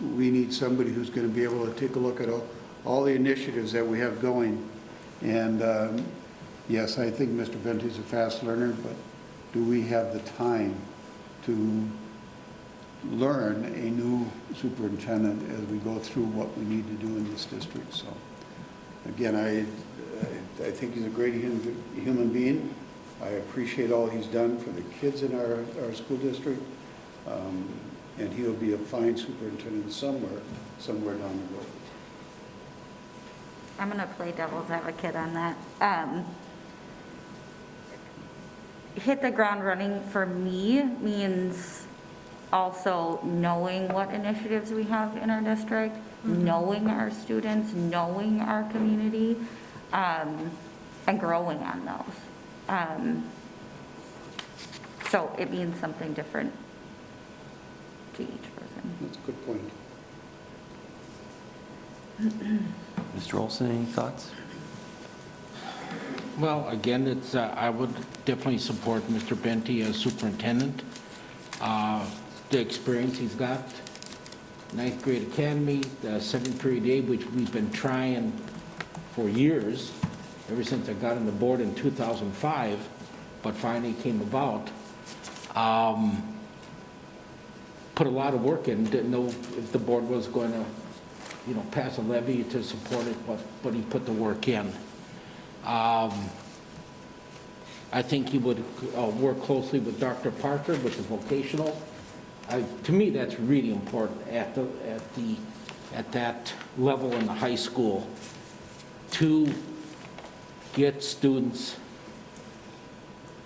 We need somebody who's going to be able to take a look at all the initiatives that we have going. And yes, I think Mr. Benty's a fast learner, but do we have the time to learn a new superintendent as we go through what we need to do in this district? So again, I think he's a great human being. I appreciate all he's done for the kids in our school district. And he'll be a fine superintendent somewhere down the road. I'm going to play devil's advocate on that. Hit the ground running for me means also knowing what initiatives we have in our district, knowing our students, knowing our community, and growing on those. So it means something different to each person. That's a good point. Mr. Olson, any thoughts? Well, again, it's, I would definitely support Mr. Benty as superintendent. The experience he's got, 9th grade academy, the 7th period A, which we've been trying for years, ever since I got on the board in 2005, but finally came about. Put a lot of work in, didn't know if the board was going to, pass a levy to support it, but he put the work in. I think he would work closely with Dr. Parker with the vocational. To me, that's really important at that level in the high school to get students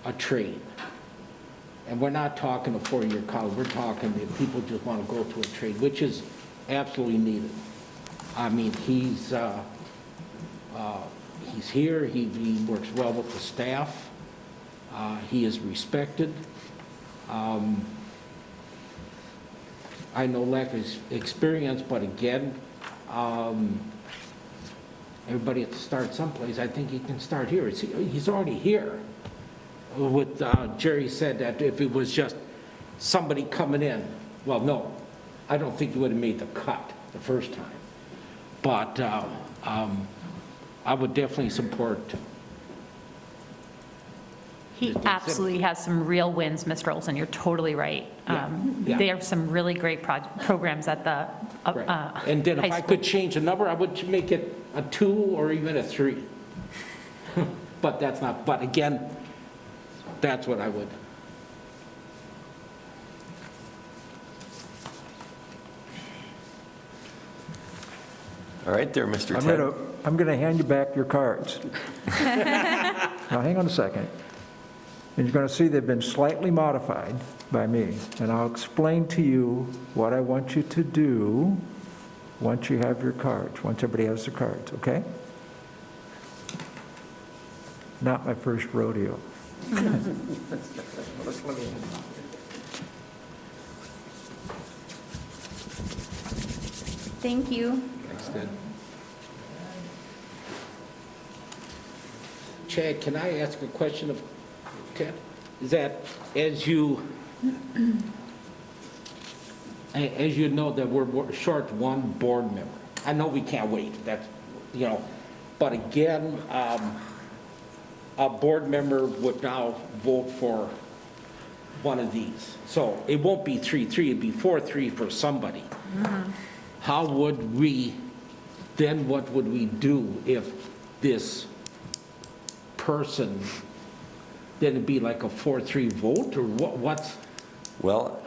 a trade. And we're not talking a 4-year college. We're talking that people just want to go to a trade, which is absolutely needed. I mean, he's here. He works well with the staff. He is respected. I I know lack of experience, but again, everybody has to start someplace. I think he can start here. He's already here. With, Jerry said that if it was just somebody coming in, well, no, I don't think he would have made the cut the first time. But I would definitely support. He absolutely has some real wins, Mr. Olson, you're totally right. Yeah. There are some really great programs at the Right. And then if high I school. could change a number, I would make it a 2 or even a 3. But that's not, but again, that's what I would. All right there, Mr. Ted. I'm going to hand you back your cards. Now, hang on a second. And you're going to see they've been slightly modified by me. And I'll explain to you what I want you to do once you have your cards, once everybody has their cards, okay? Not my first rodeo. Thank you. Chad, can I ask a question of Ted? Is that as you know that we're short one board member, I know we can't wait, that's, but again, a board member would now vote for one of these. So it won't be 3-3, it'd be 4-3 for somebody. How would we, then what would we do if this person, then it'd be like a 4-3 vote, or what's, Well,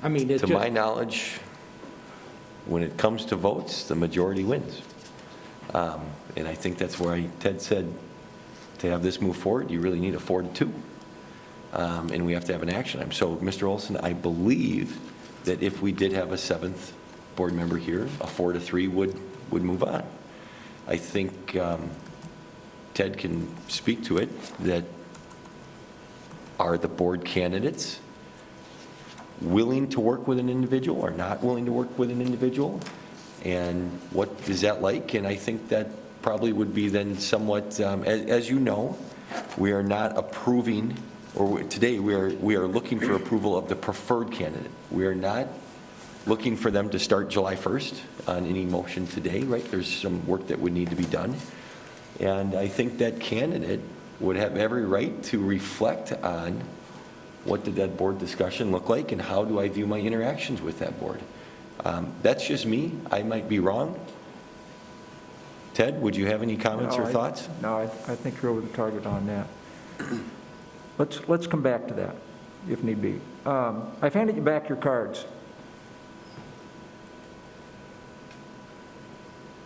I mean, it's to my just, knowledge, when it comes to votes, the majority wins. And I think that's where Ted said, to have this move forward, you really need a 4-2. And we have to have an action item. So, Mr. Olson, I believe that if we did have a 7th board member here, a 4-3 would move on. I think Ted can speak to it, that are the board candidates willing to work with an individual or not willing to work with an individual? And what is that like? And I think that probably would be then somewhat, as you know, we are not approving, or today we are looking for approval of the preferred candidate. We are not looking for them to start July 1st on any motion today, right? There's some work that would need to be done. And I think that candidate would have every right to reflect on what did that board discussion look like and how do I view my interactions with that board. That's just me. I might be wrong. Ted, would you have any comments or thoughts? No, I think you're over the target on that. Let's come back to that, if need be. I've handed you back your cards.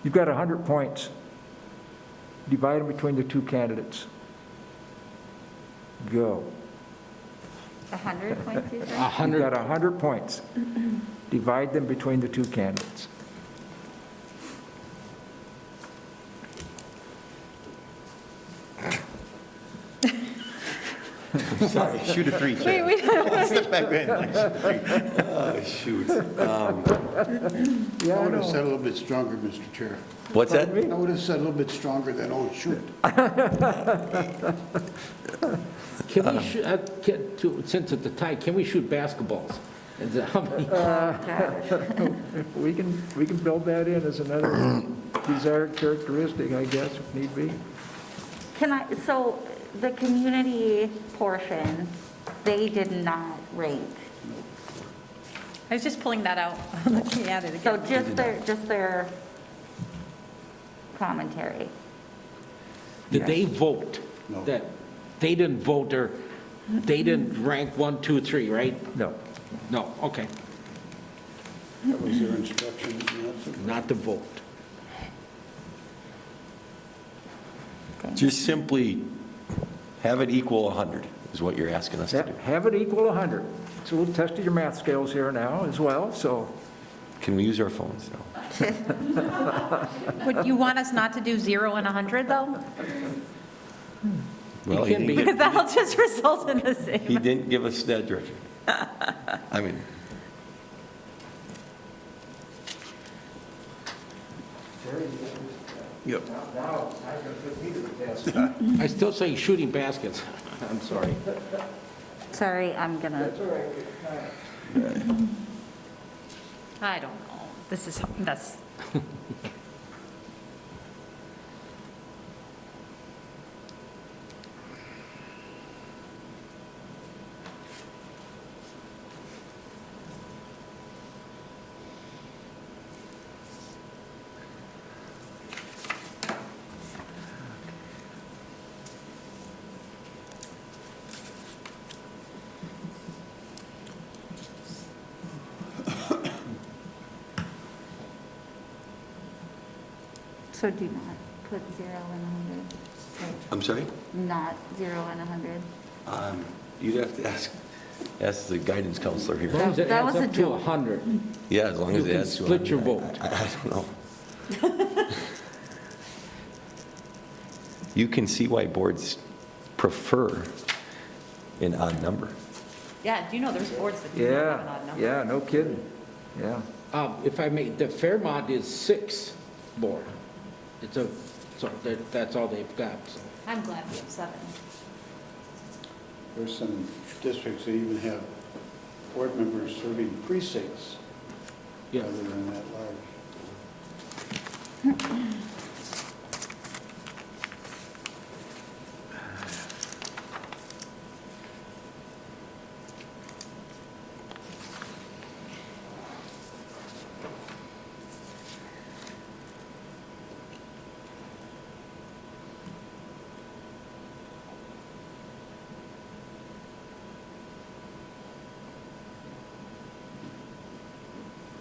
You've got 100 points. Divide them between the two candidates. Go. 100 points, you said? 100. You've got 100 points. Divide them between the two candidates. Sorry, shoot a 3, Chad. Wait, Step back in. Oh, shoot. I would have said a little bit stronger, Mr. Chair. What's that? I would have said a little bit stronger than, oh, shoot. Can we shoot, since it's a tie, can we shoot basketballs? Is that how many? We can build that in as another desired characteristic, I guess, if need be. So the community portion, they did not rank. I was just pulling that out, looking at it So again. just their commentary. Did they vote? No. That they didn't vote, or they didn't rank 1, 2, 3, right? No. No, okay, That was their instruction. not to vote. Just simply have it equal 100 is what you're asking us to do. Have it equal 100. It's a little test of your math skills here now as well, so Can we use our phones now? Would you want us not to do 0 and 100, though? Well, can be. Because that'll just result in the he same. didn't give us that direction. I mean, Yep. I still say shooting baskets. I'm sorry. Sorry, I'm gonna, I don't know. That's, so do not put 0 and 100. I'm sorry? Not 0 and 100. You'd have to ask the guidance counselor As here. long as it That adds was a up to joke. 100, Yeah, as long you as it can adds to split your 100. vote. I don't know. You can see why boards prefer an odd number. Yeah, do you know there's boards that do not have an odd number? Yeah, no kidding, yeah. If I may, the Fairmont is 6 board. It's a, so that's all they've got, so. I'm glad we have 7. There's some districts that even have board members serving precincts Yeah. rather than that large.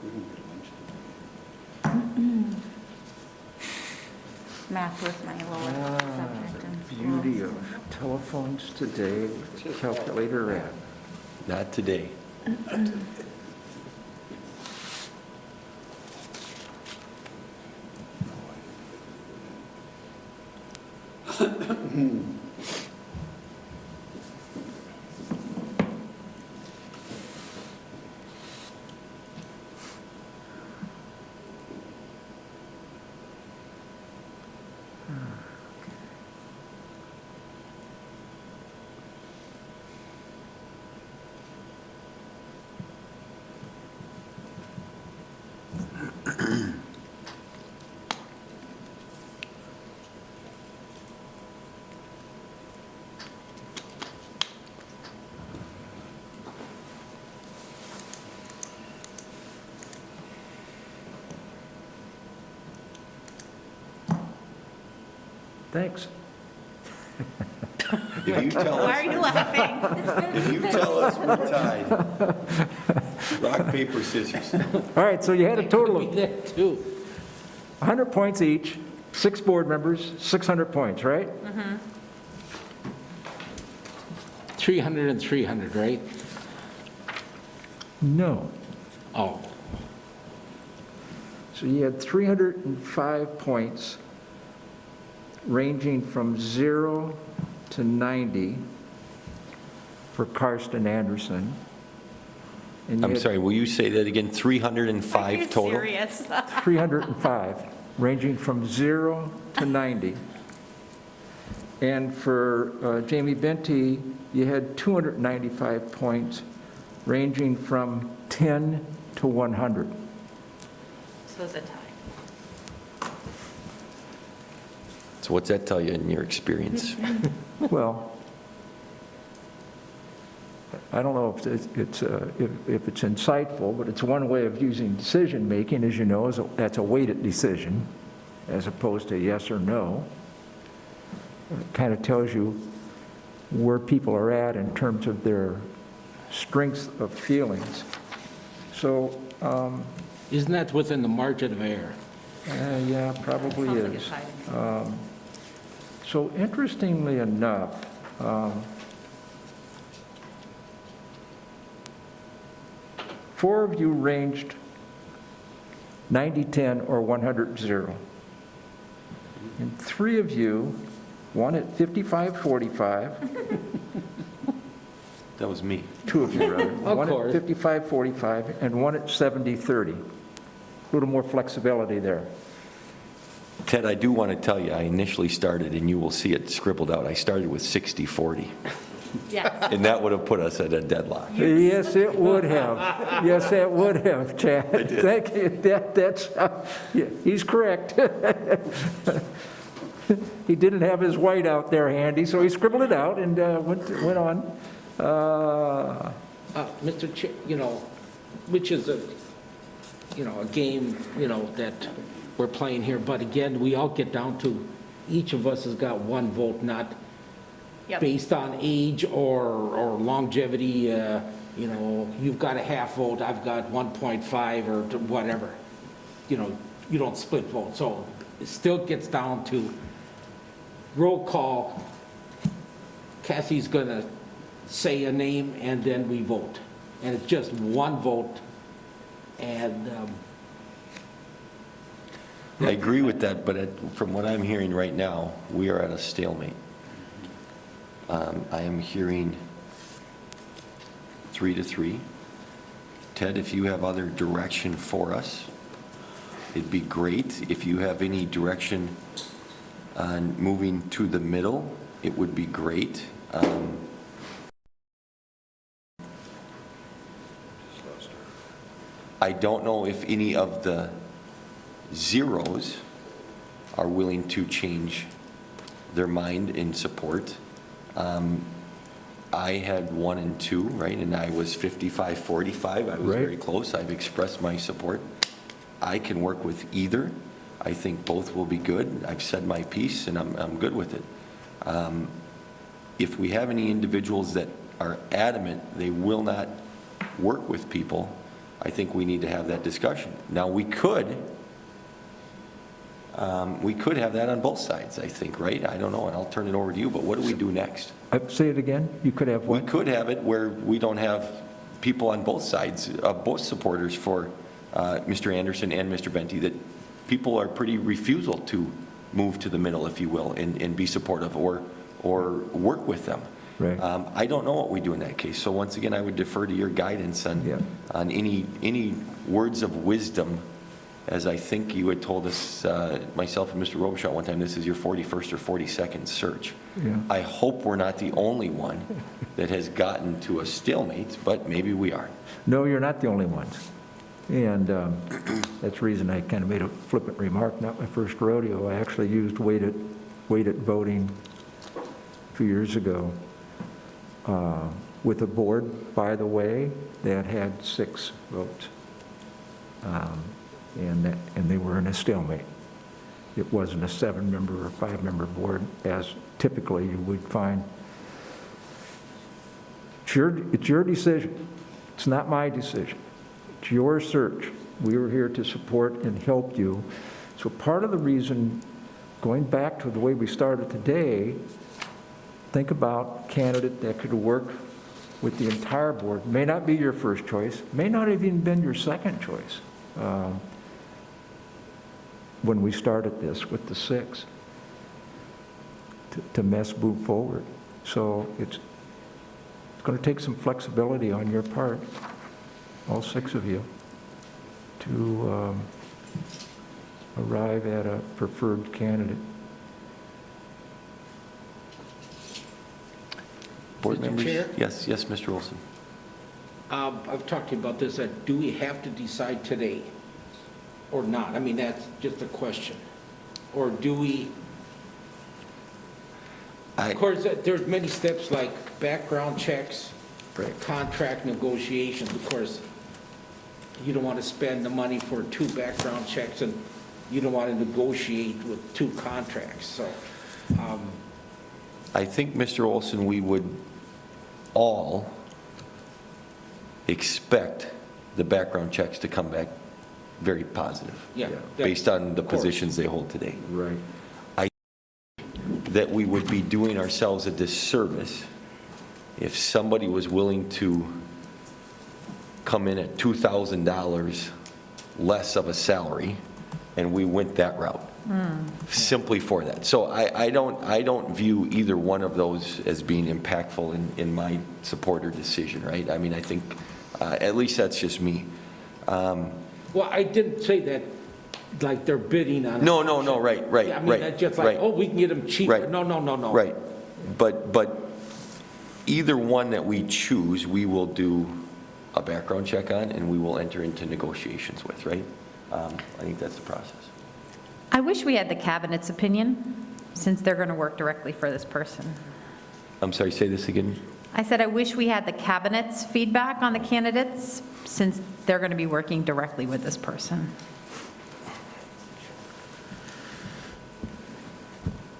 We don't get lunch today. Math was my lowest subject in school. Beauty of telephones today, with a calculator app. Not today. Thanks. If you tell Why are us, you laughing? if you tell us we're tied, rock, paper, scissors. All right, so you had a total Be of that too. 100 points each, 6 board members, 600 points, right? 300 and 300, right? No. Oh, So you had 305 points, ranging from 0 to 90 for Karsten Anderson. And you I'm had sorry, will you say that again? Are 305 you total? serious? 305, ranging from 0 to 90. And for Jamie Benty, you had 295 points, ranging from 10 to 100. So it's a tie. So what's that tell you in your experience? Well, I don't know if it's insightful, but it's one way of using decision-making, as you know, that's a weighted decision, as opposed to yes or no. It kind of tells you where people are at in terms of their strengths of feelings. So, isn't that within the margin of error? yeah, probably Sounds like a is. tie to me. So interestingly enough, four of you ranged 90-10 or 100-0. And 3 of you, one at 55-45, That was me. 2 of you rather, Of one course. at 55-45 and one at 70-30. A little more flexibility there. Ted, I do want to tell you, I initially started, and you will see it scribbled out, I started with 60-40, Yes. and that would have put us at a deadlock. Yes, it would have. Yes, it would have, Chad. Thank you. That's, yeah, he's correct. He didn't have his white out there handy, so he scribbled it out and went on. Mr. Chair, which is a game, that we're playing here, but again, we all get down to, each of us has got one vote, not Yep. based on age or longevity, you've got a half vote, I've got 1.5 or whatever. You don't split vote, so it still gets down to roll call. Cassie's gonna say a name and then we vote. And it's just one vote, and I agree with that, but from what I'm hearing right now, we are at a stalemate. I am hearing 3-3. Ted, if you have other direction for us, it'd be great. If you have any direction on moving to the middle, it would be great. I don't know if any of the zeros are willing to change their mind in support. I had 1 and 2, right, and I was 55-45. I was Right. very close. I've expressed my support. I can work with either. I think both will be good. I've said my piece, and I'm good with it. If we have any individuals that are adamant they will not work with people, I think we need to have that discussion. Now, we could have that on both sides, I think, right? I don't know, and I'll turn it over to you, but what do we do next? Say it again? You could have We what? could have it where we don't have people on both sides, both supporters for Mr. Anderson and Mr. Benty, that people are pretty refusal to move to the middle, if you will, and be supportive or work with them. Right. I don't know what we do in that case. So once again, I would defer to your guidance Yeah. on any words of wisdom, as I think you had told us, myself and Mr. Robichaud one time, this is your 41st or 42nd search. Yeah. I hope we're not the only one that has gotten to a stalemate, but maybe we are. No, you're not the only ones. And that's the reason I kind of made a flippant remark, not my first rodeo. I actually used weighted voting a few years ago with a board, by the way, that had 6 votes. And they were in a stalemate. It wasn't a 7-member or 5-member board, as typically you would find. It's your decision. It's not my decision. It's your search. We were here to support and help you. So part of the reason, going back to the way we started today, think about a candidate that could work with the entire board. May not be your first choice, may not have even been your second choice when we started this with the 6 to move forward. So it's going to take some flexibility on your part, all 6 of you, to arrive at a preferred candidate. Board Mr. members? Chair? Yes, Mr. Olson. I've talked to you about this, do we have to decide today or not? I mean, that's just a question. Or do we, of course, there's many steps like background checks, contract negotiations. Of course, you don't want to spend the money for 2 background checks, and you don't want to negotiate with 2 contracts, so. I think, Mr. Olson, we would all expect the background checks to come back very positive. Yeah. Based on the Of course. positions they hold today. Right. That we would be doing ourselves a disservice if somebody was willing to come in at $2,000 less of a salary and we went that route. Simply for that. So I don't view either one of those as being impactful in my support or decision, right? I mean, I think, at least that's just me. Well, I didn't say that like they're bidding on. No, right, Yeah, I mean, that's just like, right. oh, we can get them cheaper. Right. No. Right, but either one that we choose, we will do a background check on, and we will enter into negotiations with, right? I think that's the process. I wish we had the cabinet's opinion, since they're going to work directly for this person. I'm sorry, say this again? I said I wish we had the cabinet's feedback on the candidates, since they're going to be working directly with this person.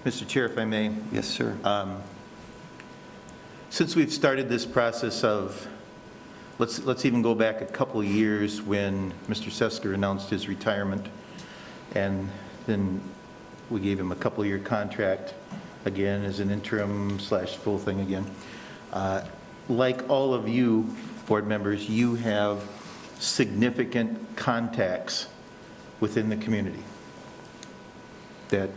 Mr. Chair, if I may, Yes, sir. since we've started this process of, let's even go back a couple of years when Mr. Sesker announced his retirement, and then we gave him a couple-year contract again as an interim / full thing again. Like all of you, board members, you have significant contacts within the community that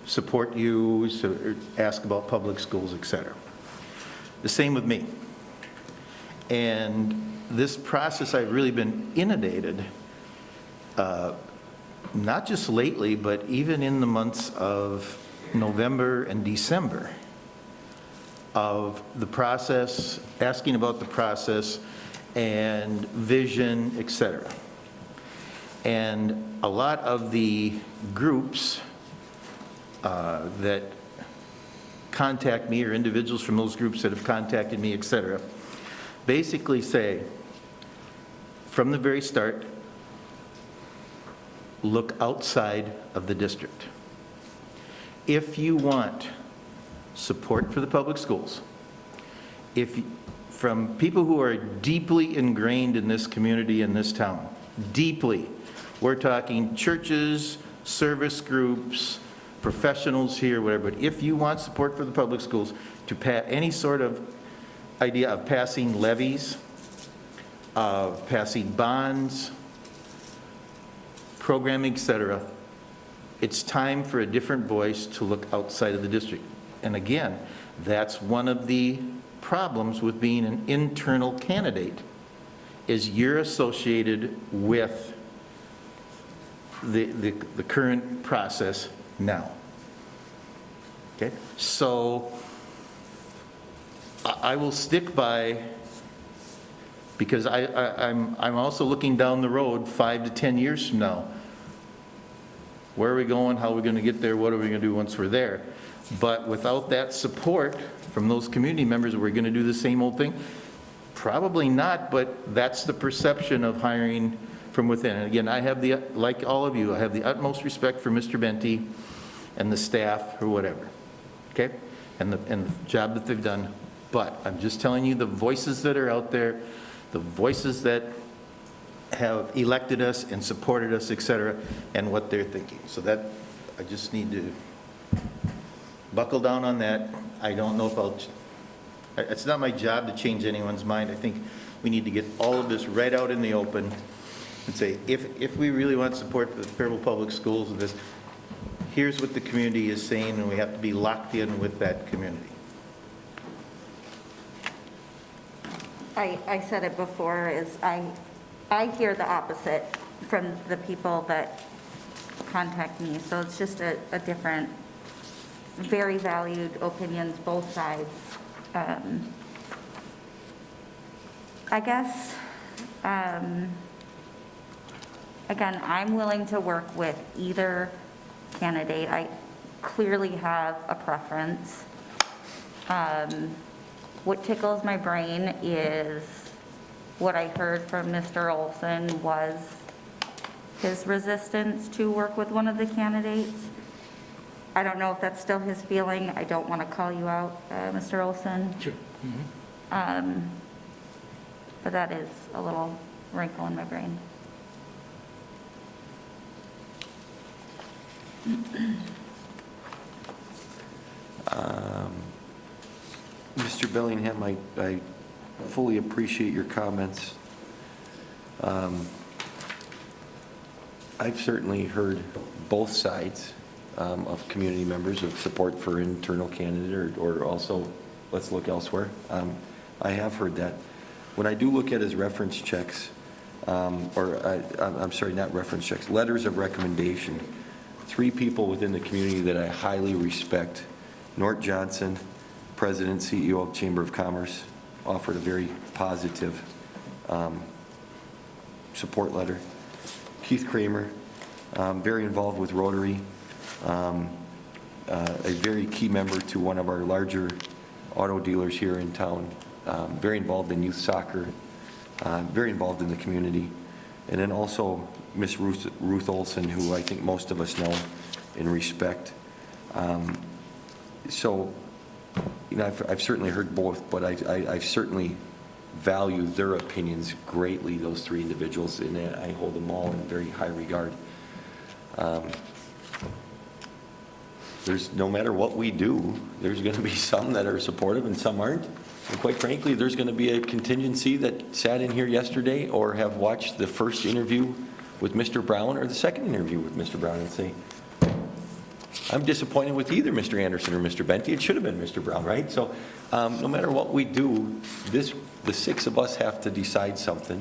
support you, ask about public schools, et cetera. The same with me. And this process, I've really been inundated, not just lately, but even in the months of November and December, of the process, asking about the process and vision, et cetera. And a lot of the groups that contact me, or individuals from those groups that have contacted me, et cetera, basically say, from the very start, look outside of the district. If you want support for the public schools, from people who are deeply ingrained in this community, in this town, deeply, we're talking churches, service groups, professionals here, whatever, but if you want support for the public schools, to any sort of idea of passing levies, of passing bonds, programming, et cetera, it's time for a different voice to look outside of the district. And again, that's one of the problems with being an internal candidate, is you're associated with the current process now. Okay? So I will stick by, because I'm also looking down the road 5 to 10 years from now. Where are we going? How are we going to get there? What are we going to do once we're there? But without that support from those community members, we're going to do the same old thing? Probably not, but that's the perception of hiring from within. And again, I have like all of you, I have the utmost respect for Mr. Benty and the staff or whatever, okay? And the job that they've done. But I'm just telling you, the voices that are out there, the voices that have elected us and supported us, et cetera, and what they're thinking. So that, I just need to buckle down on that. I don't know if it's not my job to change anyone's mind. I think we need to get all of this right out in the open and say, if we really want support for the Faribault Public Schools and this, here's what the community is saying, and we have to be locked in with that community. I said it before, is I hear the opposite from the people that contact me, so it's just a different, very valued opinions, both sides. I guess, again, I'm willing to work with either candidate. I clearly have a preference. What tickles my brain is what I heard from Mr. Olson was his resistance to work with one of the candidates. I don't know if that's still his feeling. I don't want to call you out, Mr. Olson. Sure. But that is a little wrinkle in my brain. Mr. Bellingham, I fully appreciate your comments. I've certainly heard both sides of community members of support for internal candidate or also let's look elsewhere. I have heard that. When I do look at his reference checks, I'm sorry, not reference checks, letters of recommendation. 3 people within the community that I highly respect. Nort Johnson, President, CEO of Chamber of Commerce, offered a very positive support letter. Keith Kramer, very involved with Rotary, a very key member to one of our larger auto dealers here in town, very involved in youth soccer, very involved in the community. And then also Miss Ruth Olson, who I think most of us know and respect. So, you know, I've certainly heard both, but I certainly value their opinions greatly, those 3 individuals, and I hold them all in very high regard. There's, no matter what we do, there's going to be some that are supportive and some aren't. And quite frankly, there's going to be a contingency that sat in here yesterday or have watched the first interview with Mr. Brown or the second interview with Mr. Brown and say, I'm disappointed with either Mr. Anderson or Mr. Benty. It should have been Mr. Brown, right? So no matter what we do, the 6 of us have to decide something.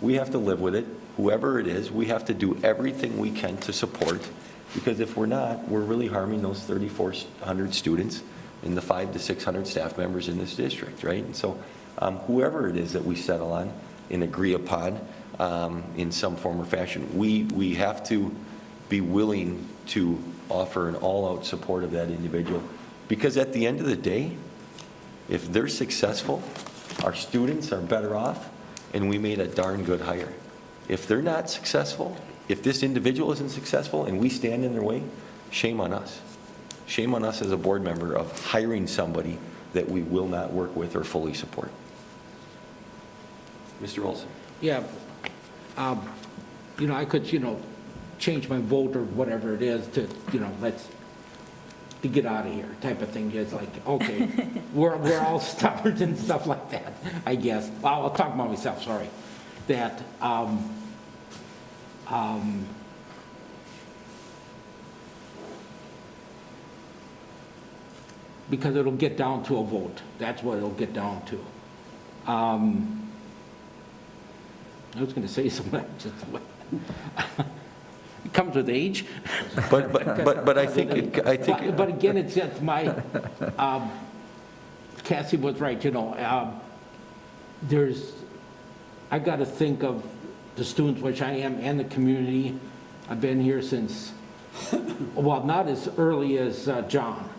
We have to live with it. Whoever it is, we have to do everything we can to support, because if we're not, we're really harming those 3,400 students and the 500 to 600 staff members in this district, right? And so whoever it is that we settle on and agree upon in some form or fashion, we have to be willing to offer an all-out support of that individual, because at the end of the day, if they're successful, our students are better off, and we made a darn good hire. If they're not successful, if this individual isn't successful and we stand in their way, shame on us. Shame on us as a board member of hiring somebody that we will not work with or fully support. Mr. Olson. Yeah, you know, I could, you know, change my vote or whatever it is to, you know, to get out of here type of thing. It's like, okay, we're all stubborn and stuff like that, I guess. Well, I'll talk about myself, sorry. That, because it'll get down to a vote. That's what it'll get down to. I was going to say something, it comes with age. But I think But again, it's just my, Cassie was right, you know, I got to think of the students, which I am, and the community. I've been here since, well, not as early as John.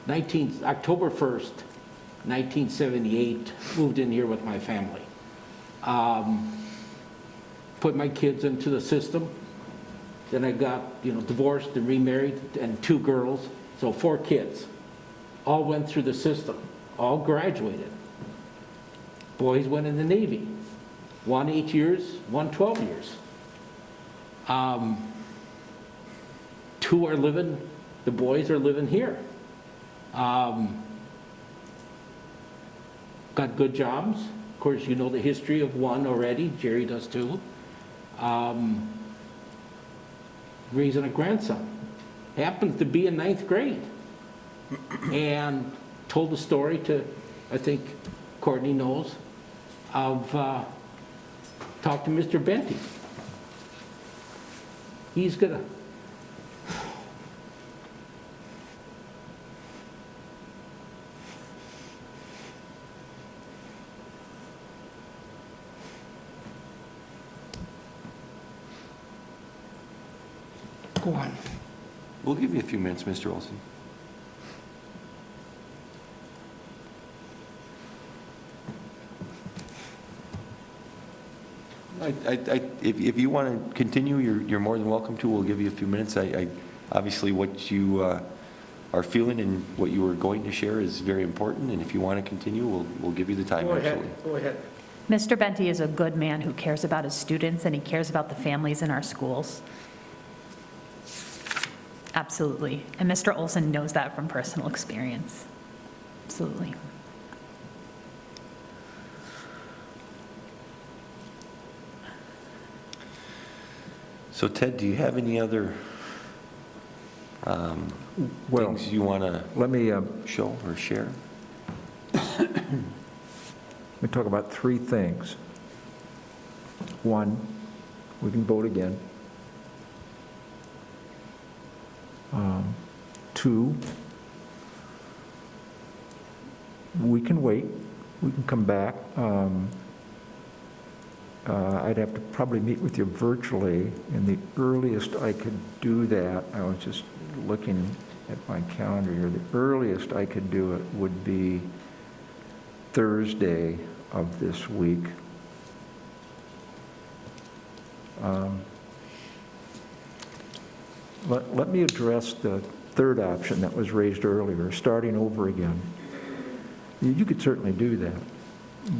October 1st, 1978, moved in here with my family. Put my kids into the system. Then I got, you know, divorced and remarried, and 2 girls, so 4 kids. All went through the system, all graduated. Boys went in the Navy. 1 8 years, 1 12 years. 2 are living, the boys are living here. Got good jobs. Of course, you know the history of 1 already. Jerry does too. Raising a grandson. Happens to be in 9th grade. And told the story to, I think Courtney knows, of talk to Mr. Benty. He's gonna, go on. we'll give you a few minutes, Mr. Olson. If you want to continue, you're more than welcome to. We'll give you a few minutes. Obviously, what you are feeling and what you were going to share is very important, and if you want to continue, we'll give you the time. Go ahead, absolutely. go ahead. Mr. Benty is a good man who cares about his students, and he cares about the families in our schools. Absolutely. And Mr. Olson knows that from personal experience. Absolutely. So Ted, do you have any other things you want to Let me show or share? talk about 3 things. 1, we can vote again. 2, we can wait, we can come back. I'd have to probably meet with you virtually, and the earliest I could do that, I was just looking at my calendar here, the earliest I could do it would be Thursday of this week. Let me address the third option that was raised earlier, starting over again. You could certainly do that,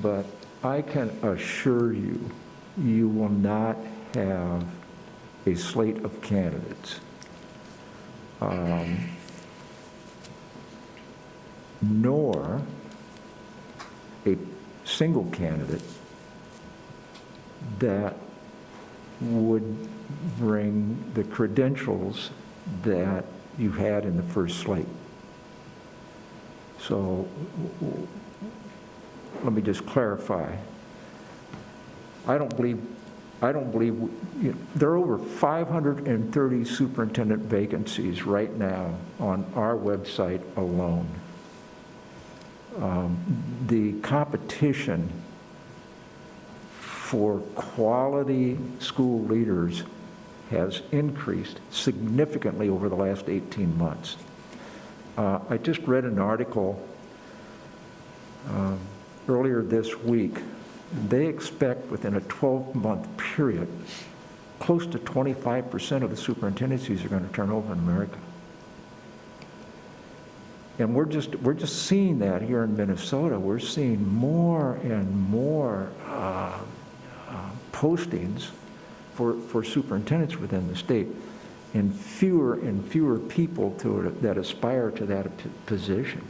but I can assure you, you will not have a slate of candidates. Nor a single candidate that would bring the credentials that you had in the first slate. So let me just clarify. I don't believe, there are over 530 superintendent vacancies right now on our website alone. The competition for quality school leaders has increased significantly over the last 18 months. I just read an article earlier this week. They expect within a 12-month period, close to 25% of the superintendencies are going to turn over in America. And we're just seeing that here in Minnesota. We're seeing more and more postings for superintendents within the state, and fewer people that aspire to that position.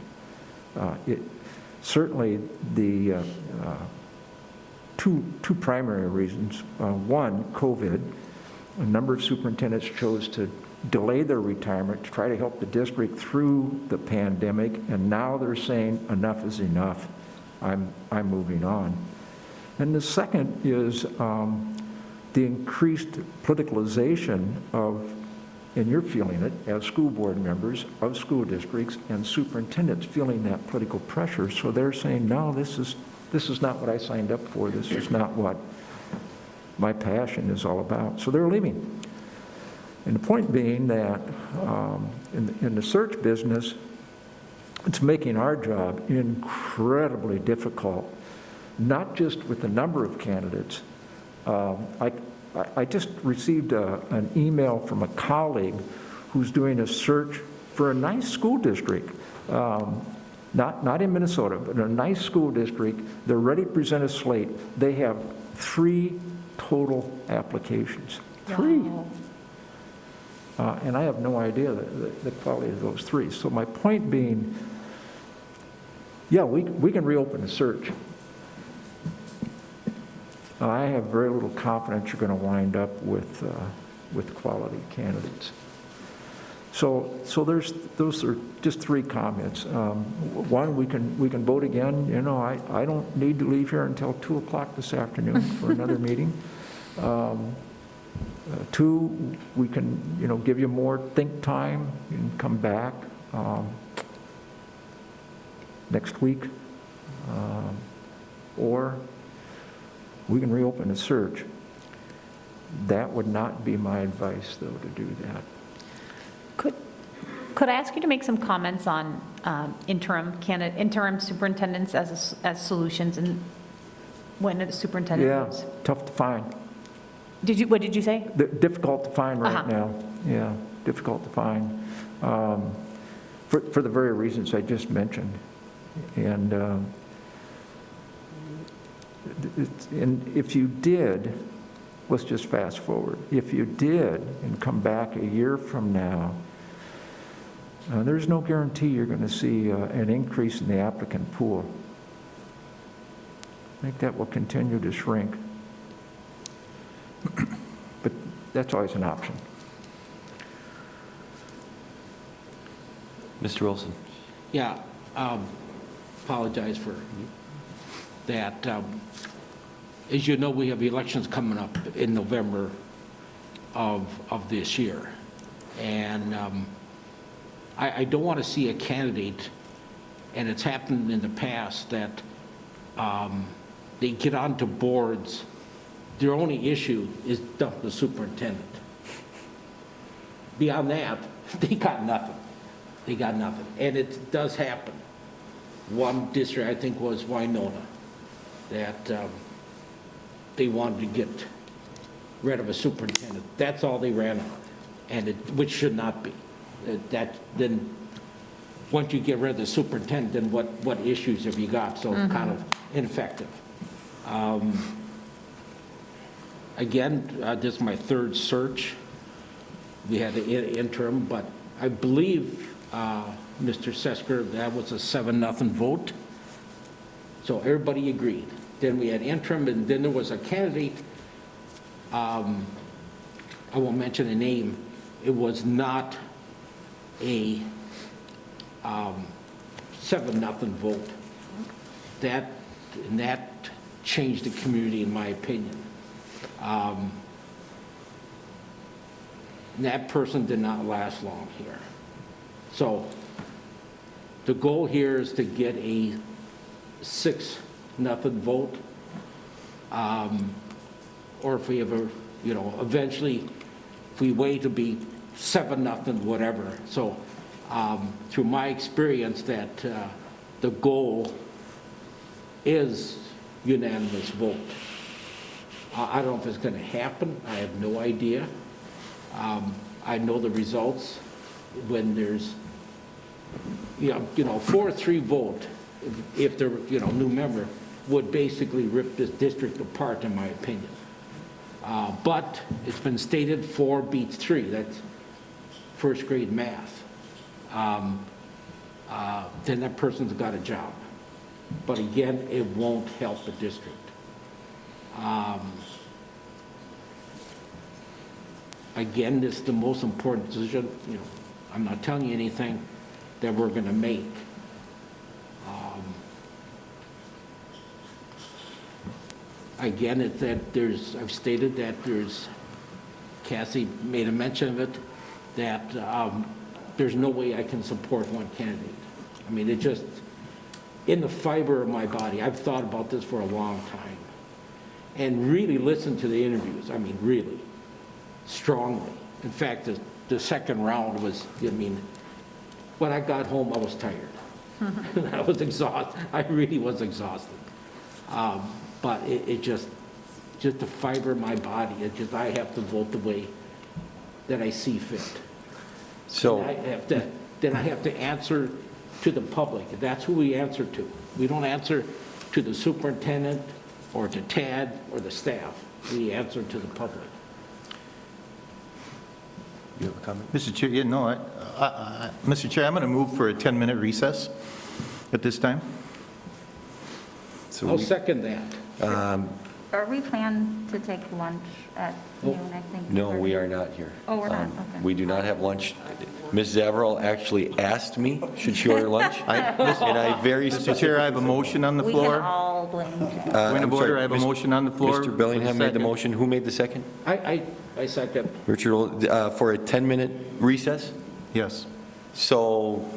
Certainly the two primary reasons. One, COVID. A number of superintendents chose to delay their retirement to try to help the district through the pandemic, and now they're saying enough is enough. I'm moving on. And the second is the increased politicalization of, and you're feeling it as school board members of school districts, and superintendents feeling that political pressure. So they're saying, no, this is not what I signed up for. This is not what my passion is all about. So they're leaving. And the point being that in the search business, it's making our job incredibly difficult, not just with the number of candidates. I just received an email from a colleague who's doing a search for a nice school district, not in Minnesota, but a nice school district. They're ready to present a slate. They have 3 total applications. 3. Wow. And I have no idea the quality of those 3. So my point being, yeah, we can reopen the search. I have very little confidence you're going to wind up with quality candidates. So those are just 3 comments. One, we can vote again. You know, I don't need to leave here until 2 o'clock this afternoon for another meeting. 2, we can, give you more think time. You can come back next week, or we can reopen the search. That would not be my advice, though, to do that. Could I ask you to make some comments on interim superintendents as solutions, and when a superintendent Yeah, moves? tough to find. What did you say? Difficult to find right now. Yeah, difficult to find. For the very reasons I just mentioned. And if you did, let's just fast forward. If you did and come back a year from now, there's no guarantee you're going to see an increase in the applicant pool. I think that will continue to shrink. But that's always an option. Mr. Wilson. Yeah, apologize for that. as you know, we have elections coming up in November of this year. And I don't want to see a candidate, and it's happened in the past, that they get onto boards, their only issue is dump the superintendent. Beyond that, they got nothing. They got nothing. And it does happen. One district, I think, was Winona, that they wanted to get rid of a superintendent. That's all they ran on, and which should not be. Then, once you get rid of the superintendent, then what issues have you got? So kind of ineffective. Again, this is my third search. We had an interim, but I believe, Mr. Sesker, that was a 7-0 vote. So everybody agreed. Then we had interim, and then there was a candidate, I won't mention the name, it was not a 7-0 vote. That changed the community, in my opinion. And that person did not last long here. So the goal here is to get a 6-0 vote. Or if we ever, eventually, if we wait to be 7-0, whatever. So through my experience, that the goal is unanimous vote. I don't know if it's going to happen. I have no idea. I know the results when there's, 4-3 vote, if they're, new member, would basically rip this district apart, in my opinion. But it's been stated 4 beats 3. That's first grade math. Then that person's got a job. But again, it won't help the district. Again, this is the most important decision. I'm not telling you anything that we're going to make. Again, it's that I've stated that Cassie made a mention of it, that there's no way I can support one candidate. I mean, it just, in the fiber of my body, I've thought about this for a long time and really listened to the interviews. I mean, really, strongly. In fact, the second round was, when I got home, I was tired. I was exhausted. I really was exhausted. But it just the fiber of my body, I have to vote the way that I see fit. So, Then I have to answer to the public. That's who we answer to. We don't answer to the superintendent or to Tad or the staff. We answer to the public. you have a comment? Mr. Chair, Mr. Chair, I'm going to move for a 10-minute recess at this time. So I'll we- second that. Are we planned to take lunch at noon, I think? No, we are not here. Oh, we're not, okay. We do not have lunch. Ms. Zavarro actually asked me, should she order lunch? And I very Mr. Chair, I have a motion on the We can floor. all blame Jim. Point of order, I have a motion on the floor. Mr. Bellingham made the Second. motion. Who made the second? I second. Richard, for a 10-minute recess? Yes. So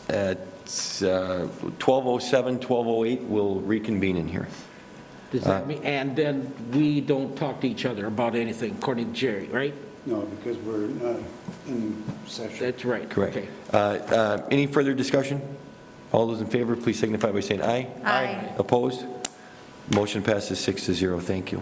at 12:07, 12:08, we'll reconvene in here. Does that mean, and then we don't talk to each other about anything, according to Jerry, right? No, because we're not in session. That's right. Correct. Okay. Any further discussion? All those in favor, please signify by saying aye. Aye. Opposed? Motion passes 6-0. Thank you.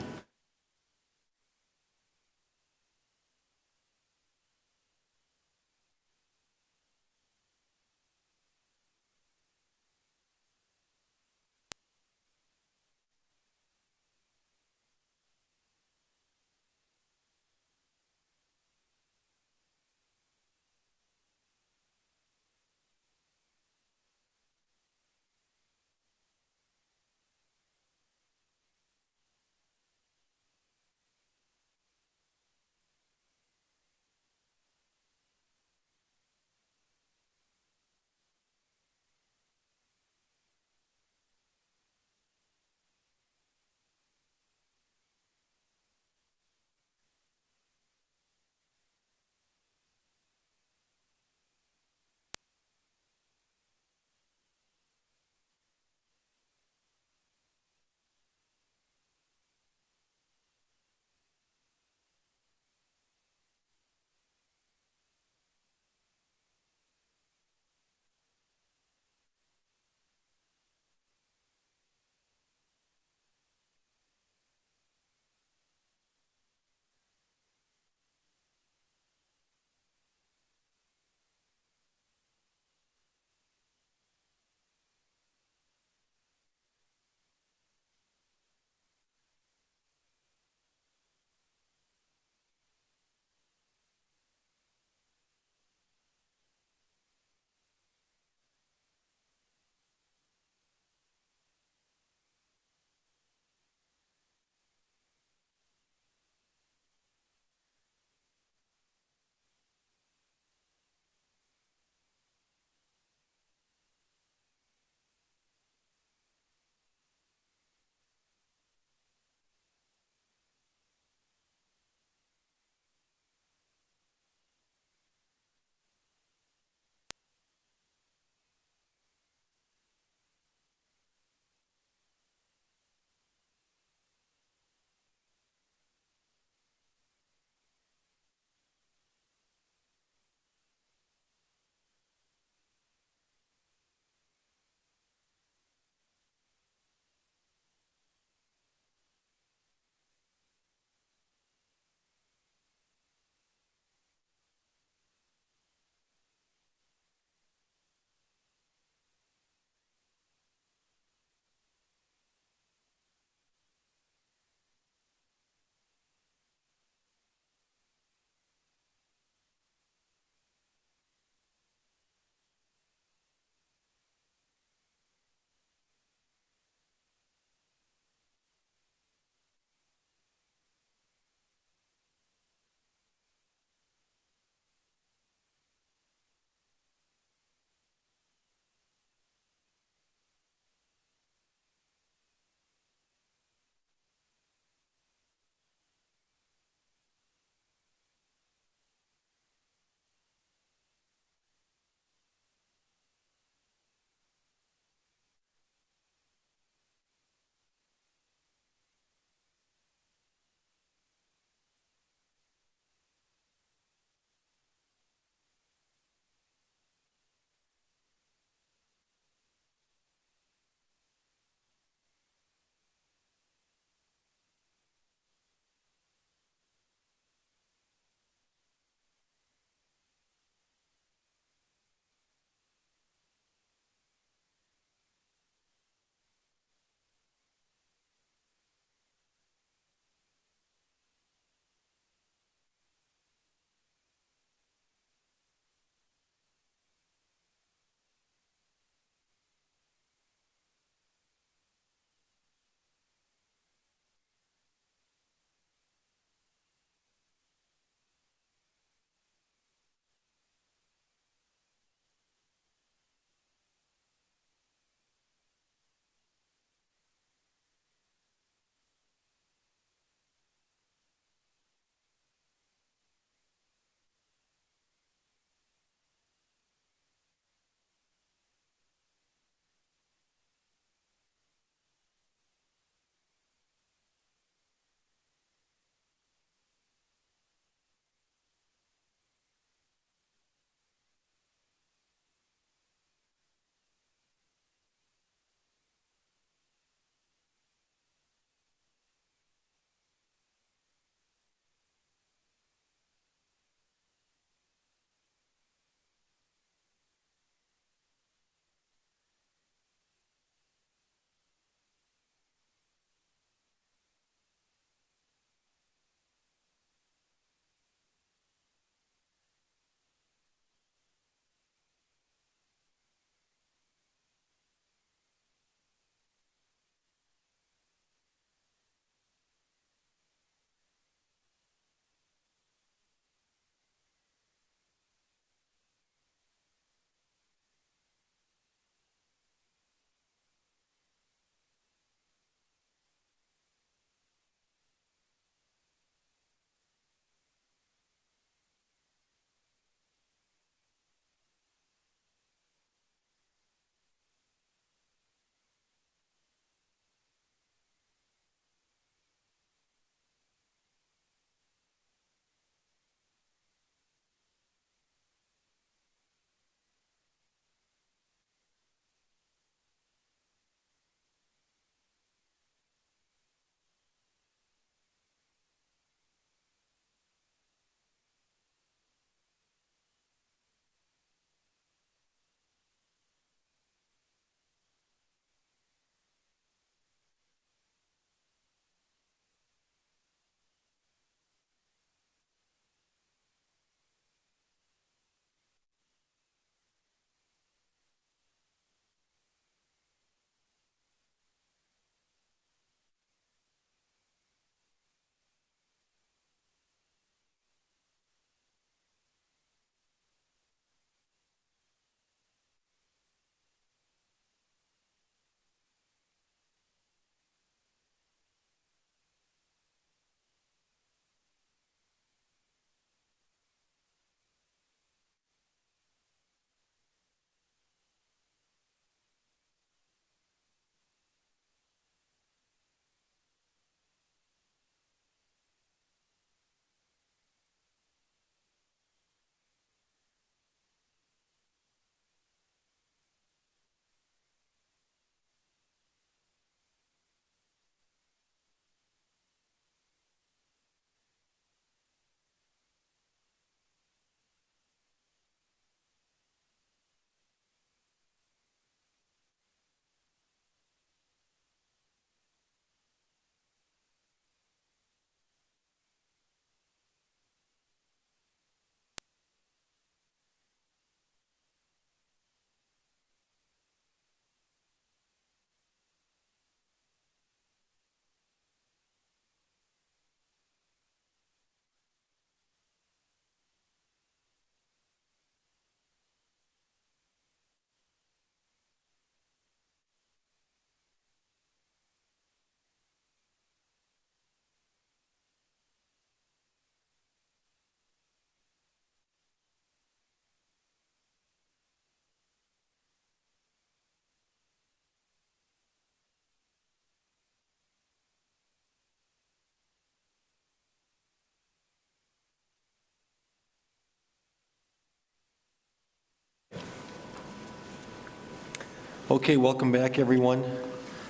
Okay, welcome back, everyone.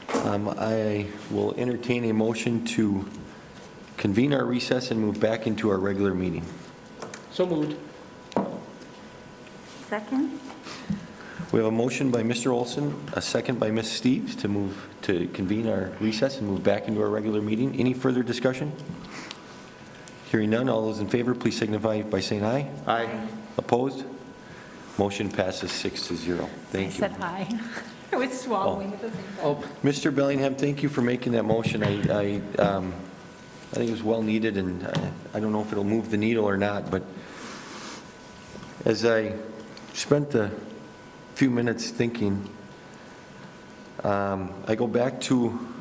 I will entertain a motion to convene our recess and move back into our regular meeting. So moved. Second? We have a motion by Mr. Olson, a second by Ms. Steves to convene our recess and move back into our regular meeting. Any further discussion? Hearing none, all those in favor, please signify by saying aye. Aye. Opposed? Motion passes 6-0. I Thank you. said aye. I was swallowing at the same time. Oh, Mr. Bellingham, thank you for making that motion. I think it was well needed, and I don't know if it'll move the needle or not, but as I spent a few minutes thinking, I go back to,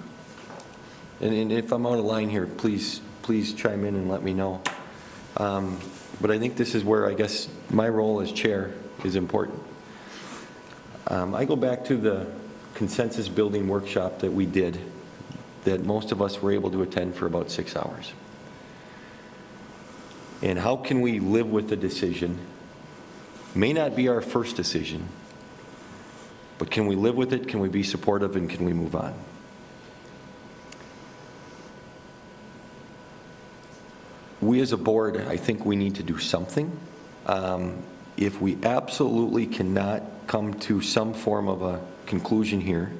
and if I'm out of line here, please chime in and let me know. But I think this is where I guess my role as chair is important. I go back to the consensus building workshop that we did, that most of us were able to attend for about 6 hours. And how can we live with the decision? May not be our first decision, but can we live with it? Can we be supportive, and can we move on? We as a board, I think we need to do something. If we absolutely cannot come to some form of a conclusion here,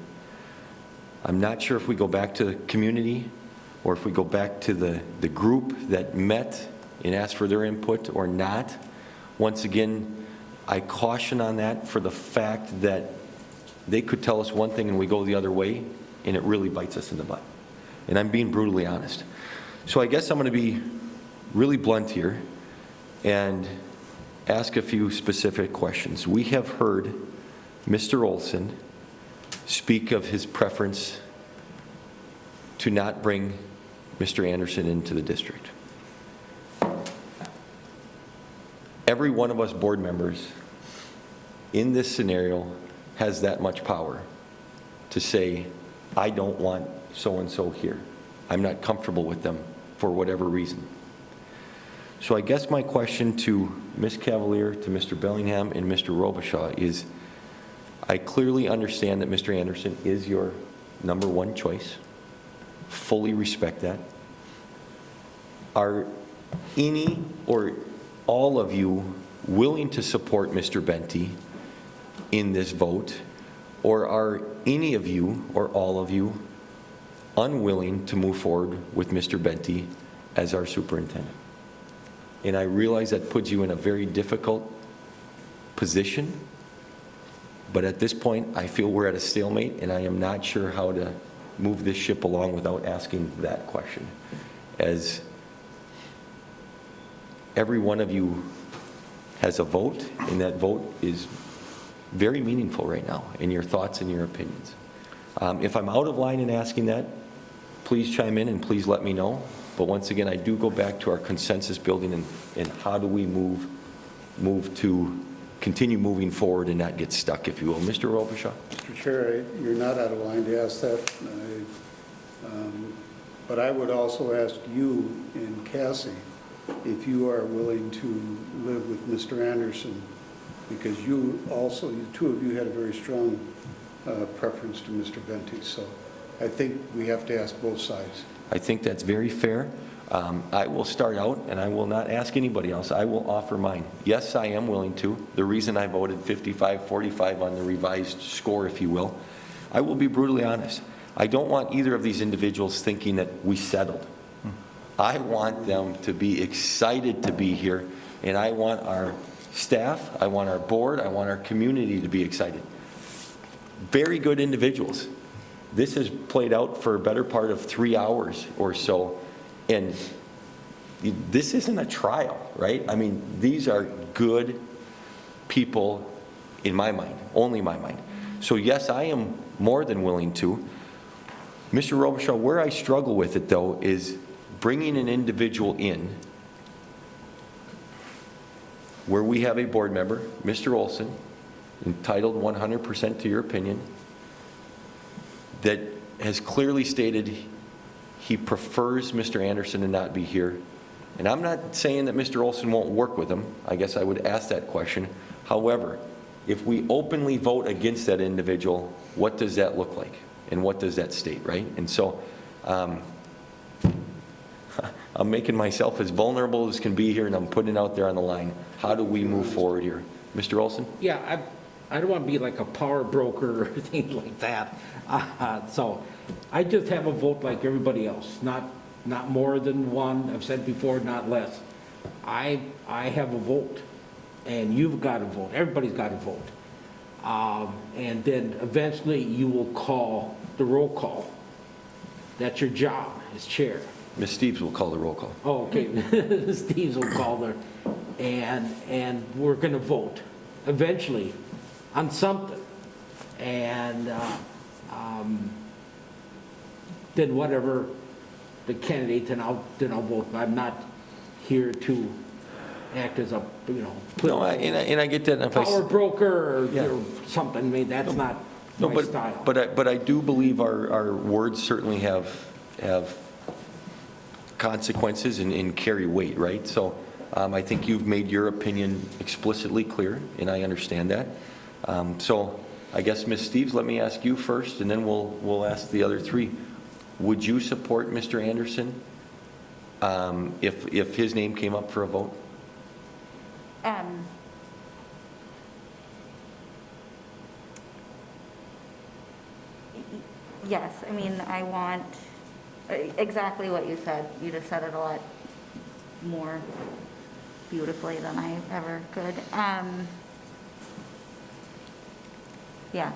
I'm not sure if we go back to the community or if we go back to the group that met and asked for their input or not. Once again, I caution on that for the fact that they could tell us one thing and we go the other way, and it really bites us in the butt. And I'm being brutally honest. So I guess I'm going to be really blunt here and ask a few specific questions. We have heard Mr. Olson speak of his preference to not bring Mr. Anderson into the district. Every one of us board members in this scenario has that much power to say, I don't want so-and-so here. I'm not comfortable with them for whatever reason. So I guess my question to Ms. Cavalier, to Mr. Bellingham, and Mr. Robichaud is, I clearly understand that Mr. Anderson is your number one choice. Fully respect that. Are any or all of you willing to support Mr. Benty in this vote, or are any of you or all of you unwilling to move forward with Mr. Benty as our superintendent? And I realize that puts you in a very difficult position, but at this point, I feel we're at a stalemate, and I am not sure how to move this ship along without asking that question. As every one of you has a vote, and that vote is very meaningful right now in your thoughts and your opinions. If I'm out of line in asking that, please chime in and please let me know. But once again, I do go back to our consensus building and how do we move to continue moving forward and not get stuck, if you will. Mr. Robichaud? Mr. Chair, you're not out of line to ask that. But I would also ask you and Cassie if you are willing to live with Mr. Anderson, because you also, the two of you had a very strong preference to Mr. Benty. So I think we have to ask both sides. I think that's very fair. I will start out, and I will not ask anybody else. I will offer mine. Yes, I am willing to. The reason I voted 55-45 on the revised score, if you will, I will be brutally honest. I don't want either of these individuals thinking that we settled. I want them to be excited to be here, and I want our staff, I want our board, I want our community to be excited. Very good individuals. This has played out for a better part of 3 hours or so, and this isn't a trial, right? I mean, these are good people in my mind, only my mind. So yes, I am more than willing to. Mr. Robichaud, where I struggle with it, though, is bringing an individual in where we have a board member, Mr. Olson, entitled 100% to your opinion, that has clearly stated he prefers Mr. Anderson to not be here. And I'm not saying that Mr. Olson won't work with him. I guess I would ask that question. However, if we openly vote against that individual, what does that look like? And what does that state, right? And so I'm making myself as vulnerable as can be here, and I'm putting it out there on the line. How do we move forward here? Mr. Olson? Yeah, I don't want to be like a power broker or anything like that. So I just have a vote like everybody else, not more than one. I've said before, not less. I have a vote, and you've got a vote. Everybody's got a vote. And then eventually you will call the roll call. That's your job as chair. Ms. Steves will call the roll call. Oh, okay. Steve's will call there. And we're going to vote eventually on something. And then whatever the candidate, then I'll vote. I'm not here to act as a, No, and I get that. If I s- power broker Yeah. or something. I mean, that's not No, my style. but I do believe our words certainly have consequences and carry weight, right? So I think you've made your opinion explicitly clear, and I understand that. So I guess, Ms. Steves, let me ask you first, and then we'll ask the other three. Would you support Mr. Anderson if his name came up for a vote? Yes, I mean, I want exactly what you said. You just said it a lot more beautifully than I ever could. Yeah.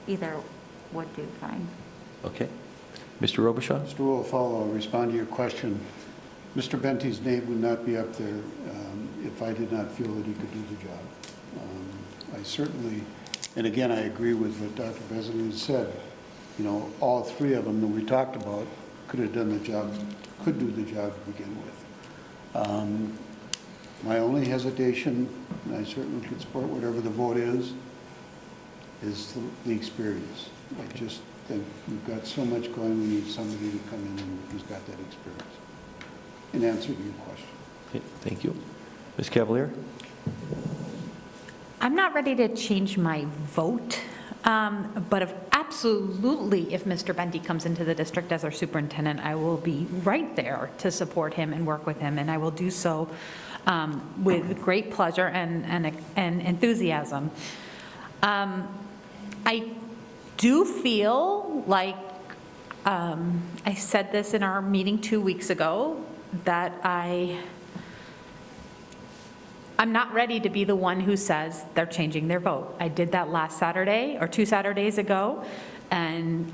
Either would do fine. Okay. Mr. Robichaud? Mr. Wolf, I'll respond to your question. Mr. Bente's name would not be up there if I did not feel that he could do the job. I certainly, and again, I agree with what Dr. Besley said. You know, all three of them that we talked about could have done the job, could do the job to begin with. My only hesitation, and I certainly could support whatever the vote is the experience. I just think we've got so much going, we need somebody to come in and who's got that experience. In answer to your question. Okay, thank you. Ms. Cavalier? I'm not ready to change my vote, but absolutely, if Mr. Benty comes into the district as our superintendent, I will be right there to support him and work with him, and I will do so with great pleasure and enthusiasm. I do feel like, I said this in our meeting 2 weeks ago, that I'm not ready to be the one who says they're changing their vote. I did that last Saturday or 2 Saturdays ago, and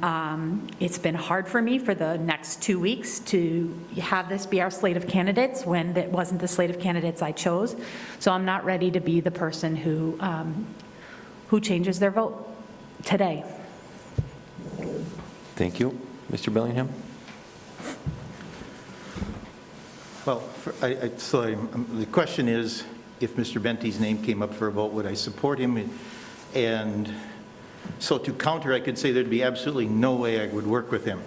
it's been hard for me for the next 2 weeks to have this be our slate of candidates when it wasn't the slate of candidates I chose. So I'm not ready to be the person who changes their vote today. Thank you. Mr. Bellingham? Well, the question is, if Mr. Bente's name came up for a vote, would I support him? And so to counter, I could say there'd be absolutely no way I would work with him.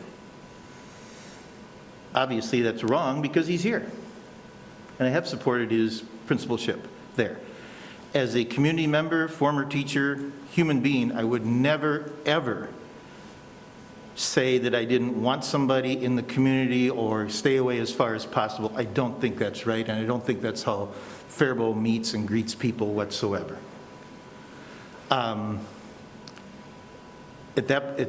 Obviously, that's wrong because he's here. And I have supported his principalship there. As a community member, former teacher, human being, I would never, ever say that I didn't want somebody in the community or stay away as far as possible. I don't think that's right, and I don't think that's how Faribault meets and greets people whatsoever. At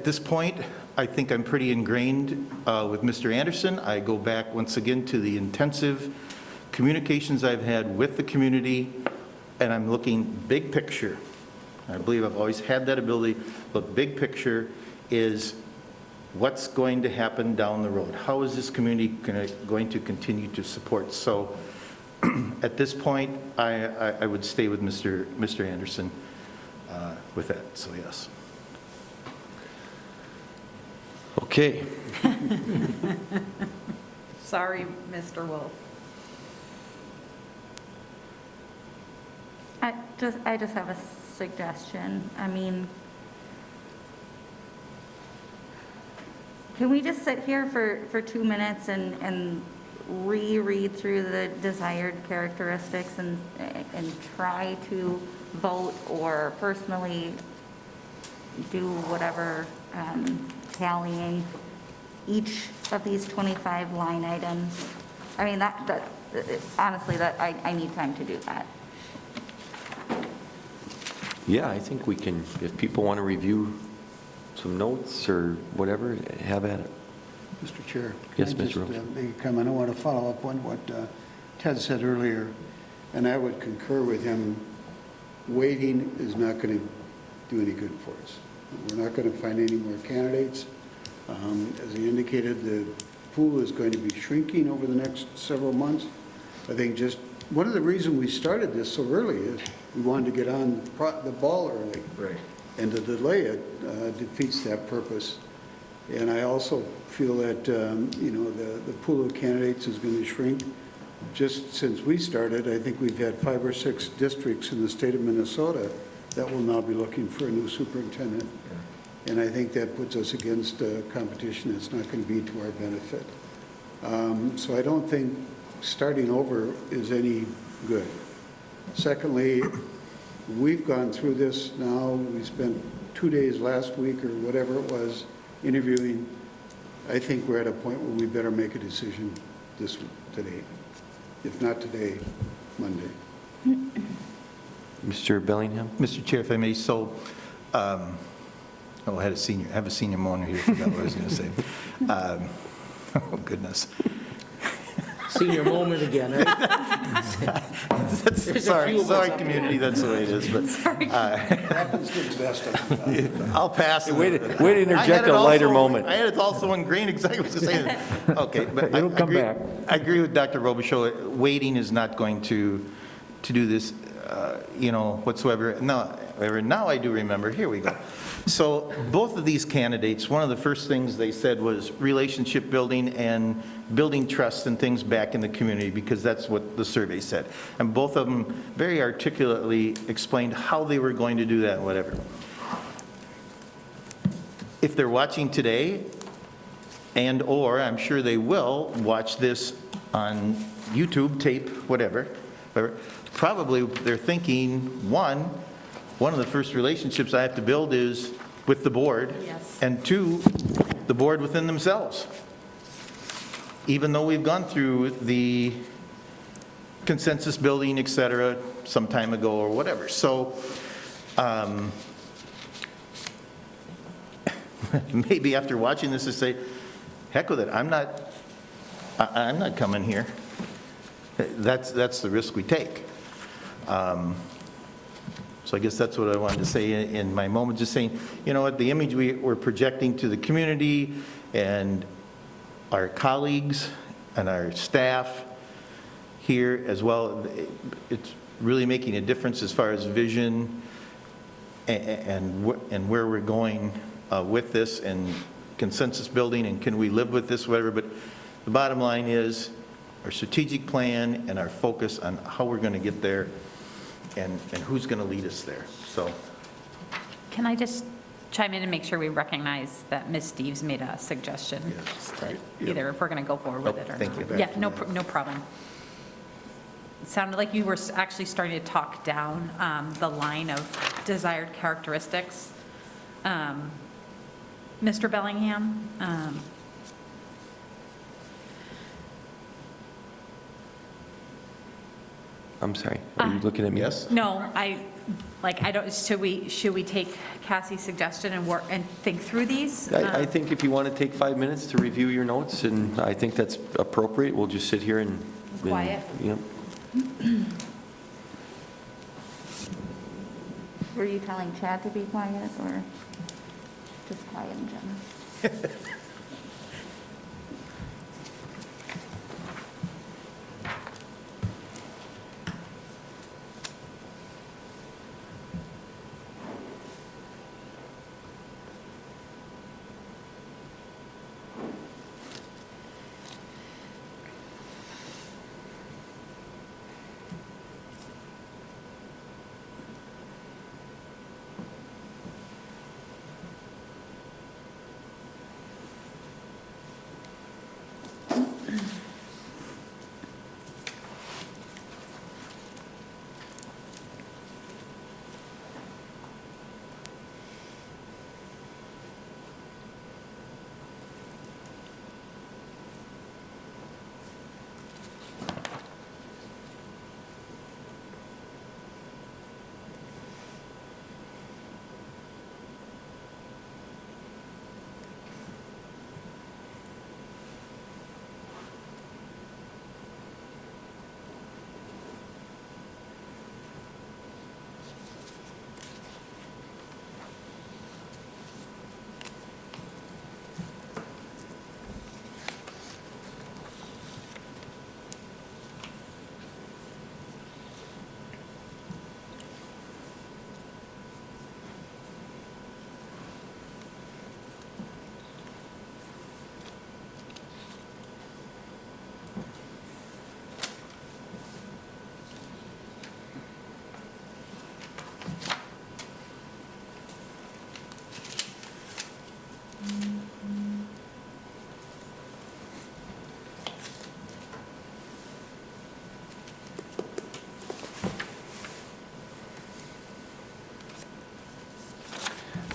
this point, I think I'm pretty ingrained with Mr. Anderson. I go back once again to the intensive communications I've had with the community, and I'm looking big picture. I believe I've always had that ability. Look, big picture is what's going to happen down the road? How is this community going to continue to support? So at this point, I would stay with Mr. Anderson with that, so yes. Okay. Sorry, Mr. Wolf. I just have a suggestion. I mean, can we just sit here for 2 minutes and reread through the desired characteristics and try to vote or personally do whatever tallying each of these 25 line items. I mean, honestly, I need time to do that. Yeah, I think we can, if people want to review some notes or whatever, have at it. Mr. Chair. Yes, can I Mr. just, Robes. make a comment? I want to follow up on what Ted said earlier, and I would concur with him. Waiting is not going to do any good for us. We're not going to find any more candidates. As he indicated, the pool is going to be shrinking over the next several months. I think just one of the reasons we started this so early is we wanted to get on the ball early. Right. And to delay it defeats that purpose. And I also feel that, the pool of candidates is going to shrink. Just since we started, I think we've had 5 or 6 districts in the state of Minnesota that will now be looking for a new superintendent. And I think that puts us against competition that's not going to be to our benefit. So I don't think starting over is any good. Secondly, we've gone through this now. We spent 2 days last week or whatever it was interviewing. I think we're at a point where we better make a decision today. If not today, Monday. Mr. Bellingham? Mr. Chair, if I may, so, I have a senior moment here, forgot what I was going to say. Oh, goodness. Senior moment again, right? Sorry, community, that's the way it is, but Happens to the best of them. I'll pass. Way to interject a lighter moment. I had it also ingrained exactly what to say. Okay, but It'll come back. I agree with Dr. Robichaud. Waiting is not going to do this, whatsoever. Now I do remember. Here we go. So both of these candidates, one of the first things they said was relationship building and building trust and things back in the community, because that's what the survey said. And both of them very articulately explained how they were going to do that, whatever. If they're watching today, or I'm sure they will watch this on YouTube, tape, whatever, probably they're thinking, one of the first relationships I have to build is with the board. Yes. And 2, the board within themselves. Even though we've gone through the consensus building, et cetera, some time ago or whatever. So maybe after watching this to say, heck with it, I'm not coming here. That's the risk we take. So I guess that's what I wanted to say in my moment, just saying, you know what, the image we're projecting to the community and our colleagues and our staff here as well, it's really making a difference as far as vision and where we're going with this and consensus building and can we live with this, whatever. But the bottom line is our strategic plan and our focus on how we're going to get there and who's going to lead us there. So, Can I just chime in and make sure we recognize that Ms. Steves made a suggestion? Yes. To either if we're going to go forward with it or not. Thank you. Yeah, no problem. It sounded like you were actually starting to talk down the line of desired characteristics. Mr. Bellingham? I'm sorry, are you looking at me? yes? No, I don't, should we take Cassie's suggestion and work and think through these? I think if you want to take 5 minutes to review your notes, and I think that's appropriate, we'll just sit here and... Quiet. Yep. Were you telling Chad to be quiet or just quiet in general?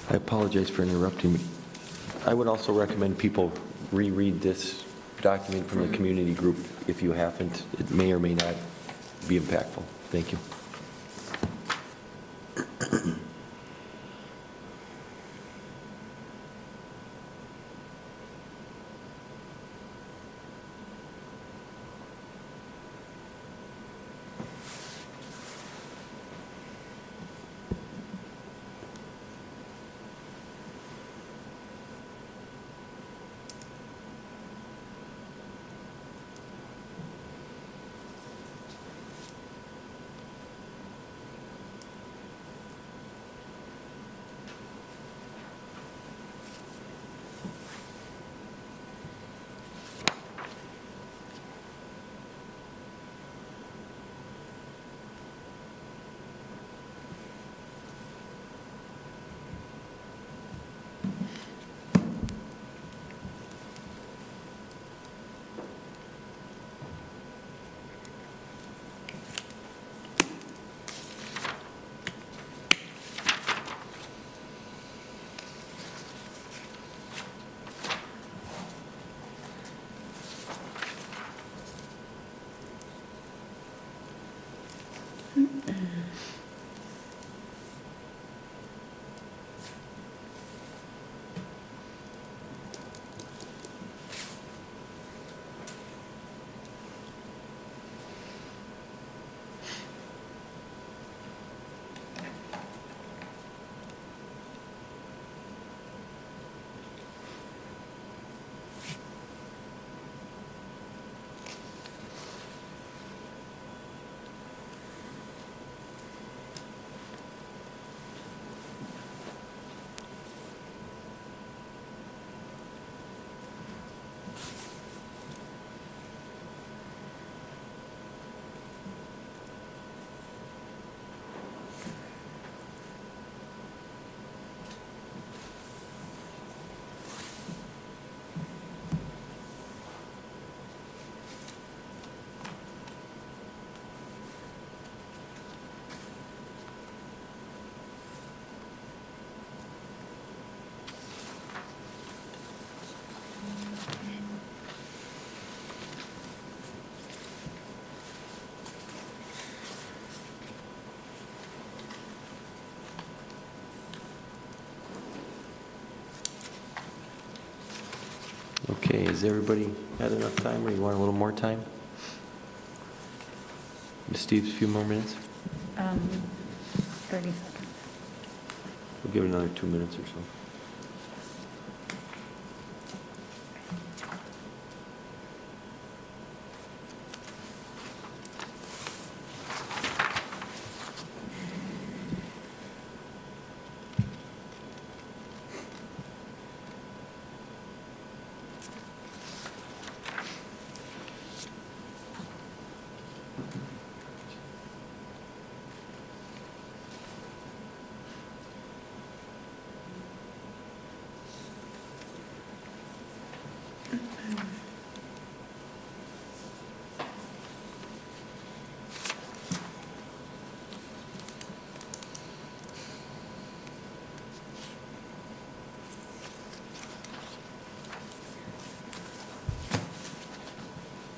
I apologize for interrupting. I would also recommend people reread this document from the community group if you haven't. It may or may not be impactful. Thank you. Okay, has everybody had enough time, or you want a little more time? Ms. Steves, a few more minutes? 30 seconds. We'll give it another 2 minutes or so.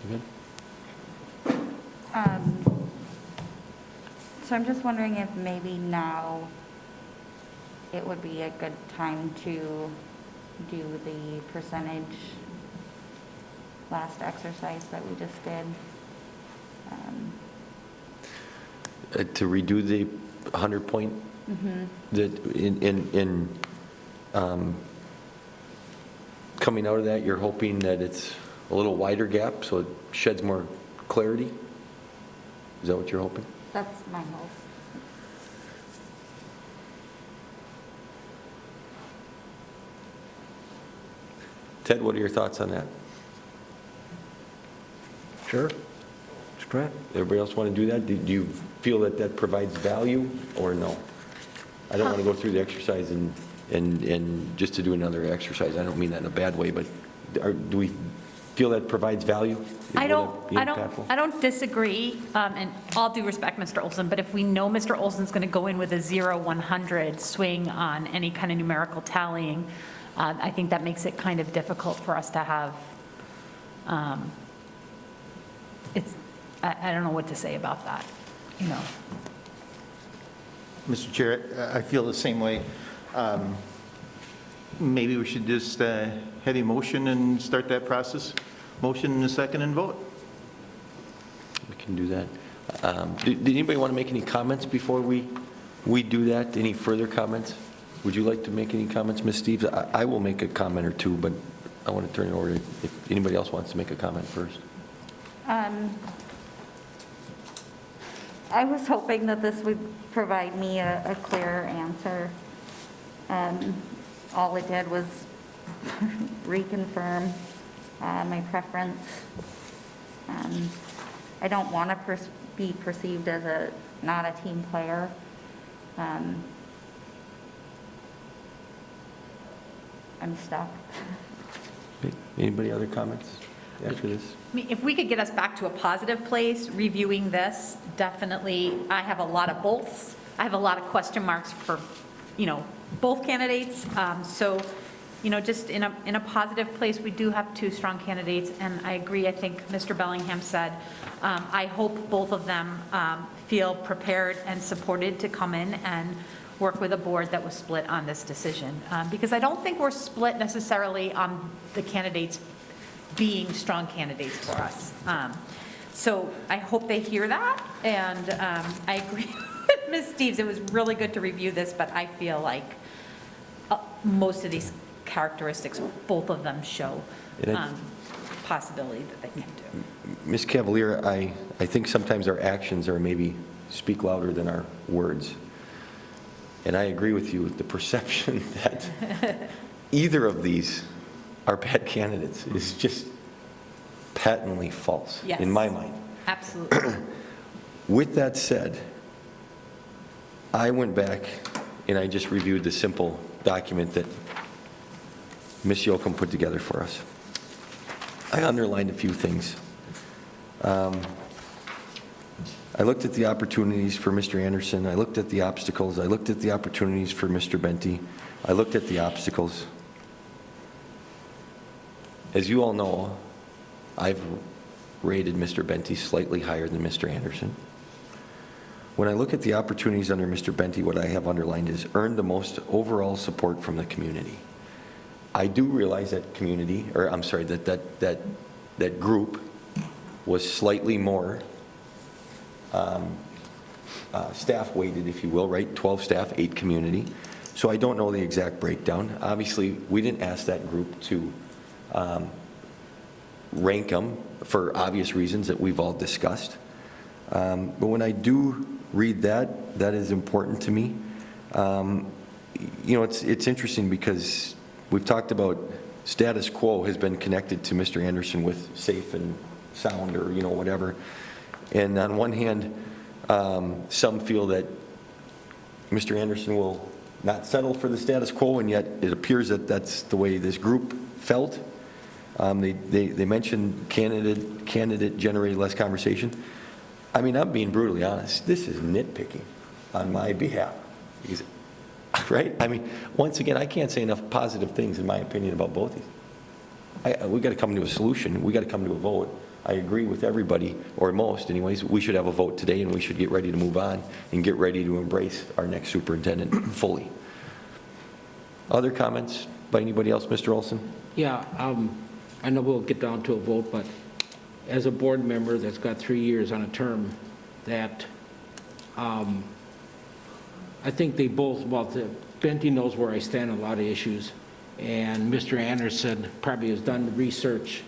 You good? So I'm just wondering if maybe now it would be a good time to do the percentage last exercise that we just did. To redo the 100-point, that in coming out of that, you're hoping that it's a little wider gap, so it sheds more clarity? Is that what you're hoping? That's my hope. Ted, what are your thoughts on that? Sure. Mr. Pratt? Everybody else want to do that? Do you feel that that provides value, or no? I don't want to go through the exercise and and just to do another exercise. I don't mean that in a bad way, but do we feel that provides value? I Will it be impactful? don't disagree, and all due respect, Mr. Olson, but if we know Mr. Olson's going to go in with a 0-100 swing on any kind of numerical tallying, I think that makes it kind of difficult for us to have, I don't know what to say about that, you know. Mr. Chair, I feel the same way. Maybe we should just have a motion and start that process. Motion in a second and vote. We can do that. Did anybody want to make any comments before we do that? Any further comments? Would you like to make any comments, Ms. Steves? I will make a comment or two, but I want to turn it over to if anybody else wants to make a comment first. I was hoping that this would provide me a clearer answer. All it did was reconfirm my preference. I don't want to be perceived as not a team player. I'm stuck. Anybody other comments after this? I mean, if we could get us back to a positive place, reviewing this, definitely, I have a lot of bolts. I have a lot of question marks for, you know, both candidates. So, you know, just in a positive place, we do have two strong candidates, and I agree, I think Mr. Bellingham said, I hope both of them feel prepared and supported to come in and work with a board that was split on this decision. Because I don't think we're split necessarily on the candidates being strong candidates for us. So I hope they hear that, and I agree with Ms. Steves, it was really good to review this, but I feel like most of these characteristics, both of them show possibility that they can do. Ms. Cavalier, I think sometimes our actions are maybe speak louder than our words. And I agree with you, the perception that either of these are bad candidates is just patently false, Yes. in my mind. Absolutely. With that said, I went back and I just reviewed the simple document that Ms. Yoakum put together for us. I underlined a few things. I looked at the opportunities for Mr. Anderson. I looked at the obstacles. I looked at the opportunities for Mr. Benty. I looked at the obstacles. As you all know, I've rated Mr. Benty slightly higher than Mr. Anderson. When I look at the opportunities under Mr. Benty, what I have underlined is earned the most overall support from the community. I do realize that community, or I'm sorry, that group was slightly more staff weighted, if you will, right? 12 staff, 8 community. So I don't know the exact breakdown. Obviously, we didn't ask that group to rank them for obvious reasons that we've all discussed. But when I do read that, that is important to me. You know, it's interesting because we've talked about status quo has been connected to Mr. Anderson with safe and sound, or, you know, whatever. And on one hand, some feel that Mr. Anderson will not settle for the status quo, and yet it appears that that's the way this group felt. They mentioned candidate generated less conversation. I mean, I'm being brutally honest. This is nitpicking on my behalf. Because, right? I mean, once again, I can't say enough positive things, in my opinion, about both these. We got to come to a solution. We got to come to a vote. I agree with everybody, or most anyways. We should have a vote today, and we should get ready to move on and get ready to embrace our next superintendent fully. Other comments by anybody else, Mr. Olson? Yeah, I know we'll get down to a vote, but as a board member that's got 3 years on a term, that I think they both, well, Benty knows where I stand on a lot of issues, and Mr. Anderson probably has done the research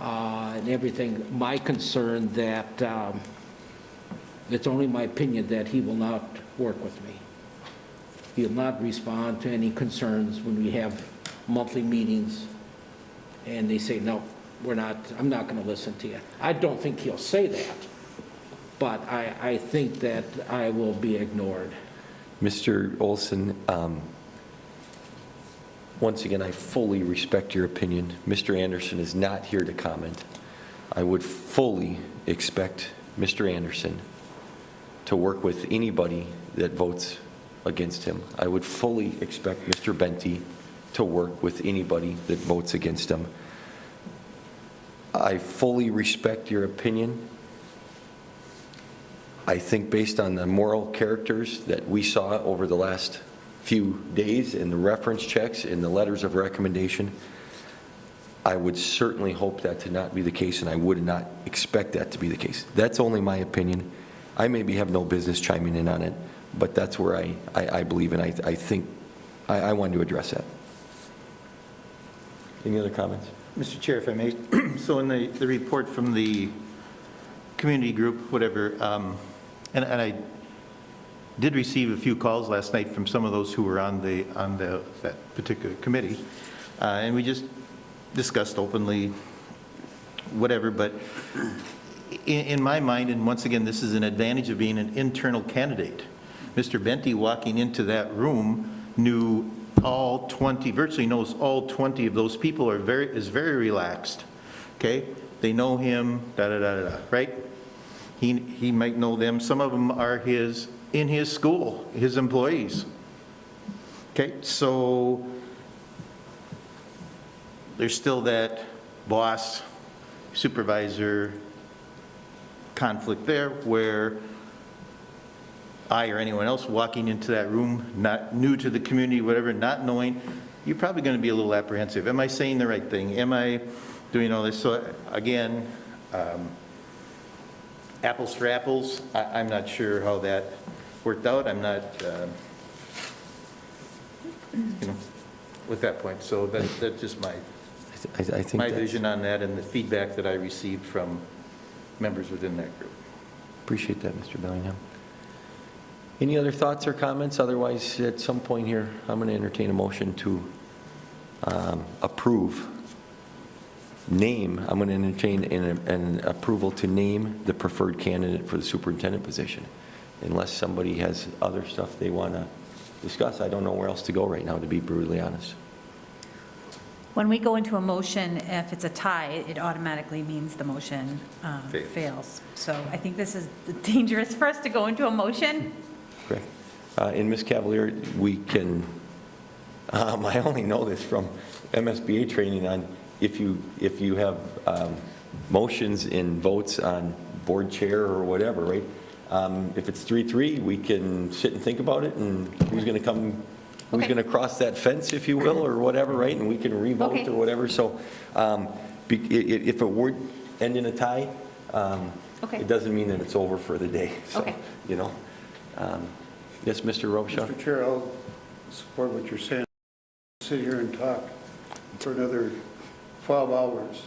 and everything. My concern that it's only my opinion that he will not work with me. He will not respond to any concerns when we have monthly meetings and they say, no, I'm not going to listen to you. I don't think he'll say that, but I think that I will be ignored. Mr. Olson, once again, I fully respect your opinion. Mr. Anderson is not here to comment. I would fully expect Mr. Anderson to work with anybody that votes against him. I would fully expect Mr. Benty to work with anybody that votes against him. I fully respect your opinion. I think based on the moral characters that we saw over the last few days in the reference checks, in the letters of recommendation, I would certainly hope that to not be the case, and I would not expect that to be the case. That's only my opinion. I maybe have no business chiming in on it, but that's where I believe, and I think I wanted to address that. Any other comments? Mr. Chair, if I may, so in the report from the community group, whatever, and I did receive a few calls last night from some of those who were on that particular committee, and we just discussed openly whatever, but in my mind, and once again, this is an advantage of being an internal candidate. Mr. Benty walking into that room knew all 20, virtually knows all 20 of those people, is very relaxed, okay? They know him, da-da-da-da-da, right? He might know them. Some of them are in his school, his employees. Okay, so there's still that boss, supervisor conflict there where I or anyone else walking into that room, not new to the community, whatever, not knowing, you're probably going to be a little apprehensive. Am I saying the right thing? Am I doing all this? So again, apples for apples, I'm not sure how that worked out. I'm not, with that point. So that's just my I think my that's- vision on that and the feedback that I received from members within that group. Appreciate that, Mr. Bellingham. Any other thoughts or comments? Otherwise, at some point here, I'm going to entertain a motion to approve, I'm going to entertain an approval to name the preferred candidate for the superintendent position. Unless somebody has other stuff they want to discuss, I don't know where else to go right now, to be brutally honest. When we go into a motion, if it's a tie, it automatically means the motion fails. So I think this is dangerous for us to go into a motion. Correct. And Ms. Cavalier, we can, I only know this from MSBA training on if you have motions and votes on board chair or whatever, right? If it's 3-3, we can sit and think about it and who's going to come, who's Okay. going to cross that fence, if you will, or whatever, right? And we can revote Okay. or whatever. So if it would end in a tie, Okay. it doesn't mean that it's over for the day. So, Okay. you know. Yes, Mr. Robichaud? Mr. Chair, I'll support what you're saying. Sit here and talk for another 12 hours.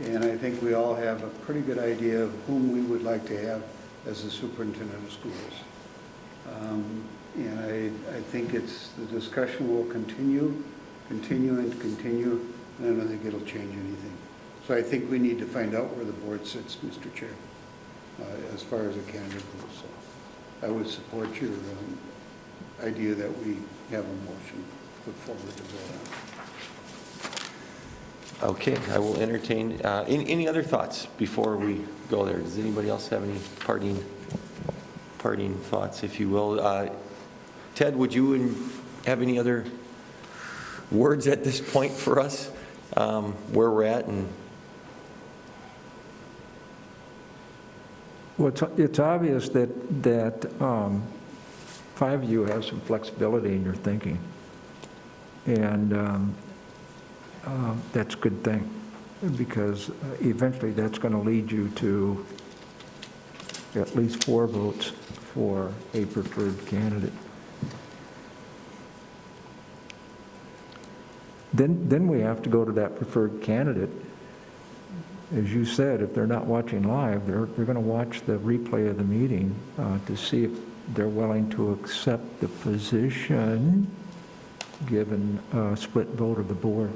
And I think we all have a pretty good idea of whom we would like to have as the superintendent of schools. And I think the discussion will continue, and continue, and I don't think it'll change anything. So I think we need to find out where the board sits, Mr. Chair, as far as a candidate goes. So I would support your idea that we have a motion put forward to vote on. Okay, I will entertain, any other thoughts before we go there? Does anybody else have any parting thoughts, if you will? Ted, would you have any other words at this point for us, where we're at? And Well, it's obvious that 5 of you have some flexibility in your thinking, and that's a good thing, because eventually that's going to lead you to at least 4 votes for a preferred candidate. Then we have to go to that preferred candidate. As you said, if they're not watching live, they're going to watch the replay of the meeting to see if they're willing to accept the position given a split vote of the board.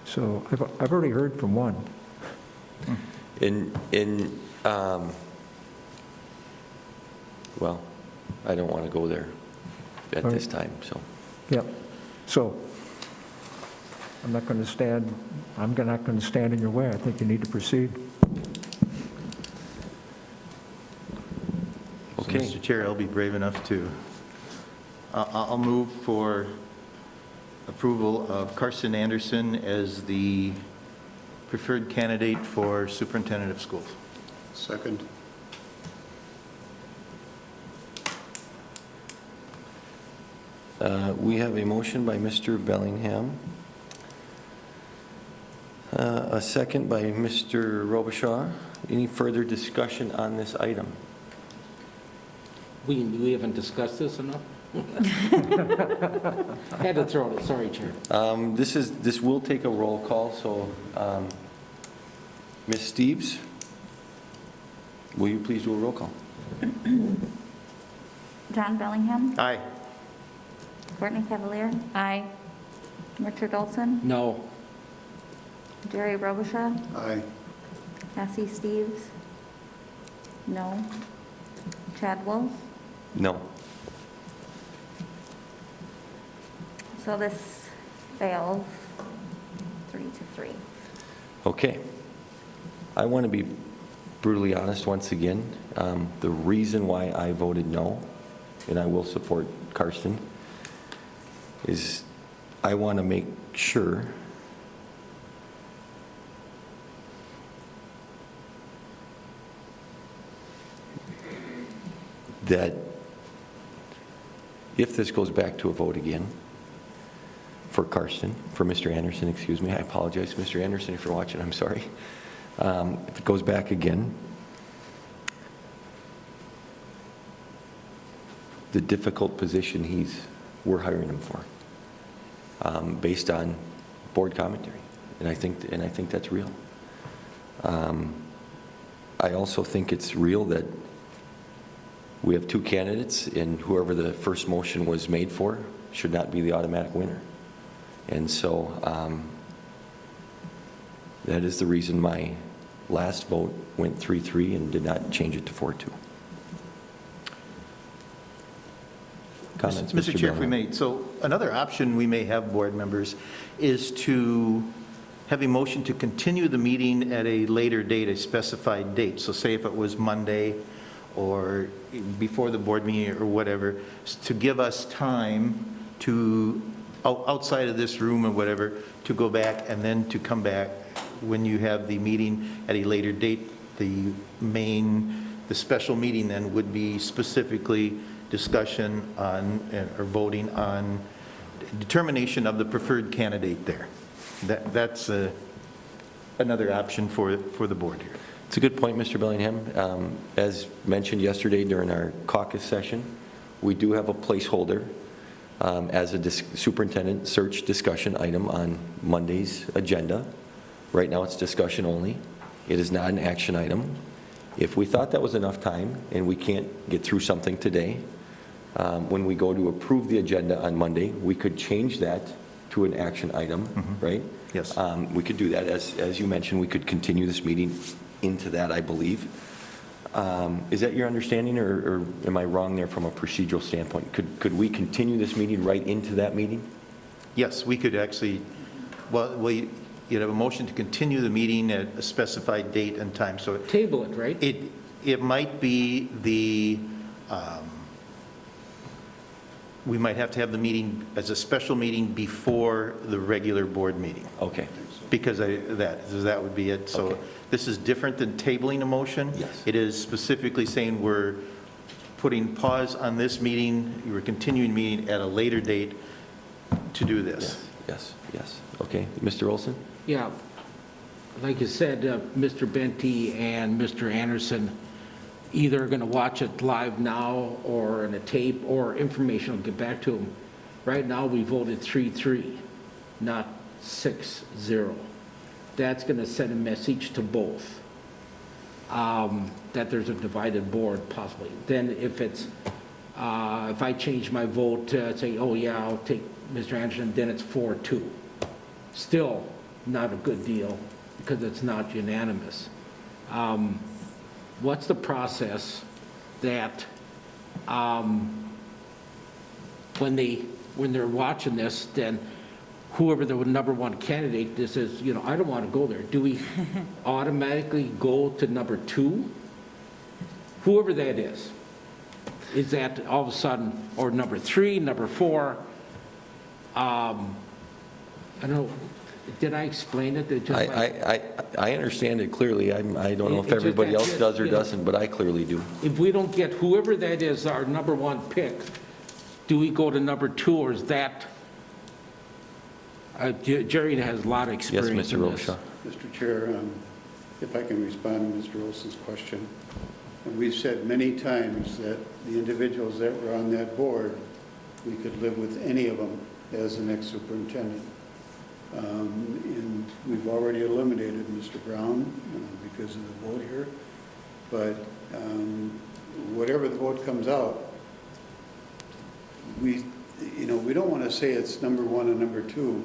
So I've already heard from one. well, I don't want to go there at this time, so. Yep. So I'm not going to stand in your way. I think you need to proceed. So, Okay. Mr. Chair, I'll be brave enough to, I'll move for approval of Carson Anderson as the preferred candidate for superintendent of schools. Second. We have a motion by Mr. Bellingham, a second by Mr. Robichaud. Any further discussion on this item? We haven't discussed this enough? Had to throw it, sorry, Chair. This will take a roll call, so Ms. Steves, will you please do a roll call? John Bellingham, Aye. Courtney Cavalier, Aye. Richard Olson, No. Jerry Robichaud, Aye. Cassie Steves, no. Chad Wolf. No. So this fails 3-3. Okay. I want to be brutally honest once again. The reason why I voted no, and I will support Karsten, is I want to make sure that if this goes back to a vote again for Karsten, for Mr. Anderson, excuse me, I apologize, Mr. Anderson, if you're watching, I'm sorry. If it goes back again, the difficult position we're hiring him for, based on board commentary, and I think that's real. I also think it's real that we have two candidates, and whoever the first motion was made for should not be the automatic winner. And so that is the reason my last vote went 3-3 and did not change it to 4-2. Comments, Mr. Chair, if we Bellingham? may, so another option we may have, board members, is to have a motion to continue the meeting at a later date, a specified date. So say if it was Monday or before the board meeting or whatever, to give us time to, outside of this room or whatever, to go back and then to come back when you have the meeting at a later date. The special meeting then would be specifically discussion on, or voting on determination of the preferred candidate there. That's another option for the board here. It's a good point, Mr. Bellingham. As mentioned yesterday during our caucus session, we do have a placeholder as a superintendent search discussion item on Monday's agenda. Right now, it's discussion only. It is not an action item. If we thought that was enough time and we can't get through something today, when we go to approve the agenda on Monday, we could change that to an action item, right? Yes. We could do that. As you mentioned, we could continue this meeting into that, I believe. Is that your understanding, or am I wrong there from a procedural standpoint? Could we continue this meeting right into that meeting? Yes, we could actually, you'd have a motion to continue the meeting at a specified date and time, so Table it, right? it might be we might have to have the meeting as a special meeting before the regular board meeting, Okay. because that would be it. So Okay. this is different than tabling a motion. Yes. It is specifically saying we're putting pause on this meeting, we're continuing the meeting at a later date to do this. Yes. Okay. Mr. Olson? Yeah, like you said, Mr. Benty and Mr. Anderson either going to watch it live now or in a tape, or information will get back to them. Right now, we voted 3-3, not 6-0. That's going to send a message to both, that there's a divided board possibly. Then if it's, if I change my vote to say, oh yeah, I'll take Mr. Anderson, then it's 4-2. Still not a good deal because it's not unanimous. What's the process that when they when they're watching this, then whoever the number one candidate, this is, I don't want to go there. Do we automatically go to number 2? Whoever that is that all of a sudden, or number 3, number 4? I don't know, did I explain it? It just like- I understand it clearly. I don't know It's if just everybody that, else does or you know- doesn't, but I clearly do. If we don't get whoever that is, our number 1 pick, do we go to number 2, or is that, Jerry has a lot of Yes, experience Mr. in this. Rocha. Mr. Chair, if I can respond to Mr. Olson's question. And we've said many times that the individuals that were on that board, we could live with any of them as the next superintendent. And we've already eliminated Mr. Brown because of the vote here. But whatever the vote comes out, we don't want to say it's number 1 and number 2.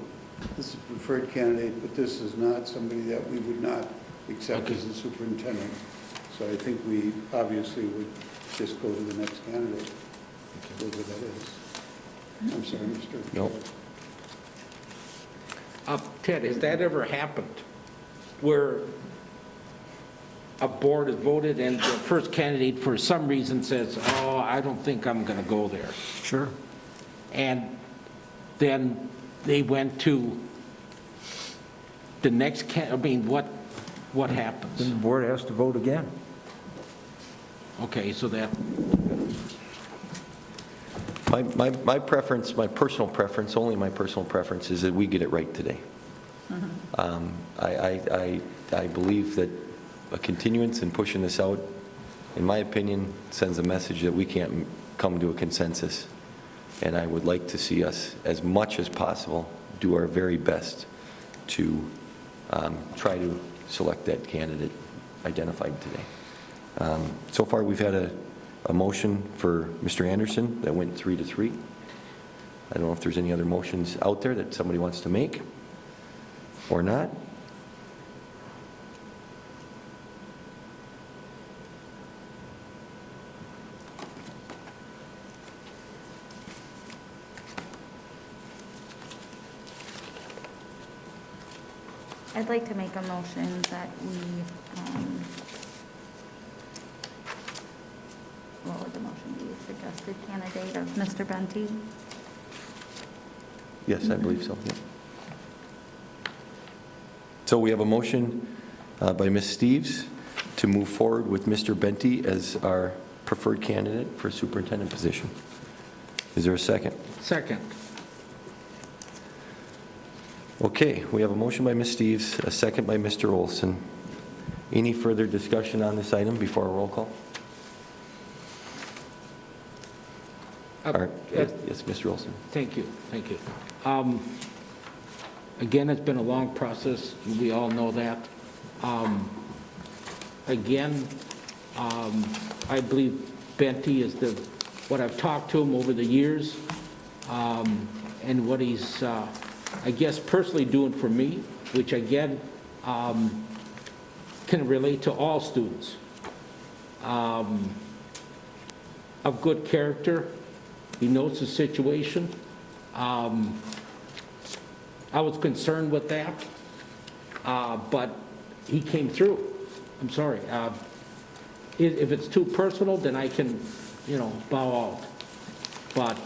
This is a preferred candidate, but this is not somebody that we would not accept as a superintendent. So I think we obviously would just go to the next candidate, whoever that is. I'm sorry, Mr. No. Ted, has that ever happened where a board has voted and the first candidate for some reason says, oh, I don't think I'm going to go there? Sure. And then they went to the next, what happens? Then the board has to vote again. Okay, so that, My preference, my personal preference, only my personal preference, is that we get it right today. I believe that a continuance and pushing this out, in my opinion, sends a message that we can't come to a consensus. And I would like to see us, as much as possible, do our very best to try to select that candidate identified today. So far, we've had a motion for Mr. Anderson that went 3-3. I don't know if there's any other motions out there that somebody wants to make or not. I'd like to make a motion that we, what would the motion be? Suggested candidate of Mr. Benty? Yes, I believe so, yeah. So we have a motion by Ms. Steves to move forward with Mr. Benty as our preferred candidate for superintendent position. Is there a second? second. Okay, we have a motion by Ms. Steves, a second by Mr. Olson. Any further discussion on this item before a roll call? All right, yes, Mr. Olson. Thank you, thank you. Again, it's been a long process, we all know that. Again, I believe Benty is what I've talked to him over the years, and what he's, I guess, personally doing for me, which again, can relate to all students. Of good character, he knows the situation. I was concerned with that, but he came through. I'm sorry. If it's too personal, then I can, bow out. But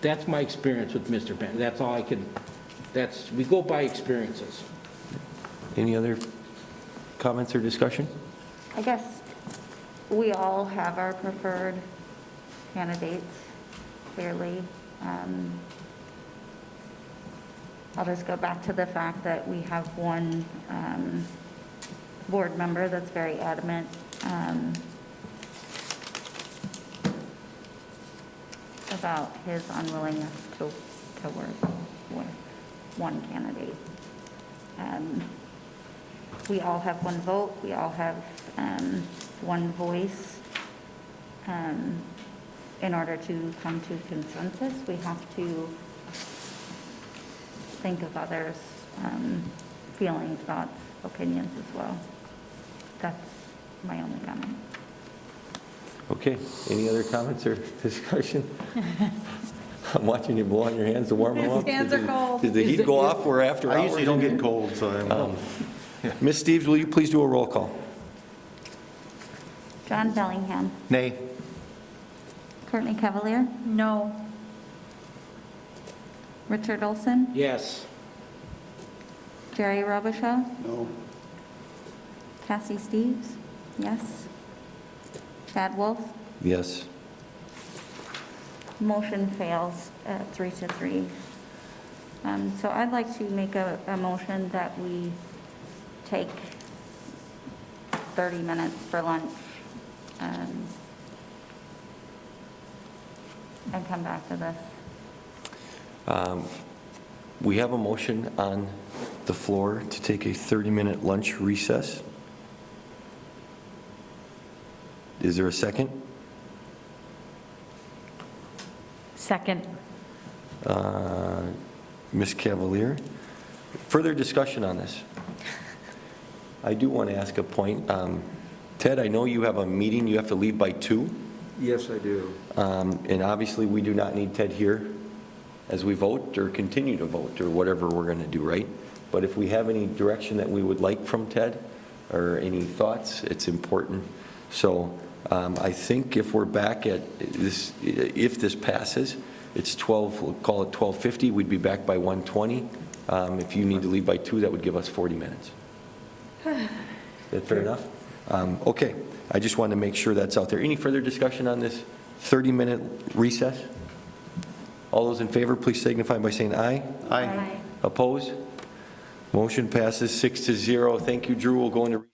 that's my experience with Mr. Benton. That's all I can, we go by experiences. Any other comments or discussion? I guess we all have our preferred candidates, clearly. I'll just go back to the fact that we have one board member that's very adamant about his unwillingness to work with one candidate. We all have one vote, we all have one voice. In order to come to consensus, we have to think of others' feelings, thoughts, opinions as well. That's my only comment. Okay, any other comments or discussion? I'm watching you blow on your hands to warm them up. His hands are cold. Did the heat go off? We're after hours. I usually don't get cold, so I'm... Ms. Steves, will you please do a roll call? John Bellingham, Nay. Courtney Cavalier, No. Richard Olson, Yes. Jerry Robichaud, No. Cassie Steves, yes. Chad Wolf, Yes. motion fails 3-3. So I'd like to make a motion that we take 30 minutes for lunch and come back to this. We have a motion on the floor to take a 30-minute lunch recess. Is there a second? Second. Ms. Cavalier. Further discussion on this? I do want to ask a point. Ted, I know you have a meeting, you have to leave by 2, Yes, I do. and obviously we do not need Ted here as we vote or continue to vote or whatever we're going to do, right? But if we have any direction that we would like from Ted or any thoughts, it's important. So I think if we're back at this, if this passes, it's 12, we'll call it 12:50, we'd be back by 1:20. If you need to leave by 2, that would give us 40 minutes. Is that fair enough? Okay, I just wanted to make sure that's out there. Any further discussion on this 30-minute recess? All those in favor, please signify by saying aye. Aye. Opposed? Motion passes 6-0. Thank you, Drew. We'll go into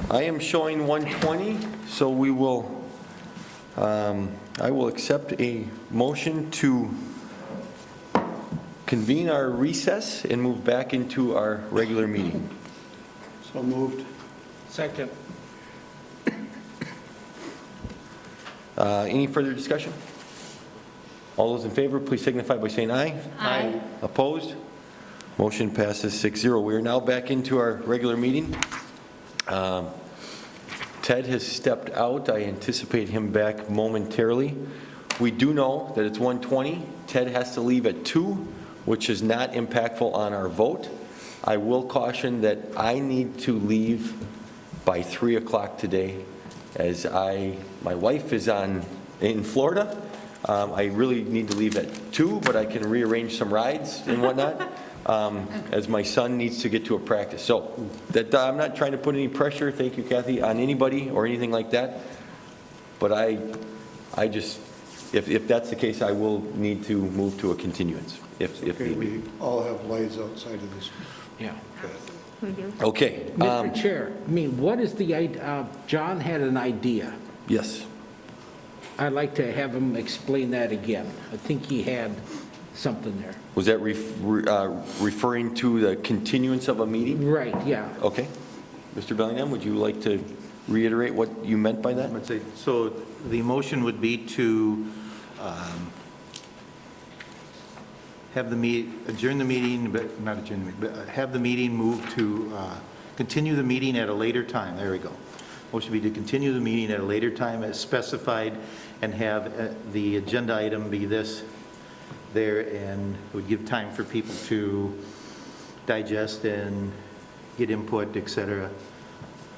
I am showing 1:20, so we will, I will accept a motion to convene our recess and move back into our regular meeting. So moved. Second. Any further discussion? All those in favor, please signify by saying aye. Aye. Opposed? Motion passes 6-0. We are now back into our regular meeting. Ted has stepped out. I anticipate him back momentarily. We do know that it's 1:20. Ted has to leave at 2, which is not impactful on our vote. I will caution that I need to leave by 3 o'clock today, as my wife is in Florida. I really need to leave at 2, but I can rearrange some rides and whatnot, as my son needs to get to a practice. So that, I'm not trying to put any pressure, thank you, Kathy, on anybody or anything like that. But I just, if that's the case, I will need to move to a continuance, if Okay, need be. we all have lights outside of this. Yeah. We do. Okay, Mr. Chair, I mean, what is the, John had an idea. yes. I'd like to have him explain that again. I think he had something there. Was that referring to the continuance of a meeting? Right, yeah. Okay. Mr. Bellingham, would you like to reiterate what you meant by that? I would say, so the motion would be to have the adjourn the meeting, but not adjourn the meeting, but have the meeting move to, continue the meeting at a later time. There we go. Motion would be to continue the meeting at a later time as specified and have the agenda item be this there, and it would give time for people to digest and get input, et cetera,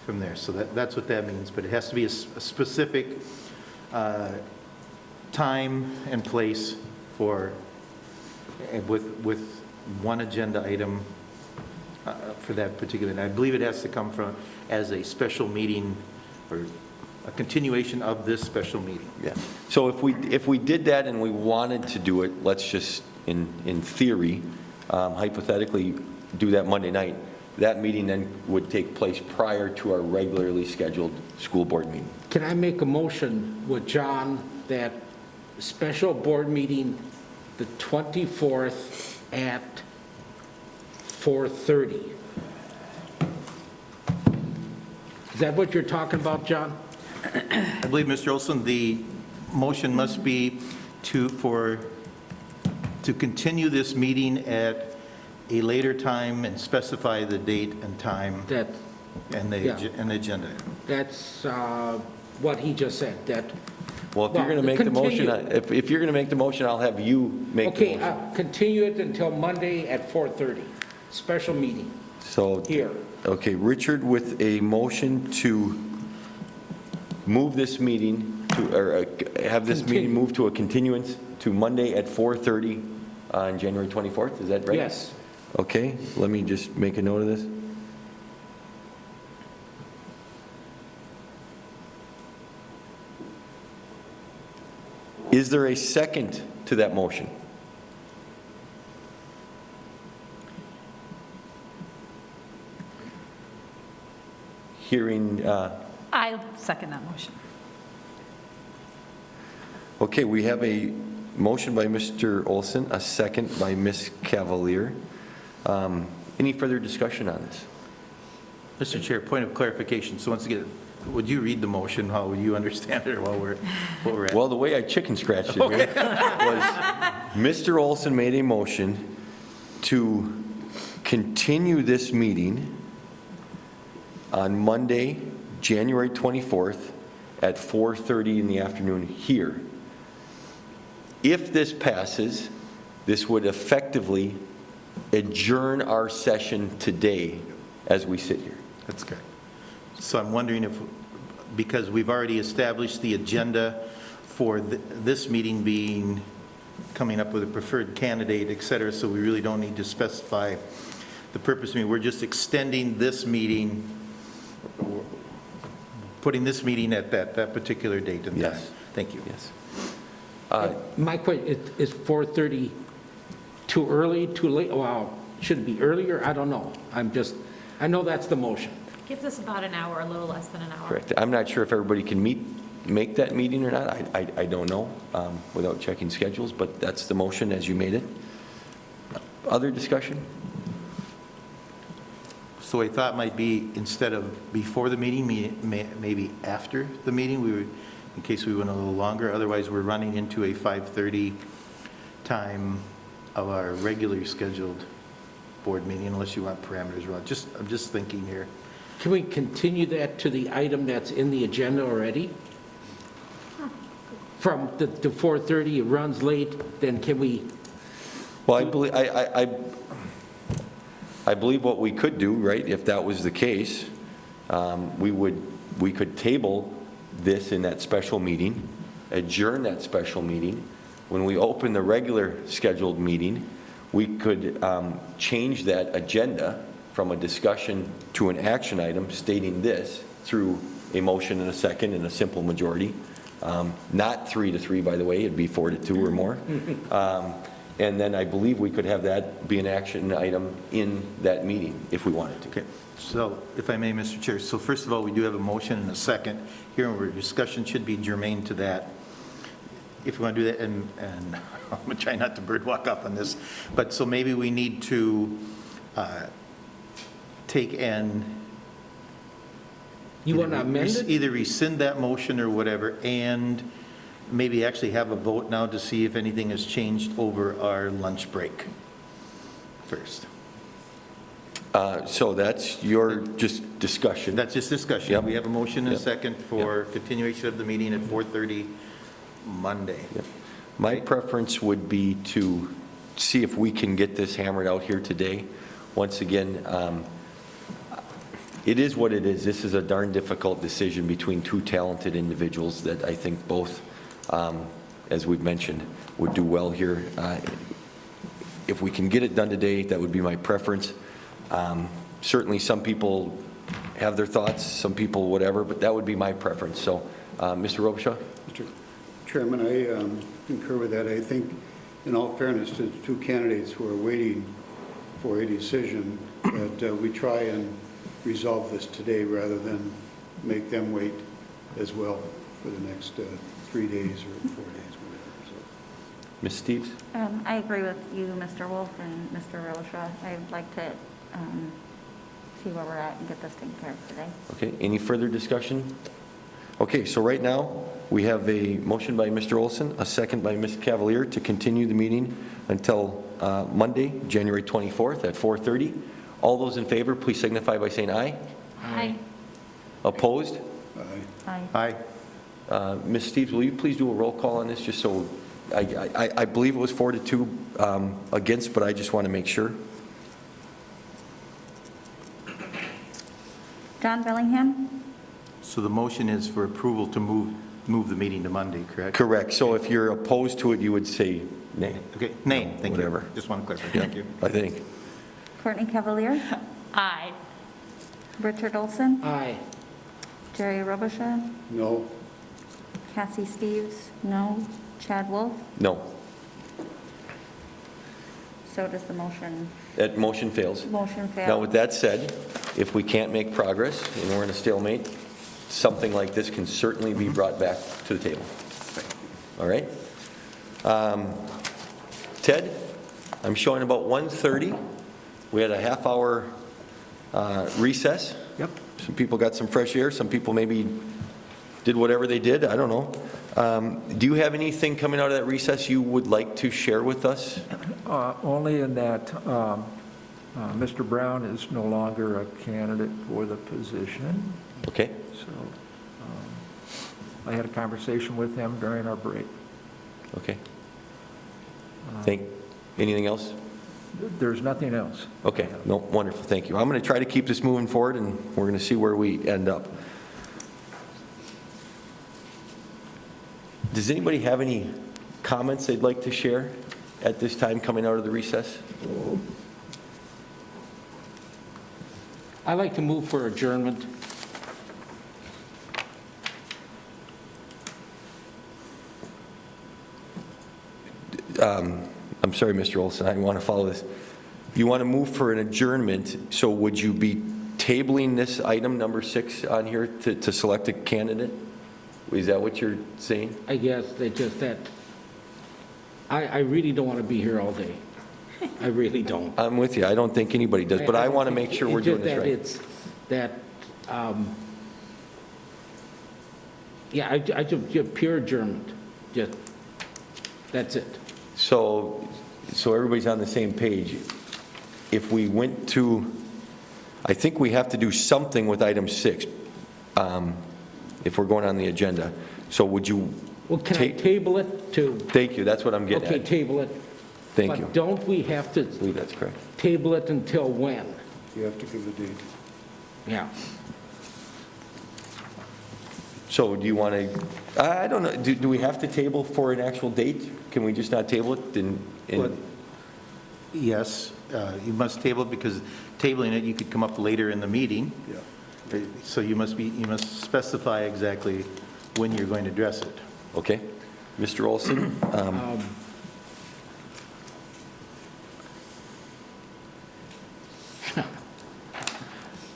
from there. So that's what that means, but it has to be a specific time and place for, with one agenda item for that particular, and I believe it has to come from as a special meeting or a continuation of this special meeting. Yeah. So if we did that and we wanted to do it, let's just, in theory, hypothetically, do that Monday night, that meeting then would take place prior to our regularly scheduled school board meeting. Can I make a motion with John that special board meeting the 24th at 4:30? Is that what you're talking about, John? I believe, Mr. Olson, the motion must be to continue this meeting at a later time and specify the date and time That, and the Yeah. and the agenda. that's what he just said, that, Well, if you're going to make the motion, continue. if you're going to make the motion, I'll have you make the okay, motion. continue it until Monday at 4:30, special meeting So, here. okay, Richard with a motion to move this meeting to, or have this meeting Continue. move to a continuance to Monday at 4:30 on January 24th, is that right? Yes. Okay, let me just make a note of this. Is there a second to that motion? Hearing, I second that motion. okay, we have a motion by Mr. Olson, a second by Ms. Cavalier. Any further discussion on this? Mr. Chair, point of clarification. So once again, would you read the motion? How would you understand it while what we're at? Well, the way I chicken scratched it here was, Mr. Olson made a motion to continue this meeting on Monday, January 24th at 4:30 in the afternoon here. If this passes, this would effectively adjourn our session today as we sit here. That's correct. So I'm wondering if, because we've already established the agenda for this meeting being, coming up with a preferred candidate, et cetera, so we really don't need to specify the purpose. I mean, we're just extending this meeting, putting this meeting at that particular date and time. Yes. Thank you. Yes. My question, is 4:30 too early, too late? Well, should it be earlier? I don't know. I know that's the motion. Gives us about an hour, a little less than an hour. Correct. I'm not sure if everybody can make that meeting or not. I don't know without checking schedules, but that's the motion as you made it. Other discussion? So I thought might be, instead of before the meeting, maybe after the meeting, we would, in case we went a little longer, otherwise we're running into a 5:30 time of our regularly scheduled board meeting, unless you want parameters around. I'm just thinking here. Can we continue that to the item that's in the agenda already? From the 4:30, it runs late, then can we, Well, I believe what we could do, right, if that was the case, we could table this in that special meeting, adjourn that special meeting. When we open the regular scheduled meeting, we could change that agenda from a discussion to an action item stating this through a motion and a second and a simple majority. Not 3-3, by the way, it'd be 4-2 or more. And then I believe we could have that be an action item in that meeting if we wanted to. Okay, so if I may, Mr. Chair, so first of all, we do have a motion and a second here, where discussion should be germane to that. If we want to do that, and I'm going to try not to bird walk off on this, but so maybe we need to take and you want to amend it? either rescind that motion or whatever, and maybe actually have a vote now to see if anything has changed over our lunch break first. So that's your just discussion. That's just discussion. Yep. We have a motion and a Yep. second for continuation of the meeting at 4:30 Monday. Yep. My preference would be to see if we can get this hammered out here today. Once again, it is what it is. This is a darn difficult decision between two talented individuals that I think both, as we've mentioned, would do well here. If we can get it done today, that would be my preference. Certainly, some people have their thoughts, some people whatever, but that would be my preference. So, Mr. Robichaud? Mr. Chairman, I concur with that. I think, in all fairness to the two candidates who are waiting for a decision, that we try and resolve this today rather than make them wait as well for the next 3 days or 4 days, whatever. So. Ms. Steves? I agree with you, Mr. Wolf and Mr. Rocha. I'd like to see where we're at and get this taken care of today. Okay, any further discussion? Okay, so right now, we have a motion by Mr. Olson, a second by Ms. Cavalier to continue the meeting until Monday, January 24th at 4:30. All those in favor, please signify by saying aye. Aye. Opposed? Aye. Aye. Aye. Ms. Steves, will you please do a roll call on this, just so, I believe it was 4-2 against, but I just want to make sure. John Bellingham? So the motion is for approval to move the meeting to Monday, correct? Correct, so if you're opposed to it, you would say nay. Okay, name, thank you. Whatever. Just want to clarify, thank you. I think. Courtney Cavalier? Aye. Richard Olson? aye. Jerry Robichaud? No. Cassie Steves? No. Chad Wolf? No, So does the motion that motion fails. fail? Now, with that said, if we can't make progress and we're in a stalemate, something like this can certainly be brought back to the table. All right? Ted, I'm showing about 1:30. We had a half-hour recess. Yep. Some people got some fresh air. Some people maybe did whatever they did. I don't know. Do you have anything coming out of that recess you would like to share with us? Only in that Mr. Brown is no longer a candidate for the position. Okay. So I had a conversation with him during our break. Okay. Anything else? There's nothing else. Okay, no, wonderful, thank you. I'm going to try to keep this moving forward, and we're going to see where we end up. Does anybody have any comments they'd like to share at this time coming out of the recess? I'd like to move for adjournment. I'm sorry, Mr. Olson, I want to follow this. You want to move for an adjournment, so would you be tabling this item, number 6, on here to select a candidate? Is that what you're saying? I guess they just that, I really don't want to be here all day. I really don't. I'm with you. I don't think anybody does, but I want to make sure we're doing this right. It's that, yeah, I just pure adjournment, just, that's it. So everybody's on the same page. If we went to, I think we have to do something with item 6, if we're going on the agenda. So would you? Well, can I table it to, Thank you, that's what I'm getting okay, at. table it. Thank you. But don't we have to I believe that's correct. table it until when? You have to give the date. Yeah. So do you want to, I don't know, do we have to table for an actual date? Can we just not table it Well, yes, you must table it because tabling it, you could come up later in the meeting. Yeah. So you must specify exactly when you're going to address it. Okay. Mr. Olson?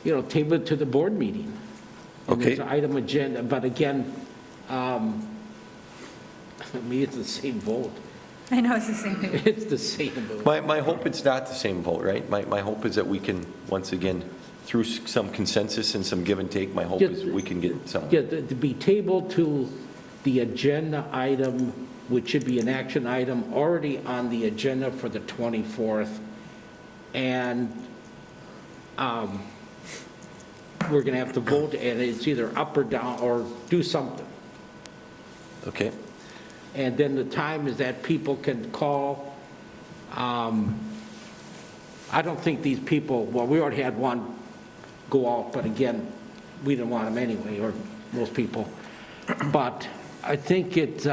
You know, table it to the board meeting. And Okay. there's an item agenda, but again, me, it's the same vote. I know, it's the same thing. It's the same vote. My hope it's not the same vote, right? My hope is that we can, once again, through some consensus and some give and take, my hope is we can get some. Yeah, to be tabled to the agenda item, which should be an action item already on the agenda for the 24th. And we're going to have to vote, and it's either up or down, or do something. Okay. And then the time is that people can call. I don't think these people, well, we already had one go out, but again, we didn't want them anyway, or most people. But I think it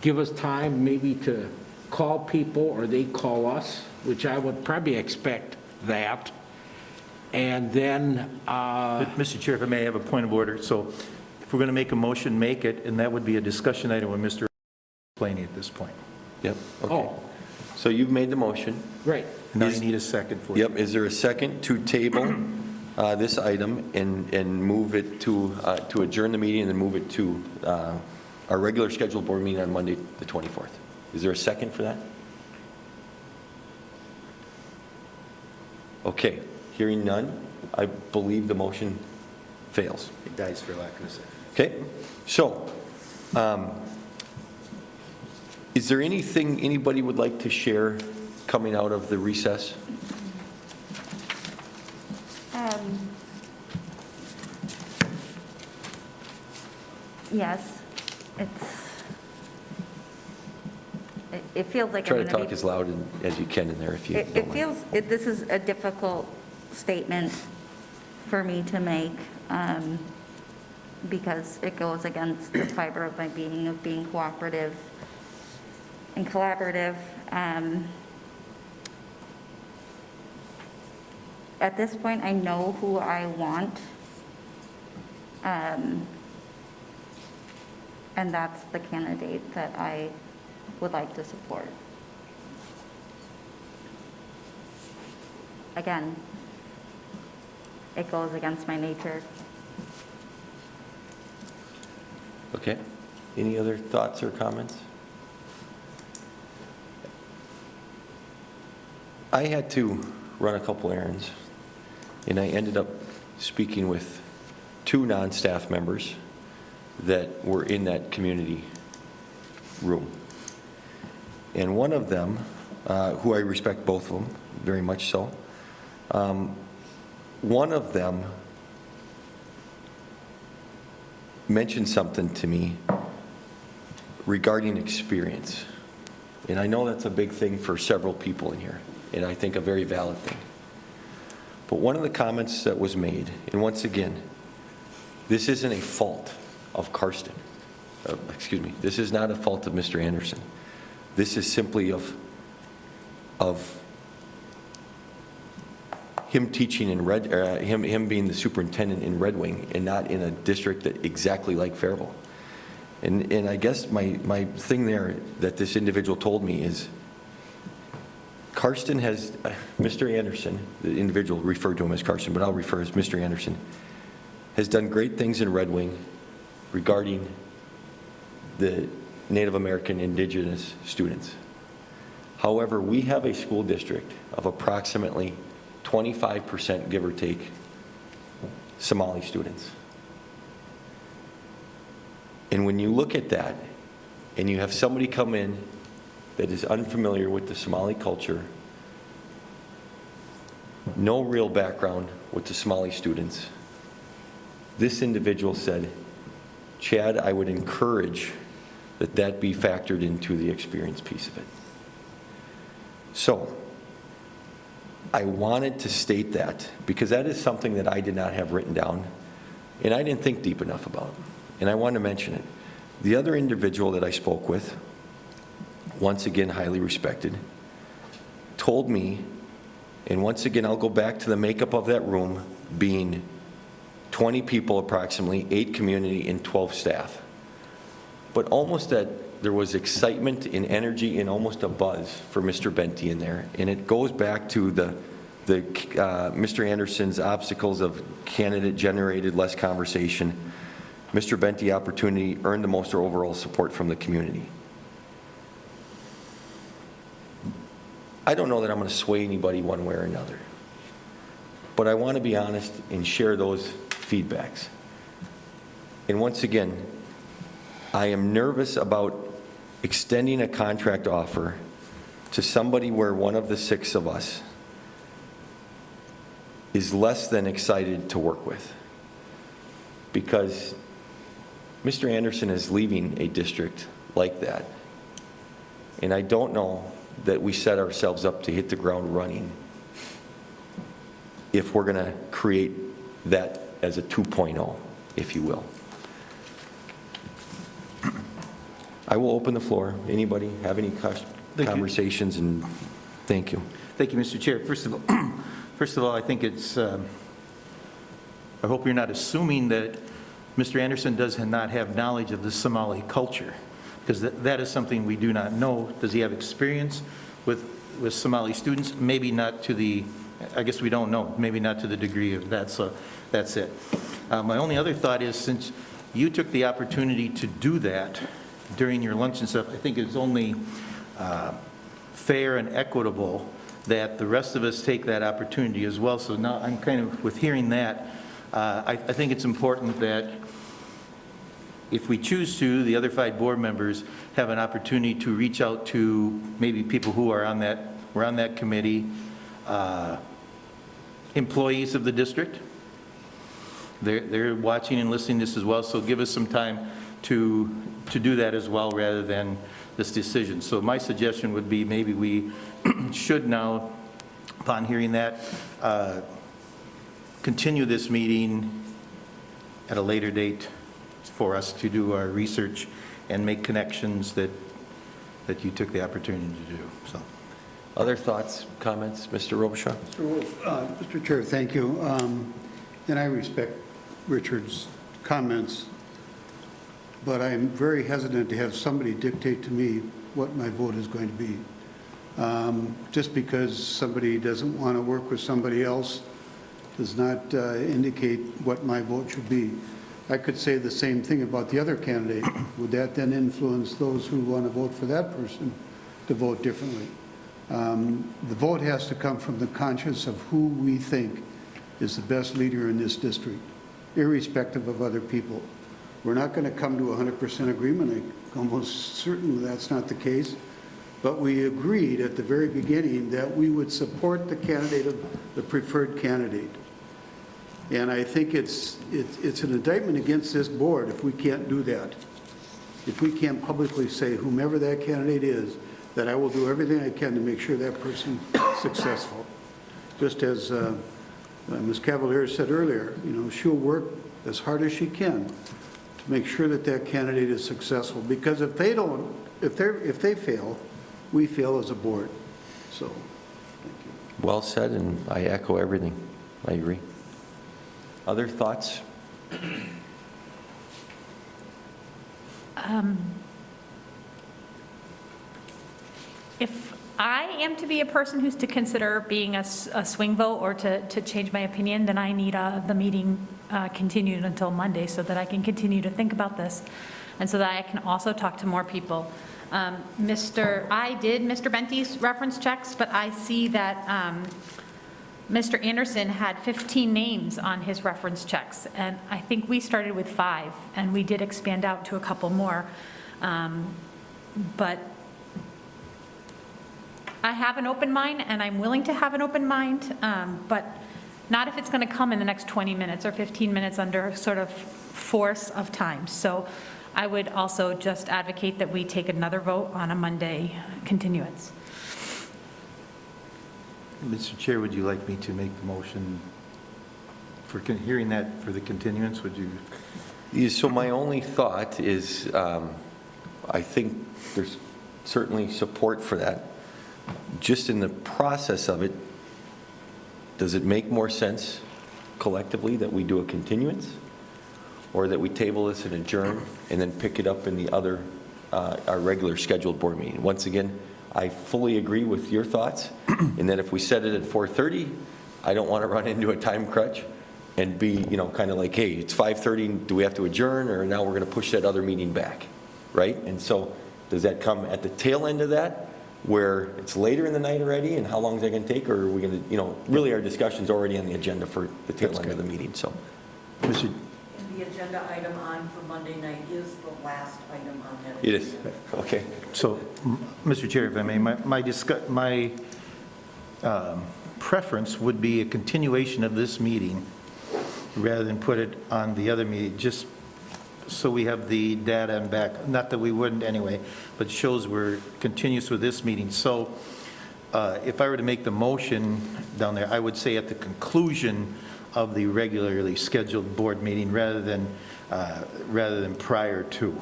give us time maybe to call people, or they call us, which I would probably expect that. And then, Mr. Chair, if I may have a point of order. So if we're going to make a motion, make it, and that would be a discussion item with Mr. explaining at this point. Yep. Okay. oh, So you've made the motion. right. Now you need a second for it. Yep. Is there a second to table this item and move it to adjourn the meeting and then move it to our regular scheduled board meeting on Monday, the 24th? Is there a second for that? Okay. Hearing none, I believe the motion fails. It dies for lack of a second. Okay, so, is there anything anybody would like to share coming out of the recess? Yes, it feels like Try I'm to gonna talk be- as loud as you can in there if you It don't mind. feels, this is a difficult statement for me to make, because it goes against the fiber of my being, of being cooperative and collaborative. At this point, I know who I want, and that's the candidate that I would like to support. Again, it goes against my nature. Okay, any other thoughts or comments? I had to run a couple errands, and I ended up speaking with 2 non-staff members that were in that community room. And one of them, who I respect both of them, very much so, one of them mentioned something to me regarding experience. And I know that's a big thing for several people in here, and I think a very valid thing. But one of the comments that was made, and once again, this isn't a fault of Karsten. Excuse me, this is not a fault of Mr. Anderson. This is simply of him teaching in him being the superintendent in Red Wing and not in a district that exactly like Faribault. And I guess my thing there that this individual told me is Karsten has, Mr. Anderson, the individual referred to him as Karsten, but I'll refer as Mr. Anderson, has done great things in Red Wing regarding the Native American indigenous students. However, we have a school district of approximately 25%, give or take, Somali students. And when you look at that, and you have somebody come in that is unfamiliar with the Somali culture, no real background with the Somali students, this individual said, Chad, I would encourage that that be factored into the experience piece of it. So, I wanted to state that because that is something that I did not have written down and I didn't think deep enough about. And I wanted to mention it. The other individual that I spoke with, once again highly respected, told me, and once again I'll go back to the makeup of that room being 20 people approximately, 8 community and 12 staff. But almost that there was excitement and energy and almost a buzz for Mr. Benty in there. And it goes back to the Mr. Anderson's obstacles of candidate generated less conversation. Mr. Benty opportunity earned the most overall support from the community. I don't know that I'm going to sway anybody one way or another, but I want to be honest and share those feedbacks. And once again, I am nervous about extending a contract offer to somebody where one of the 6 of us is less than excited to work with. Because Mr. Anderson is leaving a district like that. And I don't know that we set ourselves up to hit the ground running if we're going to create that as a 2.0, if you will. I will open the floor. Anybody have any conversations? And thank you. Thank you, Mr. Chair. First of all, I think it's, I hope you're not assuming that Mr. Anderson does not have knowledge of the Somali culture, because that is something we do not know. Does he have experience with Somali students? Maybe not to the, I guess we don't know, maybe not to the degree of that, so that's it. My only other thought is, since you took the opportunity to do that during your lunch and stuff, I think it's only fair and equitable that the rest of us take that opportunity as well. So now I'm kind of, with hearing that, I think it's important that if we choose to, the other 5 board members have an opportunity to reach out to maybe people who are on that committee, employees of the district. They're watching and listening to this as well, so give us some time to do that as well rather than this decision. So my suggestion would be maybe we should now, upon hearing that, continue this meeting at a later date for us to do our research and make connections that you took the opportunity to do. So, Other thoughts, comments, Mr. Robichaud? Mr. Wolf, Mr. Chair, thank you. And I respect Richard's comments, but I'm very hesitant to have somebody dictate to me what my vote is going to be. Just because somebody doesn't want to work with somebody else does not indicate what my vote should be. I could say the same thing about the other candidate. Would that then influence those who want to vote for that person to vote differently? The vote has to come from the conscience of who we think is the best leader in this district, irrespective of other people. We're not going to come to 100% agreement. I'm almost certain that's not the case. But we agreed at the very beginning that we would support the candidate of the preferred candidate. And I think it's an indictment against this board if we can't do that. If we can't publicly say, whomever that candidate is, that I will do everything I can to make sure that person is successful. Just as Ms. Cavalier said earlier, she'll work as hard as she can to make sure that that candidate is successful. Because if they don't, if they fail, we fail as a board. So, thank you. Well said, and I echo everything. I agree. Other thoughts? If I am to be a person who's to consider being a swing vote or to change my opinion, then I need the meeting continued until Monday so that I can continue to think about this and so that I can also talk to more people. I did Mr. Bente's reference checks, but I see that Mr. Anderson had 15 names on his reference checks, and I think we started with 5, and we did expand out to a couple more. But I have an open mind, and I'm willing to have an open mind, but not if it's going to come in the next 20 minutes or 15 minutes under sort of force of time. So I would also just advocate that we take another vote on a Monday continuance. Mr. Chair, would you like me to make the motion for hearing that for the continuance? Would you? Yeah, so my only thought is, I think there's certainly support for that. Just in the process of it, does it make more sense collectively that we do a continuance? Or that we table this and adjourn and then pick it up in the other, our regular scheduled board meeting? Once again, I fully agree with your thoughts, in that if we set it at 4:30, I don't want to run into a time crunch and be, kind of like, hey, it's 5:30, do we have to adjourn, or now we're going to push that other meeting back, right? And so, does that come at the tail end of that, where it's later in the night already, and how long is that going to take, or are we going to, really our discussion's already on the agenda for the tail end of the meeting, so. Mr. And the agenda item on for Monday night is the last item on that. It is, okay. So, Mr. Chair, if I may, my preference would be a continuation of this meeting rather than put it on the other meeting, just so we have the data and back, not that we wouldn't anyway, but shows we're continuous with this meeting. So if I were to make the motion down there, I would say at the conclusion of the regularly scheduled board meeting rather than prior to.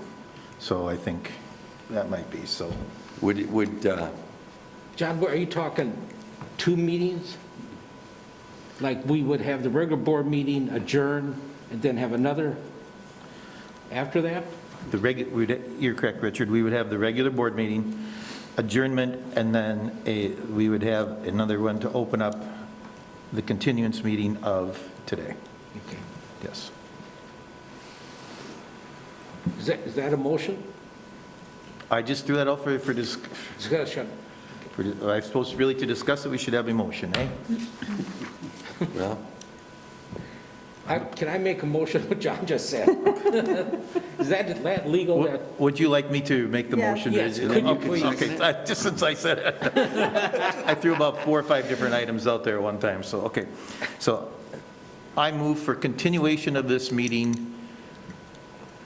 So I think that might be so. Would John, are you talking 2 meetings? Like we would have the regular board meeting, adjourn, and then have another after that? You're correct, Richard. We would have the regular board meeting, adjournment, and then we would have another one to open up the continuance meeting of today. Okay. Yes. Is that a motion? I just threw that out for Discussion. I'm supposed really to discuss it, we should have a motion, eh? well, Can I make a motion what John just said? Is that legal? Would you like me to make the motion? Yes, could you Okay, please? okay, just since I said it. I threw about 4 or 5 different items out there at one time, so, okay. So I move for continuation of this meeting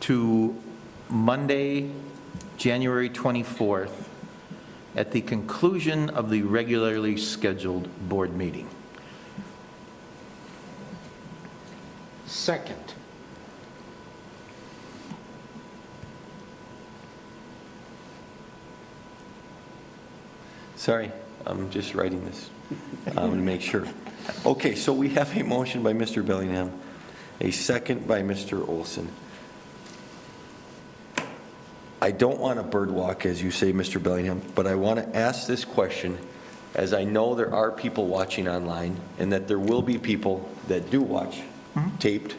to Monday, January 24th, at the conclusion of the regularly scheduled board meeting. Second. sorry, I'm just writing this to make sure. Okay, so we have a motion by Mr. Bellingham, a second by Mr. Olson. I don't want to bird walk, as you say, Mr. Bellingham, but I want to ask this question, as I know there are people watching online, and that there will be people that do watch taped.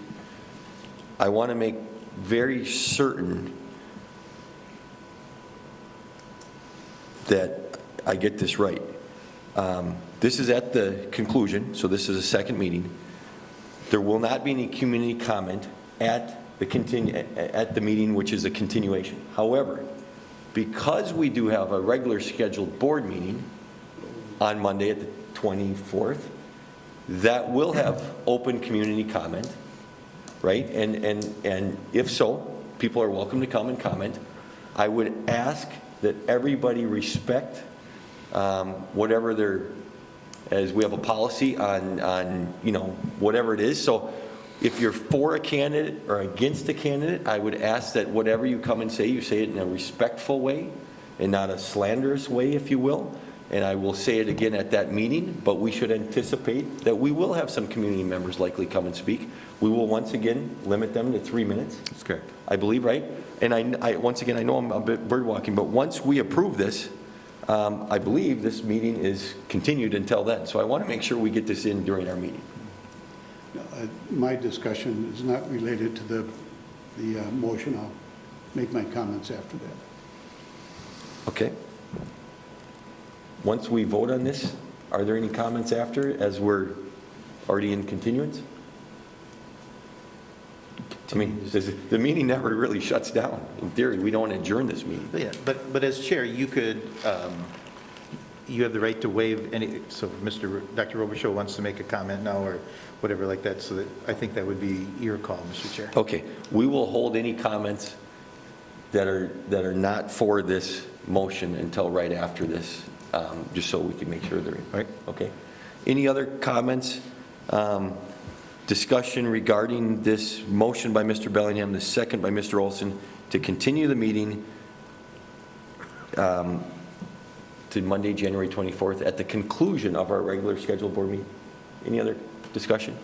I want to make very certain that I get this right. This is at the conclusion, so this is a second meeting. There will not be any community comment at the meeting, which is a continuation. However, because we do have a regular scheduled board meeting on Monday at the 24th, that will have open community comment, right? And if so, people are welcome to come and comment. I would ask that everybody respect whatever their, as we have a policy on whatever it is. So if you're for a candidate or against a candidate, I would ask that whatever you come and say, you say it in a respectful way and not a slanderous way, if you will. And I will say it again at that meeting, but we should anticipate that we will have some community members likely come and speak. We will once again limit them to 3 minutes. That's correct. I believe, right? And I once again, I know I'm a bit bird walking, but once we approve this, I believe this meeting is continued until then, so I want to make sure we get this in during our meeting. My discussion is not related to the motion. I'll make my comments after that. Okay. Once we vote on this, are there any comments after, as we're already in continuance? I mean, the meeting never really shuts down. In theory, we don't adjourn this meeting. Yeah, but as chair, you could, you have the right to waive any, so if Dr. Robichaud wants to make a comment now or whatever like that, so that, I think that would be your call, Mr. Chair. Okay, we will hold any comments that are not for this motion until right after this, just so we can make sure they're in. Right. Okay. Any other comments? Discussion regarding this motion by Mr. Bellingham, the second by Mr. Olson, to continue the meeting to Monday, January 24th, at the conclusion of our regular scheduled board meeting. Any other discussion?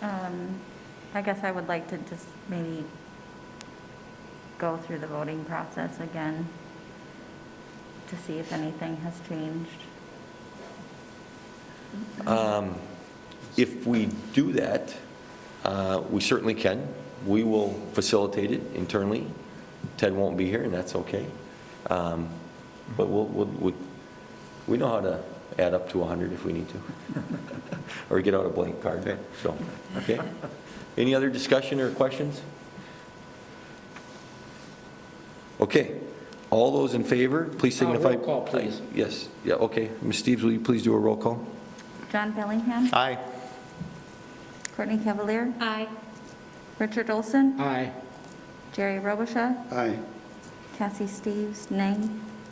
I guess I would like to just maybe go through the voting process again to see if anything has changed. If we do that, we certainly can. We will facilitate it internally. Ted won't be here, and that's okay. But we know how to add up to 100 if we need to. Or get out a blank card. So, okay. Any other discussion or questions? Okay. All those in favor, please signify. Roll call, please. Yes. Yeah, okay. Ms. Steves, will you please do a roll call? John Bellingham? Aye. Courtney Cavalier? Aye. Richard Olson? Aye. Jerry Robichaud? Aye. Cassie Steves, nay.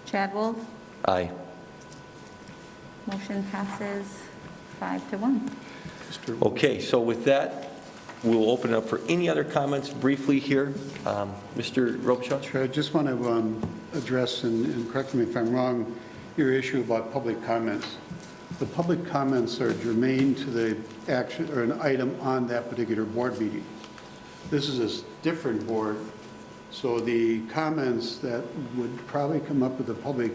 Chad Wolf? Aye. Motion passes 5-1. Okay, so with that, we'll open it up for any other comments briefly here. Mr. Robichaud? Sure, I just want to address, and correct me if I'm wrong, your issue about public comments. The public comments are germane to the action or an item on that particular board meeting. This is a different board, so the comments that would probably come up with the public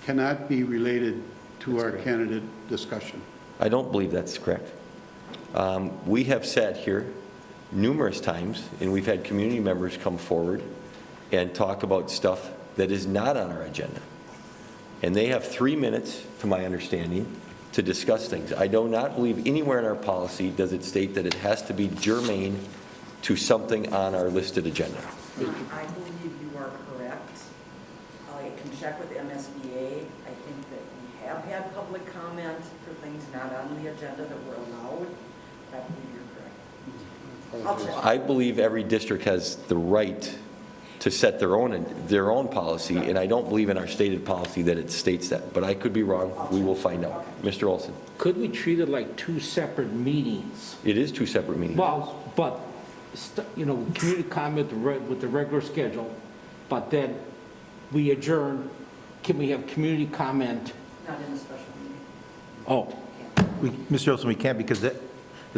cannot be related to our candidate discussion. I don't believe that's correct. We have sat here numerous times, and we've had community members come forward and talk about stuff that is not on our agenda. And they have 3 minutes, to my understanding, to discuss things. I do not believe anywhere in our policy does it state that it has to be germane to something on our listed agenda. I believe you are correct. I can check with MSBA. I think that we have had public comment for things not on the agenda that were allowed. But I believe you're correct. I'll check. I believe every district has the right to set their own policy, and I don't believe in our stated policy that it states that. But I could be wrong. We will find out. Mr. Olson? Could we treat it like two separate meetings? It is 2 separate meetings. Well, but, community comment with the regular schedule, but then we adjourn. Can we have community comment? Not in a special meeting. Oh, Mr. Olson, we can't because the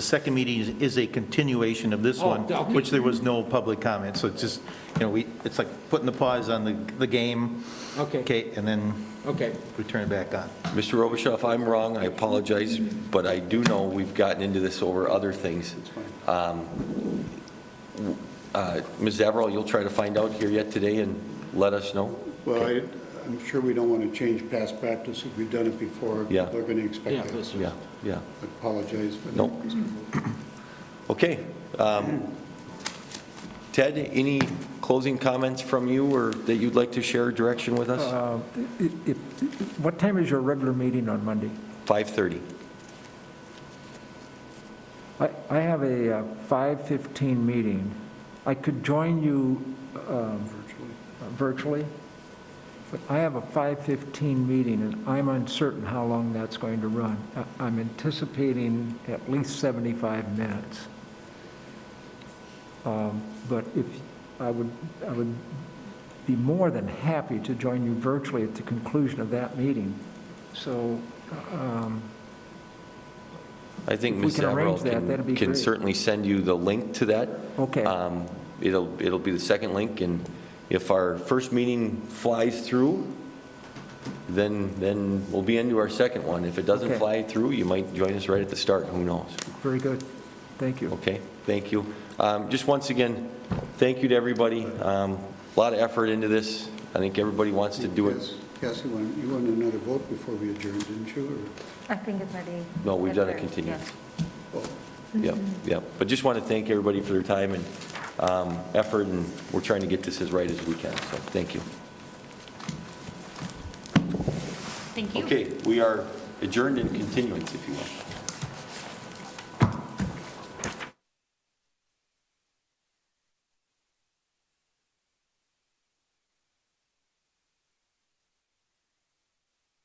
second meeting is a continuation of this Oh, one, okay. which there was no public comment. So it's just, it's like putting the pause on the game. okay, Okay, and then okay. we turn it back on. Mr. Robichaud, if I'm wrong, I apologize, but I do know we've gotten into this over other things. Ms. Zavarro, you'll try to find out here yet today and let us know? Well, I'm sure we don't want to change past practice if we've done it before. Yeah. They're going to Yeah, expect that. this Yeah, yeah. I apologize for that. No. Okay. Ted, any closing comments from you or that you'd like to share direction with us? What time is your regular meeting on Monday? 5:30. I have a 5:15 meeting. I could join you virtually, but I have a 5:15 meeting, and I'm uncertain how long that's going to run. I'm anticipating at least 75 minutes. But if I would be more than happy to join you virtually at the conclusion of that meeting. So I think If we Ms. can arrange Zavarro that, that'd be can great. certainly send you the link to that. Okay. It'll be the second link, and If our first meeting flies through, then we'll be into our second one. If it doesn't Okay. fly through, you might join us right at the start, who knows? Very good. Thank you. Okay, thank you. Just once again, thank you to everybody. A lot of effort into this. I think everybody wants to do it. Cassie, you wanted another vote before we adjourned, didn't you? I think it's ready. No, we've done a Yes, sir. continuance. Or- oh, Yep, yep. But just want to thank everybody for their time and effort, and we're trying to get this as right as we can, so thank you. Thank you. Okay, we are adjourned in continuance, if you will.